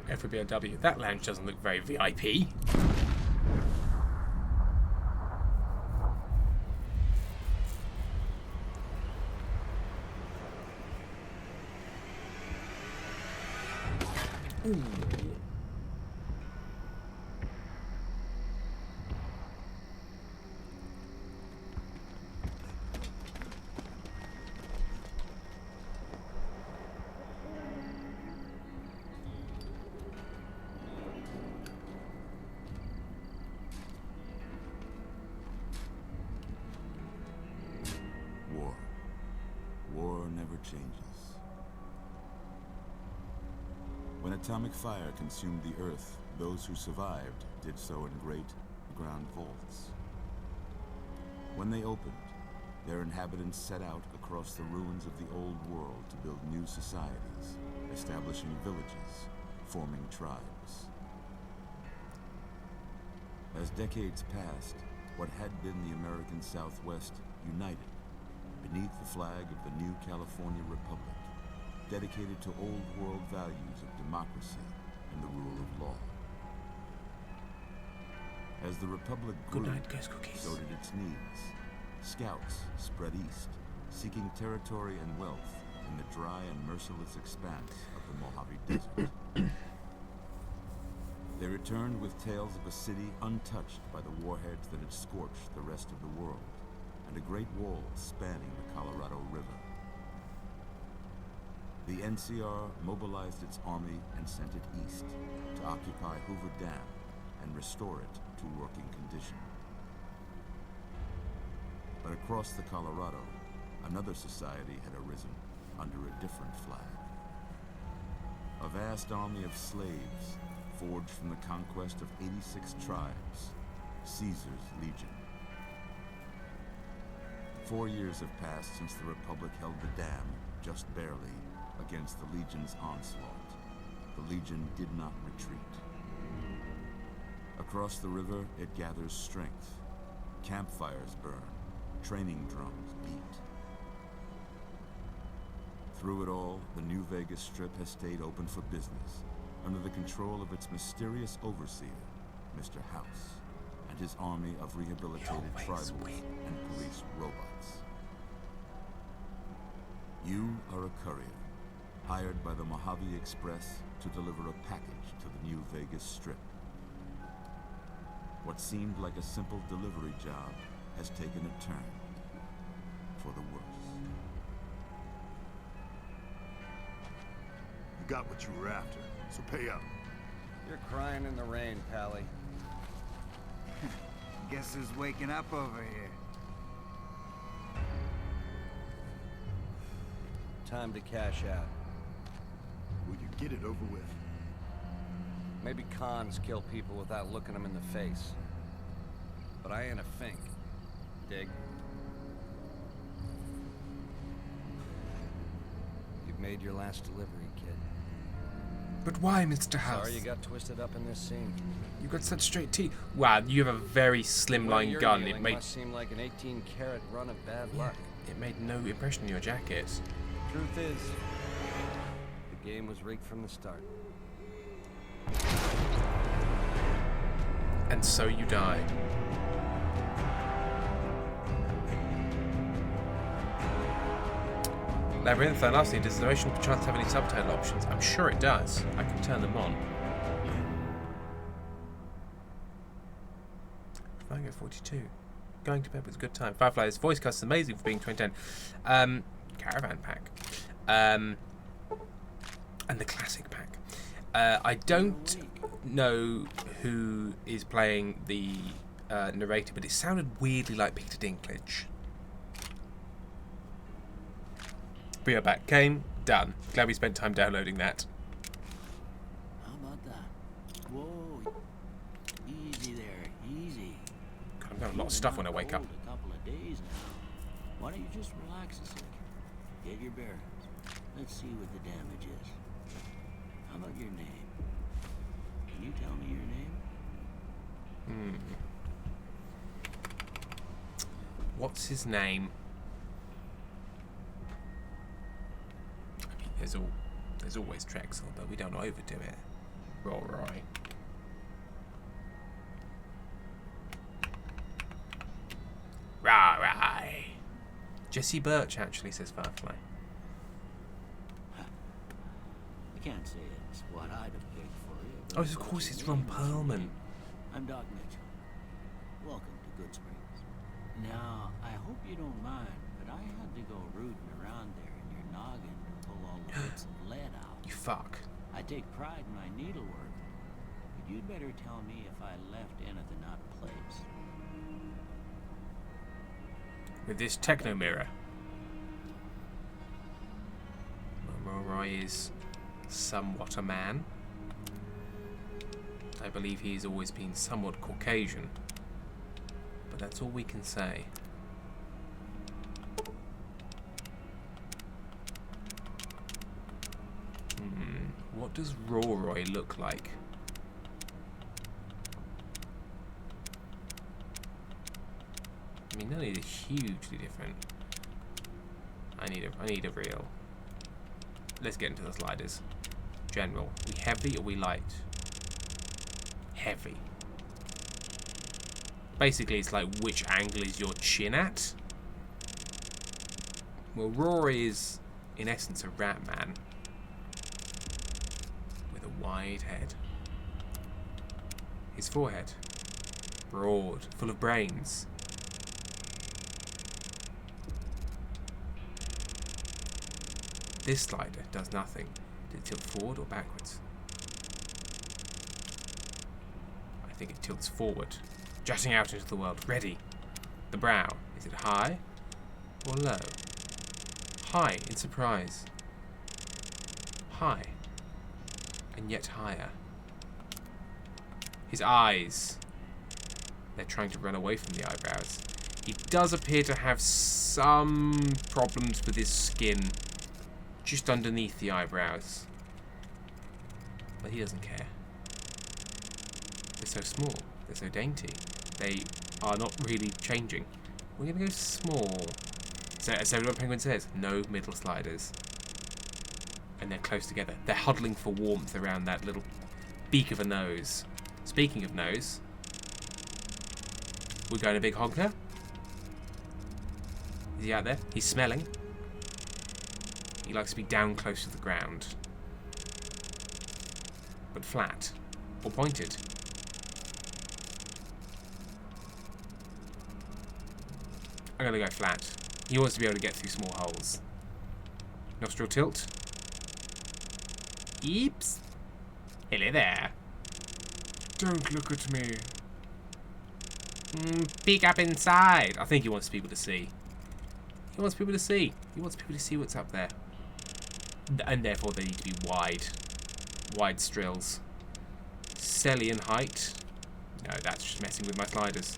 FBOW. That lounge doesn't look very VIP. Ooh. War never changes. When atomic fire consumed the Earth, those who survived did so in great ground vaults. When they opened, their inhabitants set out across the ruins of the old world to build new societies, establishing villages, forming tribes. As decades passed, what had been the American Southwest united beneath the flag of the new California Republic, dedicated to old world values of democracy and the rule of law. As the Republic grew, so did its needs. Scouts spread east, seeking territory and wealth in the dry and merciless expanse of the Mojave Desert. They returned with tales of a city untouched by the warheads that had scorched the rest of the world, and a great wall spanning the Colorado River. The NCR mobilized its army and sent it east to occupy Hoover Dam and restore it to working condition. But across the Colorado, another society had arisen under a different flag. A vast army of slaves forged from the conquest of 86 tribes, Caesar's Legion. 4 years have passed since the Republic held the dam, just barely, against the Legion's onslaught. The Legion did not retreat. Across the river, it gathers strength. Campfires burn, training drums beat. Through it all, the New Vegas Strip has stayed open for business, under the control of its mysterious overseer, Mr. House, and his army of rehabilitated tribals and police robots. You are a courier, hired by the Mojave Express to deliver a package to the New Vegas Strip. What seemed like a simple delivery job has taken a turn for the worse. You got what you were after, so pay up. You're crying in the rain, Pally. Guess who's waking up over here? Time to cash out. Will you get it over with? Maybe cons kill people without looking them in the face. But I ain't a fink. Dig? You've made your last delivery, kid. But why, Mr. House? Sorry you got twisted up in this scene. You got such straight teeth. Wow, you have a very slimline gun. It made must seem like an 18-karat run of bad luck. it made no impression on your jacket. Truth is, the game was rigged from the start. And so you die. Labyrinth, and lastly, does the narration chance have any subtitle options? I'm sure it does. I can turn them on. Flying at 42. Going to bed was a good time. Firefly's voice cast is amazing for being 2010. Caravan pack. And the classic pack. I don't know who is playing the narrator, but it sounded weirdly like Peter Dinklage. We are back. Came, done. Glad we spent time downloading that. How about that? Whoa. Easy there. Easy. God, I've got a lot of stuff when I wake up. A couple of days now. Why don't you just relax a second? Get your bearings. Let's see what the damage is. How about your name? Can you tell me your name? What's his name? I mean, there's always Drexel, but we don't overdo it. Roy. Roy. Jesse Birch actually, says Firefly. I can't say it's what I'd have picked for you. Oh, of course it's Ron Perlman. I'm Doc Mitchell. Welcome to Good Springs. Now, I hope you don't mind, but I had to go rooting around there in your noggin to pull all the bits of lead out. You fuck. I take pride in my needlework, but you'd better tell me if I left anything out of place. With this techno mirror. Roy is somewhat a man. I believe he's always been somewhat Caucasian. But that's all we can say. What does Roy look like? I mean, none of these are hugely different. I need a real. Let's get into the sliders. General. Are we heavy or we light? Heavy. Basically, it's like which angle is your chin at? Well, Rory is, in essence, a rat man. With a wide head. His forehead. Broad, full of brains. This slider does nothing. Did it tilt forward or backwards? I think it tilts forward. Jutting out into the world. Ready. The brow. Is it high or low? High in surprise. High. And yet higher. His eyes. They're trying to run away from the eyebrows. He does appear to have some problems with his skin. Just underneath the eyebrows. But he doesn't care. They're so small. They're so dainty. They are not really changing. We're going to go small. So what Penguin says, no middle sliders. And they're close together. They're huddling for warmth around that little beak of a nose. Speaking of nose, we're going a big honker. Is he out there? He's smelling. He likes to be down close to the ground. But flat. Or pointed. I'm going to go flat. He wants to be able to get through small holes. Nostril tilt. Eeps. Hello there. Don't look at me. Peek up inside. I think he wants people to see. He wants people to see. He wants people to see what's up there. And therefore they need to be wide. Wide strills. Sellian height. No, that's just messing with my sliders.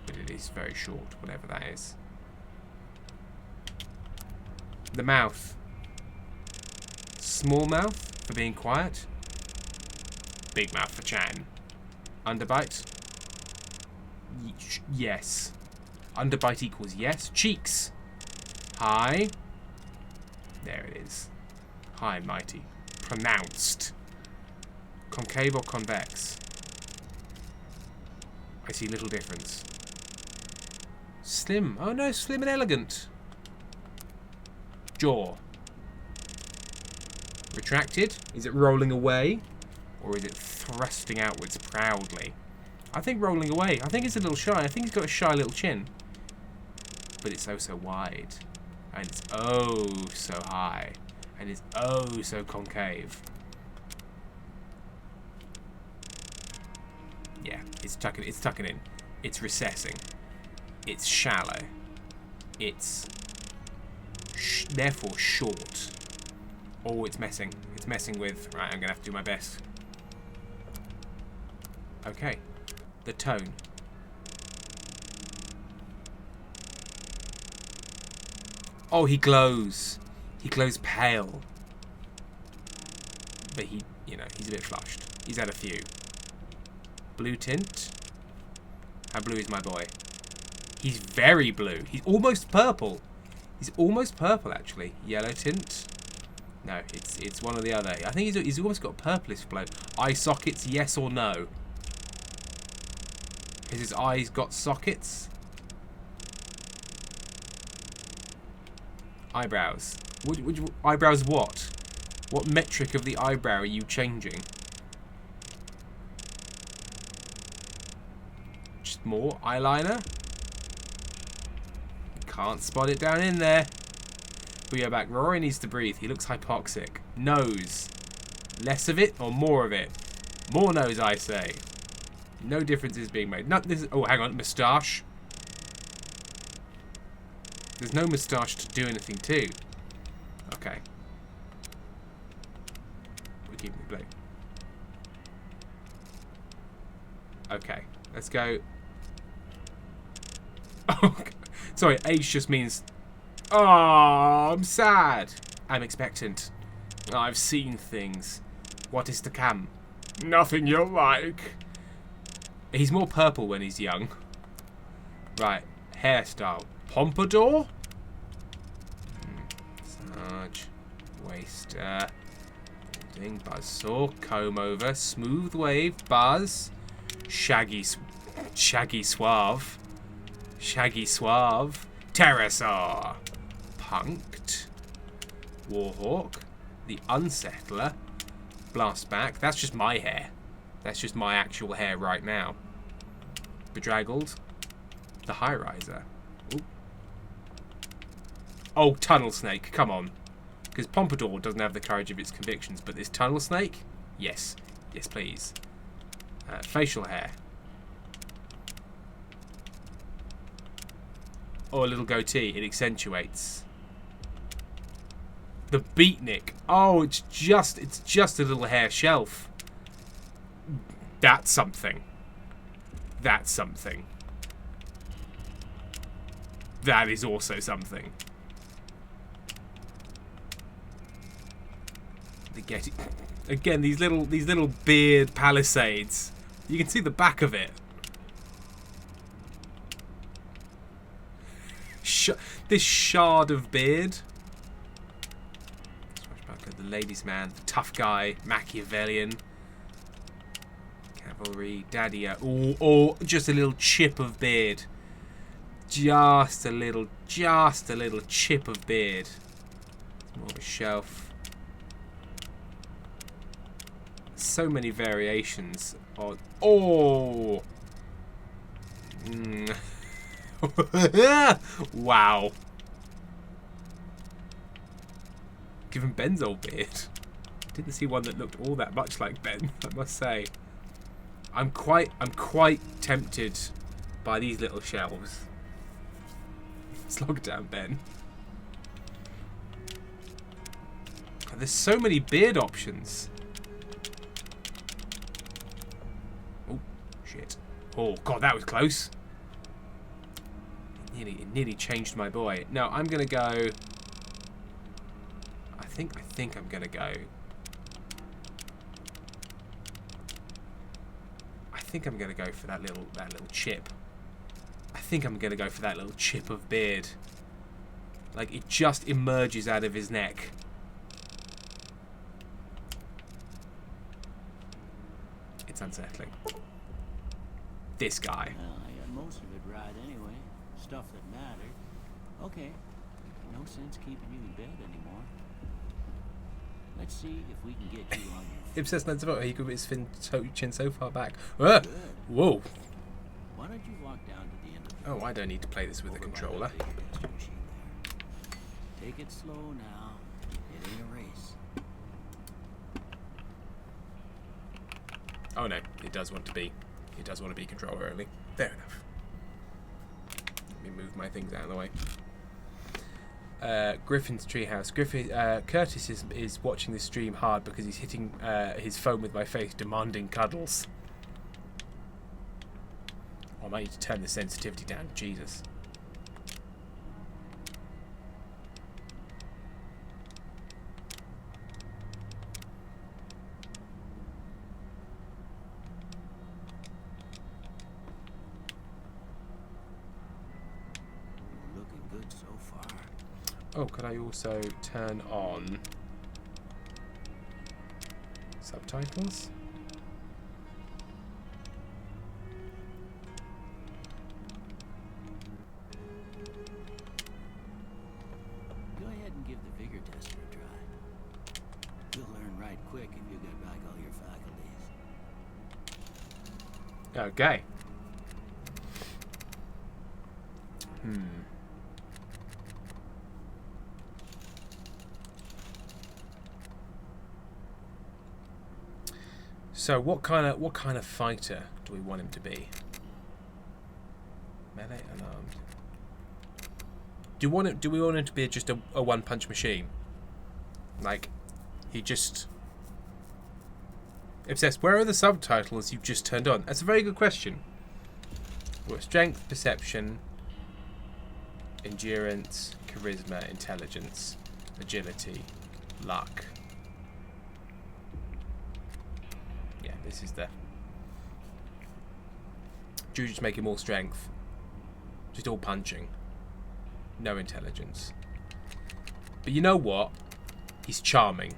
But it is very short, whatever that is. The mouth. Small mouth for being quiet. Big mouth for chatting. Underbite. Yes. Underbite equals yes. Cheeks. High. There it is. High and mighty. Pronounced. Concave or convex? I see little difference. Slim. Oh no, slim and elegant. Jaw. Retracted? Is it rolling away? Or is it thrusting outwards proudly? I think rolling away. I think it's a little shy. I think it's got a shy little chin. But it's oh so wide. And it's oh so high. And it's oh so concave. Yeah, it's tucking in. It's recessing. It's shallow. It's therefore short. Oh, it's messing. It's messing with... Right, I'm going to have to do my best. Okay. The tone. Oh, he glows. He glows pale. But he, you know, he's a bit flushed. He's had a few. Blue tint. How blue is my boy? He's very blue. He's almost purple. He's almost purple, actually. Yellow tint. No, it's one or the other. I think he's almost got purplish glow. Eye sockets, yes or no? Has his eyes got sockets? Eyebrows. Eyebrows what? What metric of the eyebrow are you changing? Just more eyeliner? Can't spot it down in there. We go back. Rory needs to breathe. He looks hypoxic. Nose. Less of it or more of it? More nose, I say. No difference is being made. Oh, hang on. Moustache. There's no moustache to do anything to. Okay. We're keeping it blue. Okay. Let's go. Oh, sorry. Age just means... Oh, I'm sad. I'm expectant. I've seen things. What is to come? Nothing you'll like. He's more purple when he's young. Right. Hairstyle. Pompadour? Sarge. Waster. Balding. Buzzsaw. Comb over. Smooth wave. Buzz. Shaggy suave. Shaggy suave. Pterosaur. Punked. Warhawk. The Unsettler. Blastback. That's just my hair. That's just my actual hair right now. Bedraggled. The High Riser. Ooh. Oh, Tunnel Snake. Come on. Because Pompadour doesn't have the courage of its convictions. But this Tunnel Snake? Yes. Yes, please. Facial hair. Or a little goatee. It accentuates. The Beatnik. Oh, it's just a little hair shelf. That's something. That's something. That is also something. Again, these little beard palisades. You can see the back of it. This shard of beard. The ladies' man, the tough guy, Machiavellian, cavalry, daddy. Oh, just a little chip of beard. Just a little chip of beard. It's more of a shelf. So many variations. Oh. Wow. Given Ben's old beard. Didn't see one that looked all that much like Ben, I must say. I'm quite tempted by these little shelves. Slog down, Ben. God, there's so many beard options. Oh, shit. Oh, God, that was close. It nearly changed my boy. No, I'm going to go... I think I'm gonna go. I think I'm gonna go for that little chip. I think I'm gonna go for that little chip of beard. Like, it just emerges out of his neck. It's unsettling. This guy. Well, I got most of it right anyway. Stuff that mattered. Okay. No sense keeping you in bed anymore. Let's see if we can get you on your feet. Obsessed lens about he could his chin so far back. Ah! Whoa! Why don't you walk down to the end of the Oh, I don't need to play this with a over by controller. that big pistol machine there. Take it slow now. It ain't a race. Oh no, it does want to be. It does want to be controller only. Fair enough. Let me move my things out of the way. Griffin's treehouse. Curtis is watching this stream hard because he's hitting his phone with my face, demanding cuddles. Oh, I might need to turn the sensitivity down. Jesus. Looking good so far. Oh, could I also turn on subtitles? Go ahead and give the vigor tester a try. You'll learn right quick if you get back all your faculties. Okay. So what kind of fighter do we want him to be? Melee unarmed. Do we want him to be just a one-punch machine? Like, he just... Obsessed, where are the subtitles you've just turned on? That's a very good question. What strength, perception, endurance, charisma, intelligence, agility, luck. Yeah, this is the... Do you just make it more strength? Just all punching. No intelligence. But you know what? He's charming.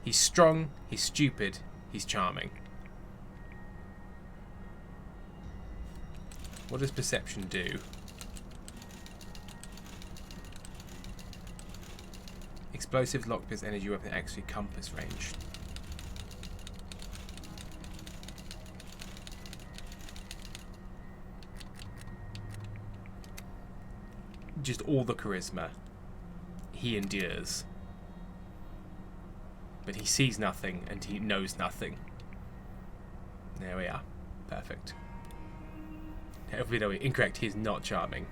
He's strong, he's stupid, he's charming. What does perception do? Explosive, lockpicks, energy weapon, actually compass range. Just all the charisma. He endures. But he sees nothing and he knows nothing. There we are. Perfect. Incorrect, he is not charming.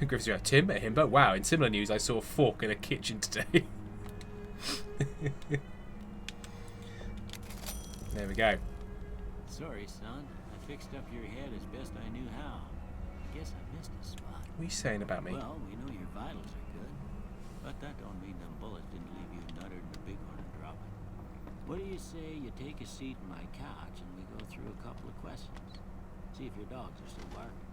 Griff's around Tim at him, but wow, in similar news I saw a fork in a kitchen today. There we go. Sorry, son. I fixed up your head as best I knew how. I guess I missed a spot. What are you saying about me? Well, we know your vitals are good, but that don't mean them bullets didn't leave you nuttered in the bighorn and drop it. What do you say you take a seat in my couch and we go through a couple of questions? See if your dogs are still barking.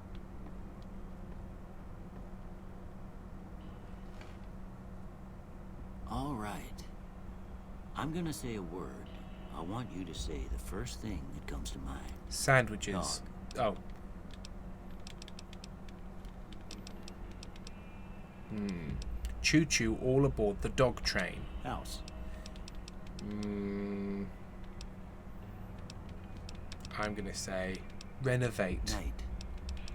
All right. I'm gonna say a word. I want you to say the first thing that comes to mind. Sandwiches. Oh. Choo-choo all aboard the dog train. House. I'm gonna say renovate. Night.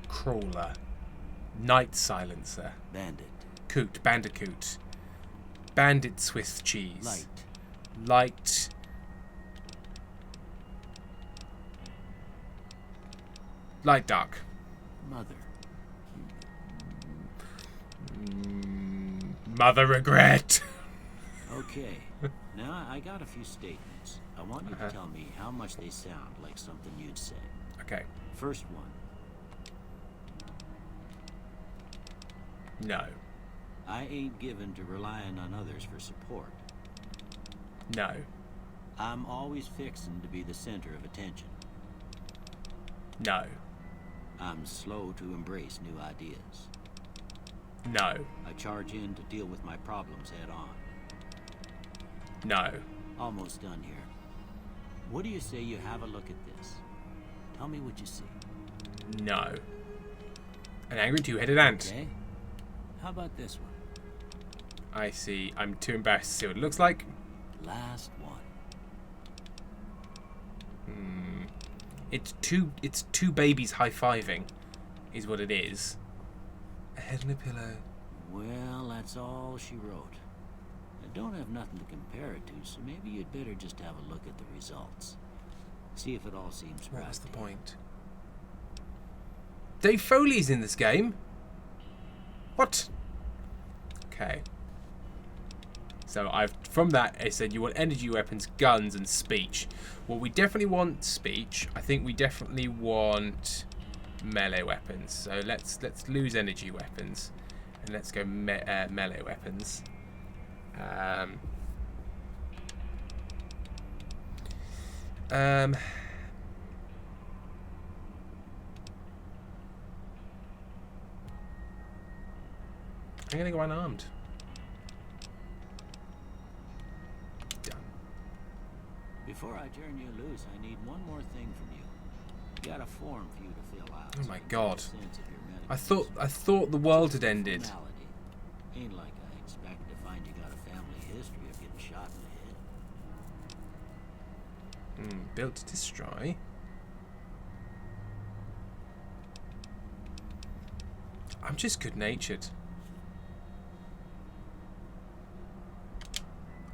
Crawler. Night silencer. Bandit. Bandicoot. Bandit Swiss cheese. Light. Light. Light dark. Mother. Mother regret. Okay. Now I got a few statements. I want you to tell me how much they sound like something you'd say. Okay. First one. No. I ain't given to relying on others for support. No. I'm always fixing to be the center of attention. No. I'm slow to embrace new ideas. No. I charge in to deal with my problems head on. No. Almost done here. What do you say you have a look at this? Tell me what you see. No. An angry two-headed ant. Okay. How about this one? I see. I'm too embarrassed to see what it looks like. Last one. It's two babies high-fiving, is what it is. A head and a pillow. Well, that's all she wrote. I don't have nothing to compare it to, so maybe you'd better just have a look at the results. See if it all seems right. What's the point? Dave Foley's in this game? What? Okay. So from that it said you want energy weapons, guns, and speech. Well, we definitely want speech. I think we definitely want melee weapons. So let's lose energy weapons, and let's go melee weapons. I'm gonna go unarmed. Done. Before I turn you loose, I need one more thing from you. Got a form for you to fill out. Oh so my I can get a God. sense of your medical I history. thought the world had ended. Formality. Ain't like I expected to find you got a family history of getting shot in the head. Built to destroy. I'm just good-natured.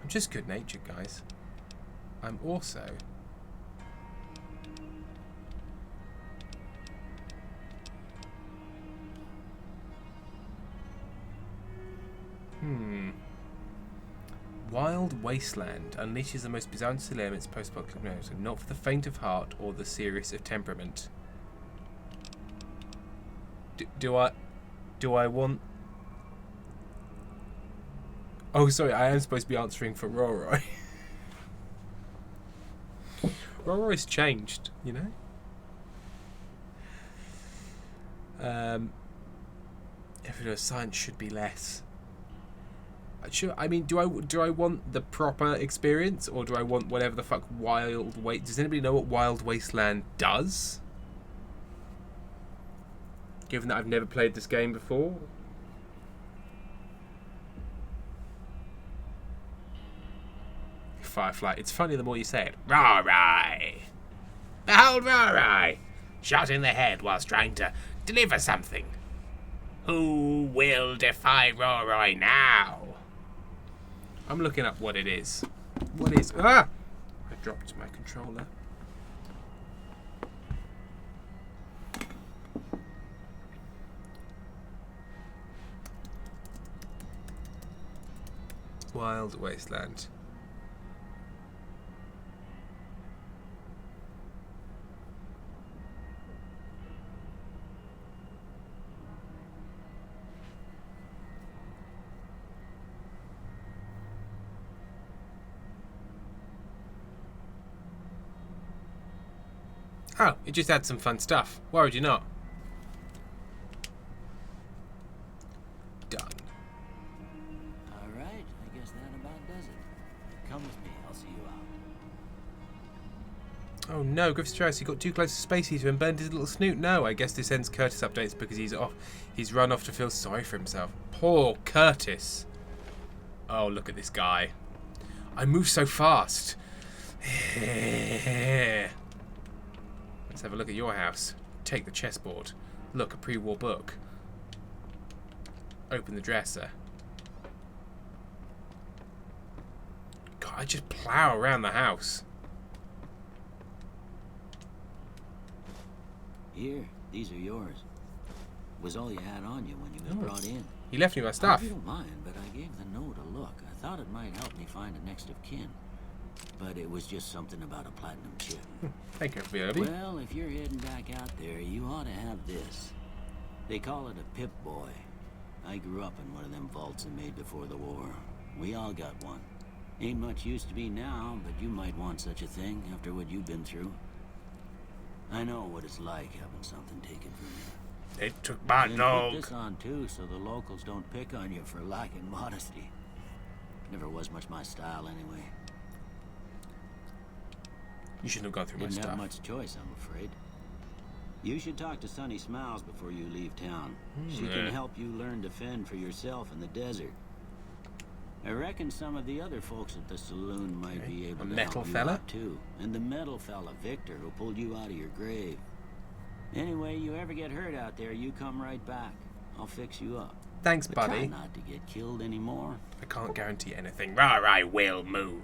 I'm just good-natured, guys. I'm also... Wild Wasteland unleashes the most bizarre elements post-apocalyptic, not for the faint of heart or the serious of temperament. Do I want... Oh, sorry, I am supposed to be answering for Roroy. Roroy's changed, you know? If it was science, should be less. I mean, do I want the proper experience, or do I want whatever the fuck Wild Waste? Does anybody know what Wild Wasteland does? Given that I've never played this game before. Firefly. It's funny the more you say it. Rory! Behold Rory! Shot in the head whilst trying to deliver something. Who will defy Rory now? I'm looking up what it is. What is... Ah! I dropped my controller. Wild Wasteland. Oh, it just had some fun stuff. Why would you not? Done. Alright, I guess that about does it. Come with me, I'll see you out. Oh no, Griffith's Terrace, he got too close to Space Heater and burned his little snoot. No, I guess this ends Curtis updates because he's run off to feel sorry for himself. Poor Curtis. Oh, look at this guy. I move so fast. Let's have a look at your house. Take the chessboard. Look, a pre-war book. Open the dresser. God, I just plow around the house. Here, these are yours. Was all you had on you when you was brought in. He left me my stuff. I don't mind, but I gave the note a look. I thought it might help me find a next of kin. But it was just something about a platinum chip. Thank you, Billy. Well, if you're heading back out there, you ought to have this. They call it a Pip-Boy. I grew up in one of them vaults they made before the war. We all got one. Ain't much used to be now, but you might want such a thing after what you've been through. I know what it's like having something taken from you. They took my And dog. put this on too, so the locals don't pick on you for lacking modesty. Never was much my style anyway. You shouldn't have gone through much Didn't have stuff. much choice, I'm afraid. You should talk to Sunny Smiles before you leave town. She yeah. can help you learn to fend for yourself in the desert. I reckon some of the other folks at the saloon might be able to metal help you fella? out too. And the metal fella, Victor, who pulled you out of your grave. Anyway, you ever get hurt out there, you come right back. I'll fix you up. Thanks, But try buddy. not to get killed anymore. I can't guarantee anything. I will move.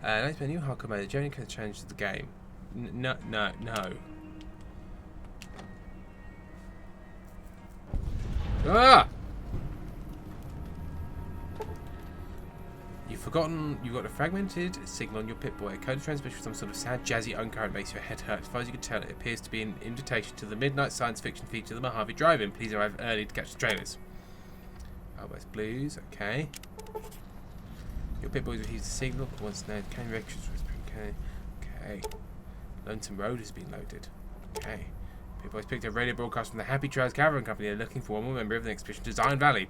Nice new hardcore mode. The journey can change the game. No. Ah! You've forgotten you've got a fragmented signal on your Pip-Boy. A code transmission with some sort of sad, jazzy undercurrent makes your head hurt. As far as you can tell, it appears to be an invitation to the midnight science fiction feature of the Mojave Drive-In. Please arrive early to catch the trailers. West Blues, okay. Your Pip-Boy receives a signal, but once now, can records okay. Lonesome Road has been loaded. Okay. Pip-Boy's picked up a radio broadcast from the Happy Trails Caravan Company. They're looking for one more member of the expedition to Zion Valley.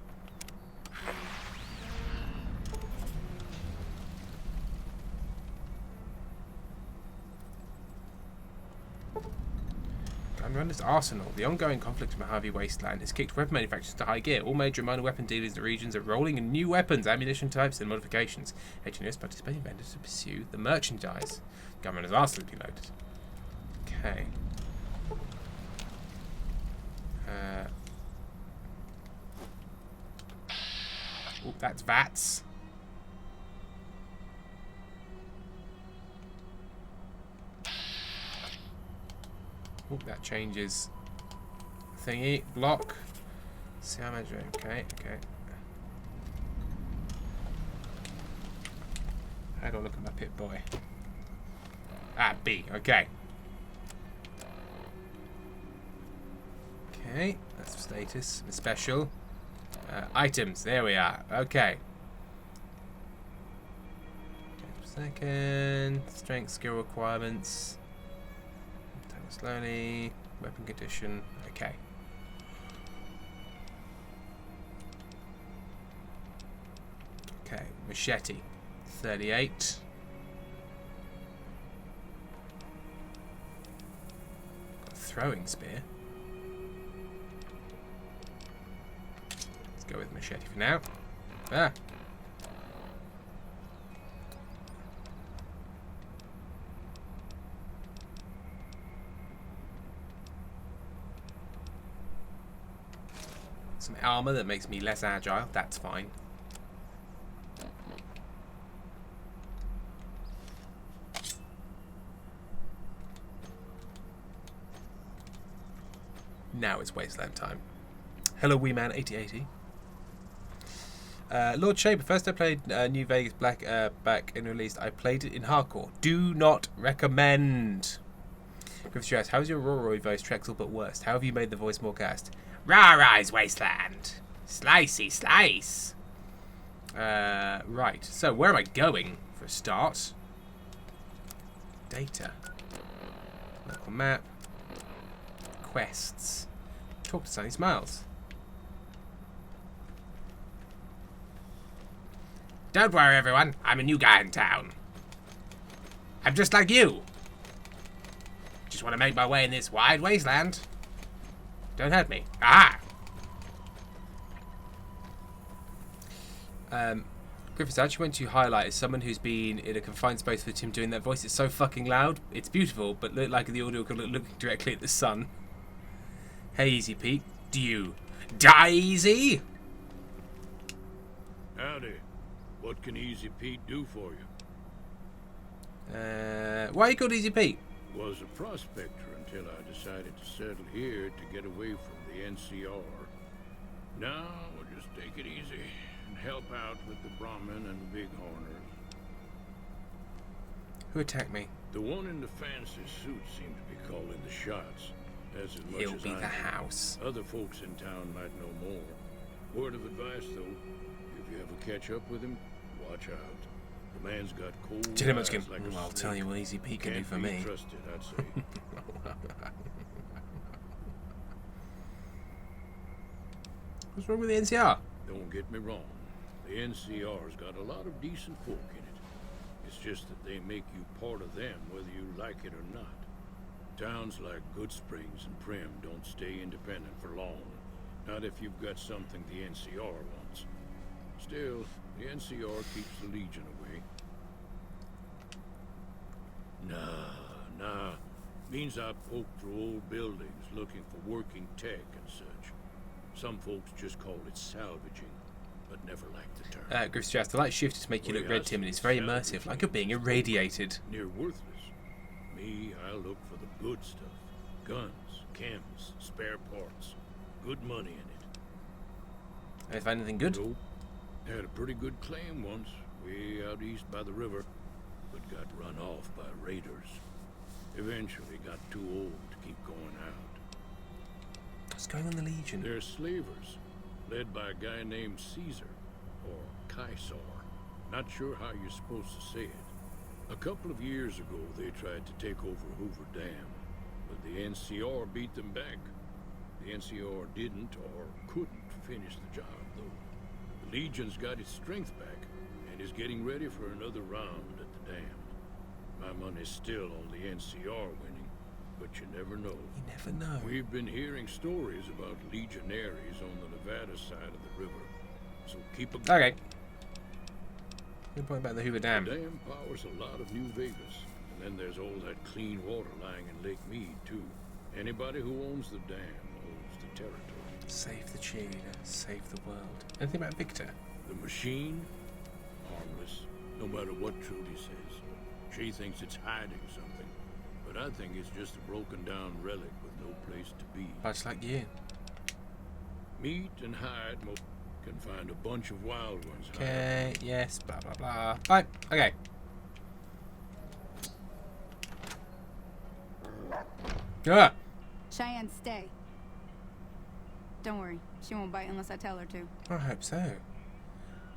Runner's arsenal. The ongoing conflict in Mojave Wasteland has kicked weapon manufacturers to high gear. All major and minor weapon dealers in the regions are rolling in new weapons, ammunition types, and modifications. HNUS participating vendors to pursue the merchandise. Gunrunner's arsenal has been loaded. Okay. Oh, that's VATS. Oh, that changes thingy. Block. See how much. Okay. How do I look at my Pip-Boy? Ah, B. Okay. Okay, that's status. Special. Items. There we are. Okay. Second. Strength, skill requirements. Slowly. Weapon condition. Okay. Okay. Machete. 38. Got a throwing spear. Let's go with machete for now. Ah. Some armor that makes me less agile. That's fine. Now it's Wasteland time. Hello, Wee Man 8080. Lord Shaper, first I played New Vegas Black back in release. I played it in hardcore. Do not recommend. Griffith Strauss, how's your Aurora voice? Trexel, but worse. How have you made the voice more cast? Rise Wasteland. Slicey slice. Right. So where am I going for a start? Data. Local map. Quests. Talk to Sunny Smiles. Don't worry, everyone. I'm a new guy in town. I'm just like you. Just want to make my way in this wide wasteland. Don't hurt me. Aha! Griffiths, I actually went to highlight as someone who's been in a confined space with him doing that voice. It's so fucking loud. It's beautiful, but look like the audio could look looking directly at the sun. Hey, Easy Pete. Do you die easy? Howdy. What can Easy Pete do for you? Why are you called Easy Pete? Was a prospector until I decided to settle here to get away from the NCR. Now we'll just take it easy and help out with the Brahmin and the Bighorners. Who attacked me? The one in the fancy suit seemed to be calling the shots. As much He'll as be I the know. house. Other folks in town might know more. Word of advice, though. If you ever catch up with him, watch out. The man's got cold Did much eyes like a I'll tell snake. you what Easy Pete can do Can't for be me. trusted, I'd say. What's wrong with the NCR? Don't get me wrong. The NCR's got a lot of decent folk in it. It's just that they make you part of them whether you like it or not. Towns like Goodsprings and Prim don't stay independent for long. Not if you've got something the NCR wants. Still, the NCR keeps the Legion away. Nah. Means I poke through old buildings looking for working tech and such. Some folks just call it salvaging, but never liked the term. Griff Strauss, the light shifted to make you look red, Tim, and it's very immersive, like you're being irradiated. Near worthless. Me, I look for the good stuff. Guns, chems, spare parts. Good money in it. Have you found anything good? Nope. Had a pretty good claim once, way out east by the river, but got run off by raiders. Eventually got too old to keep going out. What's going on in the Legion? They're slavers, led by a guy named Caesar, or Caesar. Not sure how you're supposed to say it. A couple of years ago, they tried to take over Hoover Dam, but the NCR beat them back. The NCR didn't or couldn't finish the job, though. The Legion's got its strength back and is getting ready for another round at the dam. My money's still on the NCR winning, but you never know. You never know. We've been hearing stories about legionaries on the Nevada side of the river, so keep a... Okay. Good point about the Hoover Dam. The dam powers a lot of New Vegas, and then there's all that clean water lying in Lake Mead, too. Anybody who owns the dam owns the territory. Save the cheerleader, save the world. Anything about Victor? The machine? Harmless, no matter what Trudy says. She thinks it's hiding something, but I think it's just a broken down relic with no place to be. Much like you. Meat and hide can find a bunch of wild ones. Okay, yes, blah blah blah. Right, okay. Ah! Cheyenne, stay. Don't worry, she won't bite unless I tell her to. I hope so.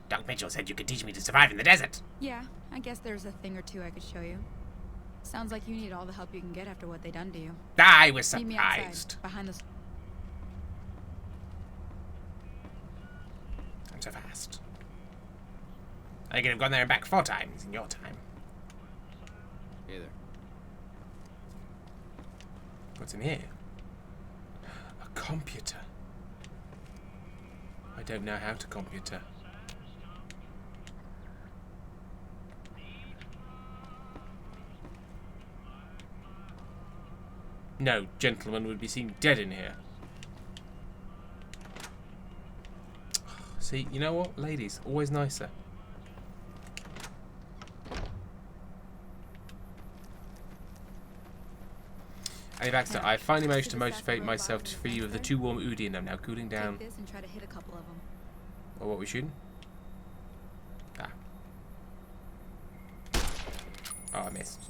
Doc Mitchell said you could teach me to survive in the desert. Yeah, I guess there's a thing or two I could show you. Sounds like you need all the help you can get after what they done to you. I was Meet me surprised. outside, behind the... I'm so fast. I could have gone there and back 4 times in your time. Hey there. What's in here? A computer. I don't know how to computer. No gentleman would be seen dead in here. See, you know what? Ladies, always nicer. Hey Baxter, I finally managed to motivate myself to free you of the too warm Udi, and I'm now cooling down. Take this and try to hit a couple of them. Or what we shooting? Ah. Oh, I missed.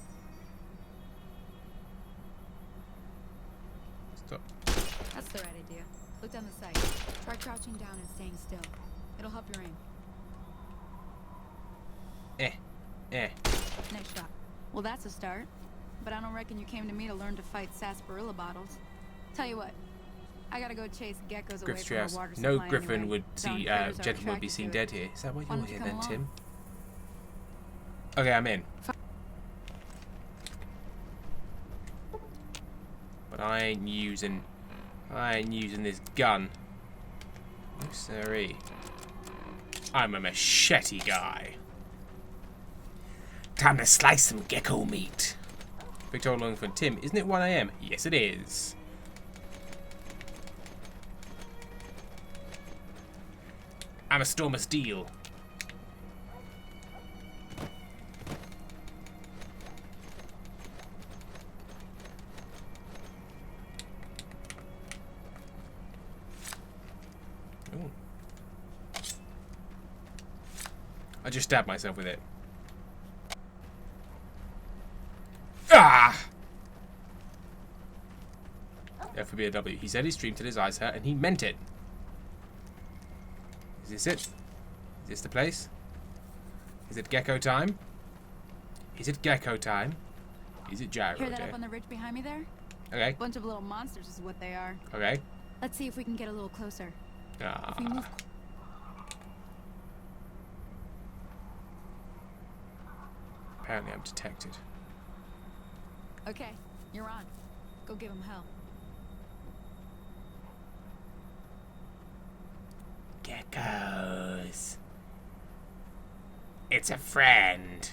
Stop. That's the right idea. Look down the sight. Try crouching down and staying still. It'll help your aim. Nice shot. Well, that's a start. But I don't reckon you came to me to learn to fight sarsaparilla bottles. Tell you what, I gotta go chase geckos away from our water supply. No Griffin anyway. would see, Zone critters are gentleman would be attracted seen to dead it. here. Is that why Why you're don't you here come then, Tim? along? Okay, I'm in. But I ain't using this gun. No siree. I'm a machete guy. Time to slice some gecko meat. Victor Longford, Tim, isn't it 1 AM? Yes, it is. I'm a storm of steel. Ooh. I just stabbed myself with it. Ah! F would be a W. He said his stream till his eyes hurt, and he meant it. Is this it? Is this the place? Is it gecko time? Is it gecko time? Is it gyro Hear that day? up on the ridge behind me there? Okay. Bunch of little monsters is what they are. Okay. Let's see if we can get a little closer. Ah. If we move... Apparently I'm detected. Okay, you're on. Go give them hell. Geckos. It's a friend.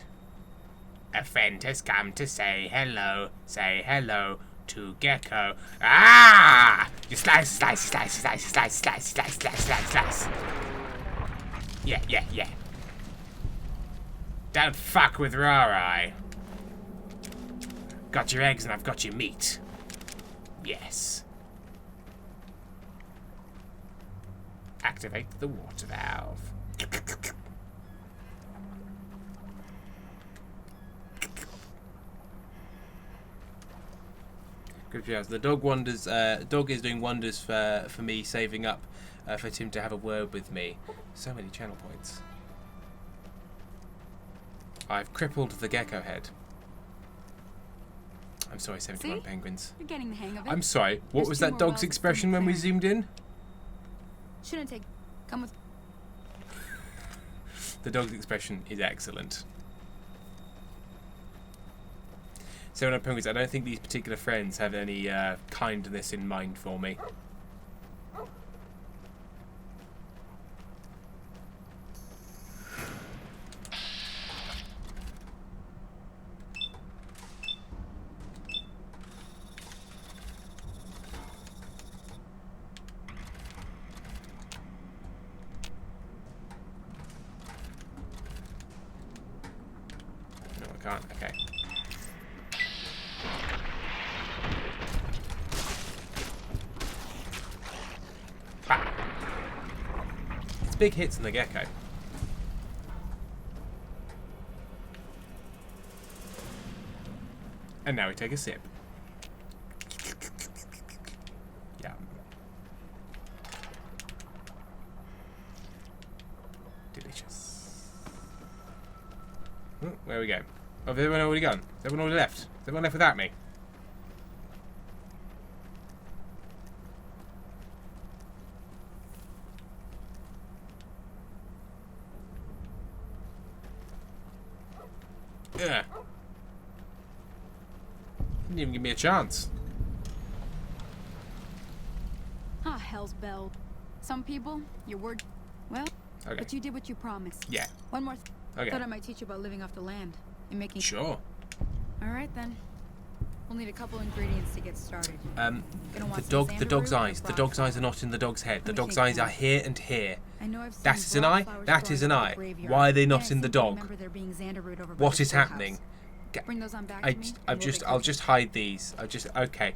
A friend has come to say hello. Say hello to Gecko. Ah! You slice, slice, slice, slice, slice, slice, slice, slice, slice, slice. Yeah, yeah, yeah. Don't fuck with Rarai. Got your eggs and I've got your meat. Yes. Activate the water valve. The dog wonders. Dog is doing wonders for me, saving up for Tim to have a word with me. So many channel points. I've crippled the gecko head. I'm sorry, 71 penguins. You're getting the hang of it. I'm sorry. What There's was 2 that more dog's wells expression from when we there. zoomed in? Shouldn't take. Come with. The dog's expression is excellent. 71 penguins. I don't think these particular friends have any kindness in mind for me. No, I can't. Okay. Ah. It's big hits in the gecko. And now we take a sip. Yum. Delicious. Where we go? Oh, has everyone already gone? Has everyone already left? Has everyone left without me? Yeah. Didn't even give me a chance. Ah, hell's bell. Some people, your word. Well, Okay. but you did what you promised. Yeah. One more. Okay. Thought I might teach you about living off the land and making. Sure. All right then. We'll need a couple ingredients to get started. The dog's eyes. The dog's eyes are not in the dog's head. The dog's eyes are here and here. I know I've seen That is an eye. wildflowers That growing is an up at eye. the graveyard. Why are they And not I in seem the to dog? remember there being Xanderroot over by What the is schoolhouse. happening? Bring those on back to me. and we'll I'll be just cooking. hide these. Okay.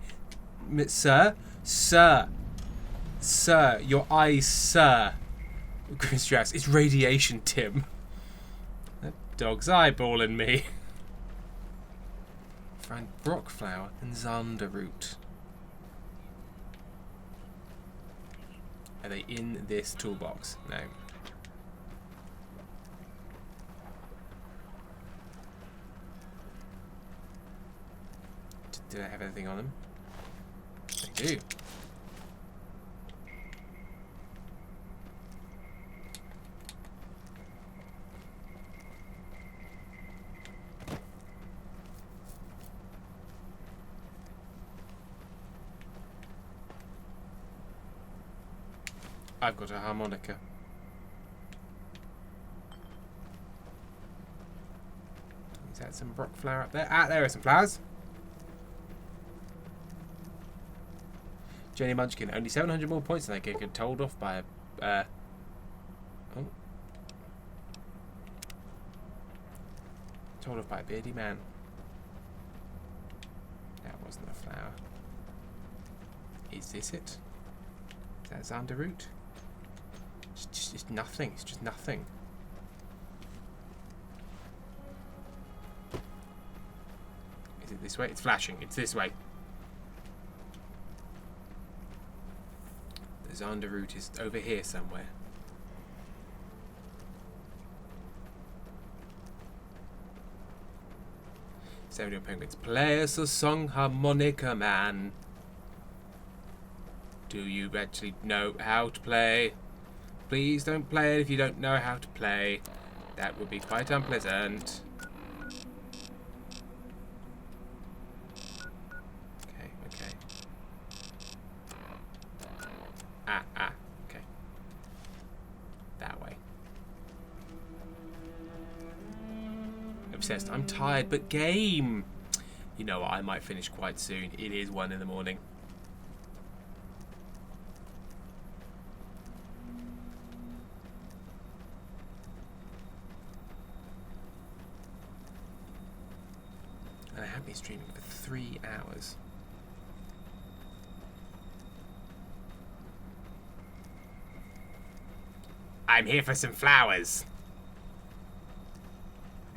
Sir, your eyes, sir. Chris Strauss, it's radiation, Tim. That dog's eyeballing me. Find Brockflower and Xanderroot. Are they in this toolbox? No. Do they have anything on them? They do. I've got a harmonica. Is that some Brock flower up there? Ah, there are some flowers. Jenny Munchkin, only 700 more points than they get told off by a... oh. Told off by a beardy man. That wasn't a flower. Is this it? Is that Xanderroot? It's nothing. It's just nothing. Is it this way? It's flashing. It's this way. The Xanderroot is over here somewhere. 71 penguins. Play us a song, harmonica man. Do you actually know how to play? Please don't play it if you don't know how to play. That would be quite unpleasant. Okay. Okay. That way. Obsessed. I'm tired, but game! You know what, I might finish quite soon. It is 1 in the morning. And I have been streaming for 3 hours. I'm here for some flowers.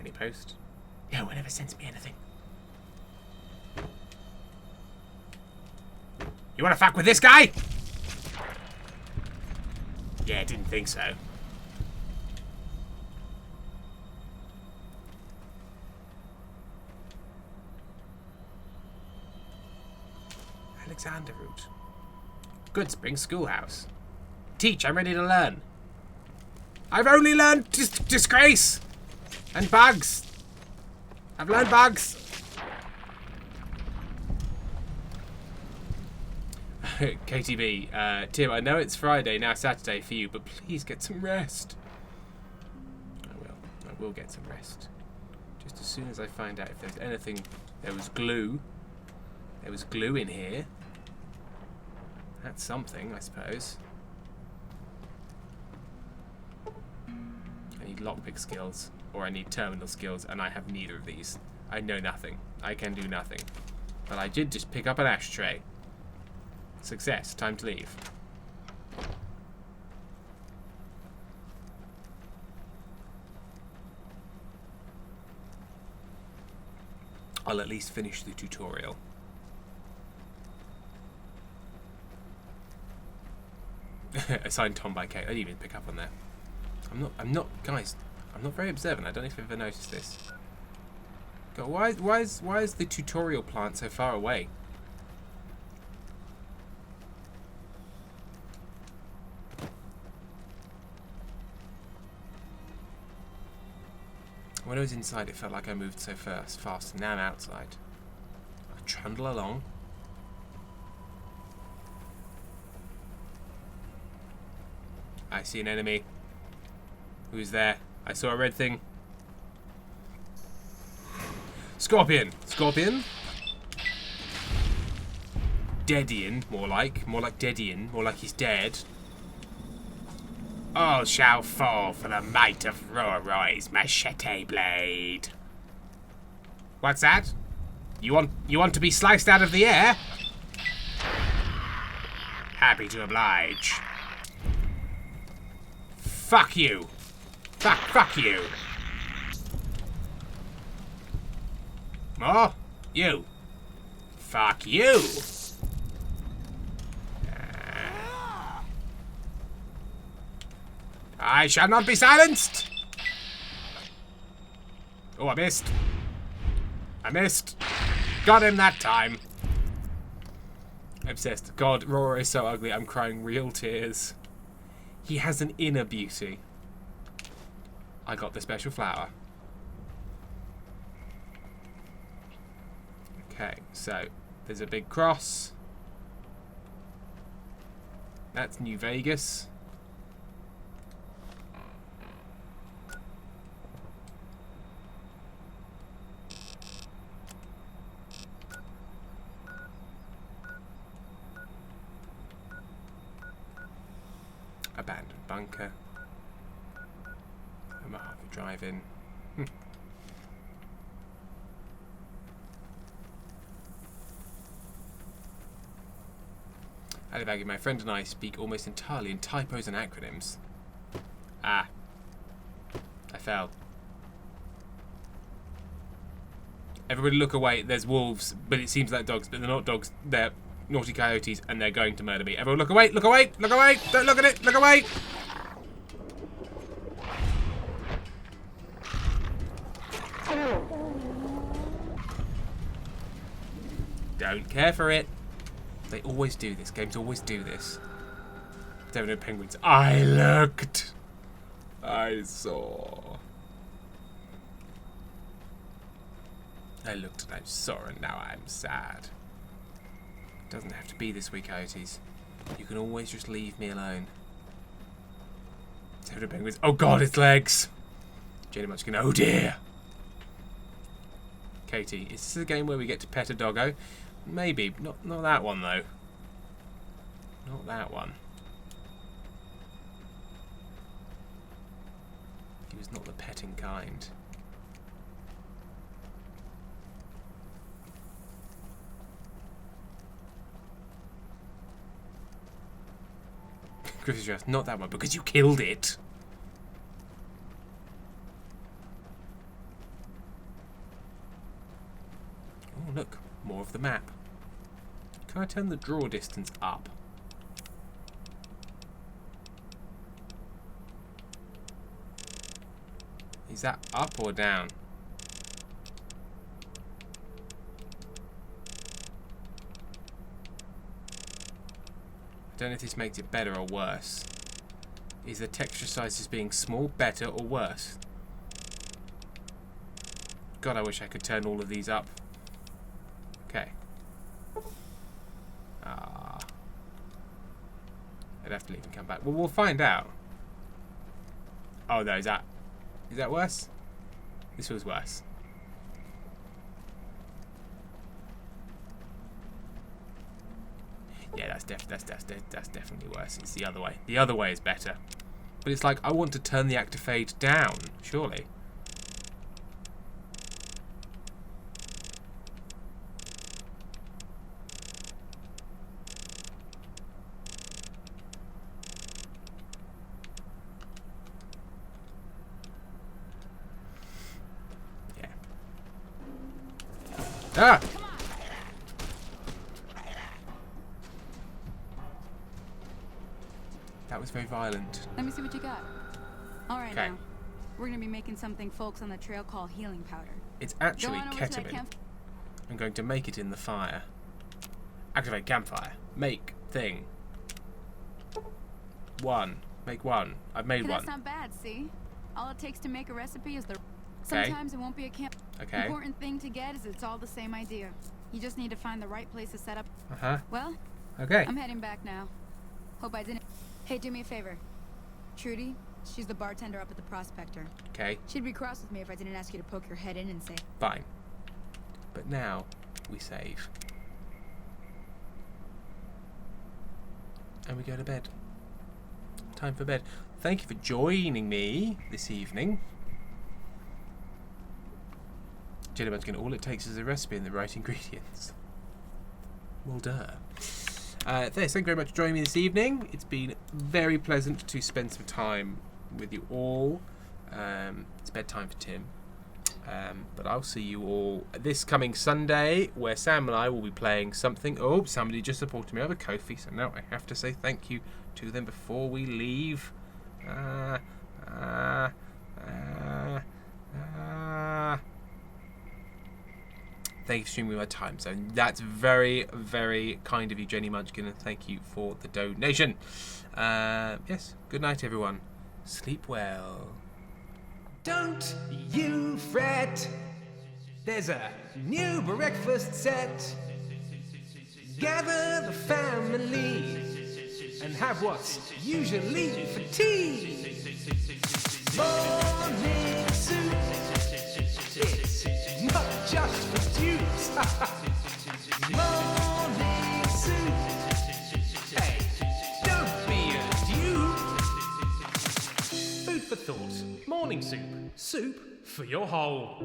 Any post? No one ever sends me anything. You wanna fuck with this guy? Yeah, didn't think so. Alexander route. Good Spring Schoolhouse. Teach, I'm ready to learn. I've only learned disgrace and bugs. I've learned bugs. KTB, Tim, I know it's Friday, now Saturday for you, but please get some rest. I will get some rest. Just as soon as I find out if there's anything. There was glue. There was glue in here. That's something, I suppose. I need lockpick skills, or I need terminal skills, and I have neither of these. I know nothing. I can do nothing. But I did just pick up an ashtray. Success. Time to leave. I'll at least finish the tutorial. Assigned Tom by Kate. I didn't even pick up on that. I'm not, guys. I'm not very observant. I don't know if you've ever noticed this. God, why is the tutorial plant so far away? When I was inside, it felt like I moved so fast, and now I'm outside. I trundle along. I see an enemy. Who's there? I saw a red thing. Scorpion! Scorpion? Deadian, more like Deadian, more like he's dead. All shall fall for the might of Roroy's machete blade. What's that? You want to be sliced out of the air? Happy to oblige. Fuck you. Fuck you. More? You. Fuck you. I shall not be silenced! Oh, I missed. I missed. Got him that time. Obsessed. God, Roro is so ugly. I'm crying real tears. He has an inner beauty. I got the special flower. Okay, so there's a big cross. That's New Vegas. Abandoned bunker. Mojave Drive-In. Alibaggy, my friend and I speak almost entirely in typos and acronyms. Ah. I fell. Everybody look away, there's wolves, but it seems like dogs, but they're not dogs, they're naughty coyotes, and they're going to murder me. Everyone look away, look away, look away! Don't look at it, look away! don't care for it. They always do this. Games always do this. There were no penguins. I looked. I saw. I looked and I saw, and now I'm sad. It doesn't have to be this way, Coyotes. You can always just leave me alone. There were no penguins. Oh God, its legs. Jenny Munchkin. Oh dear. Katie, is this a game where we get to pet a doggo? Maybe. Not that one, though. Not that one. He was not the petting kind. Griffith's just not that one, because you killed it. Oh, look. More of the map. Can I turn the draw distance up? Is that up or down? I don't know if this makes it better or worse. Is the texture sizes being small better or worse? God, I wish I could turn all of these up. Okay. I'd have to leave and come back. Well, we'll find out. Oh no, is that worse? This was worse. Yeah, that's definitely worse. It's the other way. The other way is better. But it's like I want to turn the active fade down, surely. Ah! That was very violent. Let me see what you got. All right, okay. Now we're gonna be making something folks on the trail call healing powder. It's actually ketamine. I'm going to make it in the fire. Activate campfire. Make thing. One. Make one. I've made one. That's not bad. See, all it takes to make a recipe is the. Sometimes it won't be a camp. Okay. Important thing to get is it's all the same idea. You just need to find the right place to set up. Well. Okay. I'm heading back now. Hope I didn't. Hey, do me a favor. Trudy, she's the bartender up at the Prospector. Okay. She'd be cross with me if I didn't ask you to poke your head in and say. Fine. But now we save. And we go to bed. Time for bed. Thank you for joining me this evening. Jenny Munchkin, all it takes is a recipe and the right ingredients. Well, duh. Thank you very much for joining me this evening. It's been very pleasant to spend some time with you all. It's bedtime for Tim. But I'll see you all this coming Sunday, where Sam and I will be playing something. Oh, somebody just supported me over Ko-fi, so now I have to say thank you to them before we leave. Thank you for streaming my time zone. That's very, very kind of you, Jenny Munchkin, and thank you for the donation. Yes, good night, everyone. Sleep well. Don't you fret. There's a new breakfast set. Gather the family and have what's usually for tea. Morning soup. It's not just for dudes. Morning soup. Hey, don't be a dude. Food for thought. Morning soup. Soup for your hole.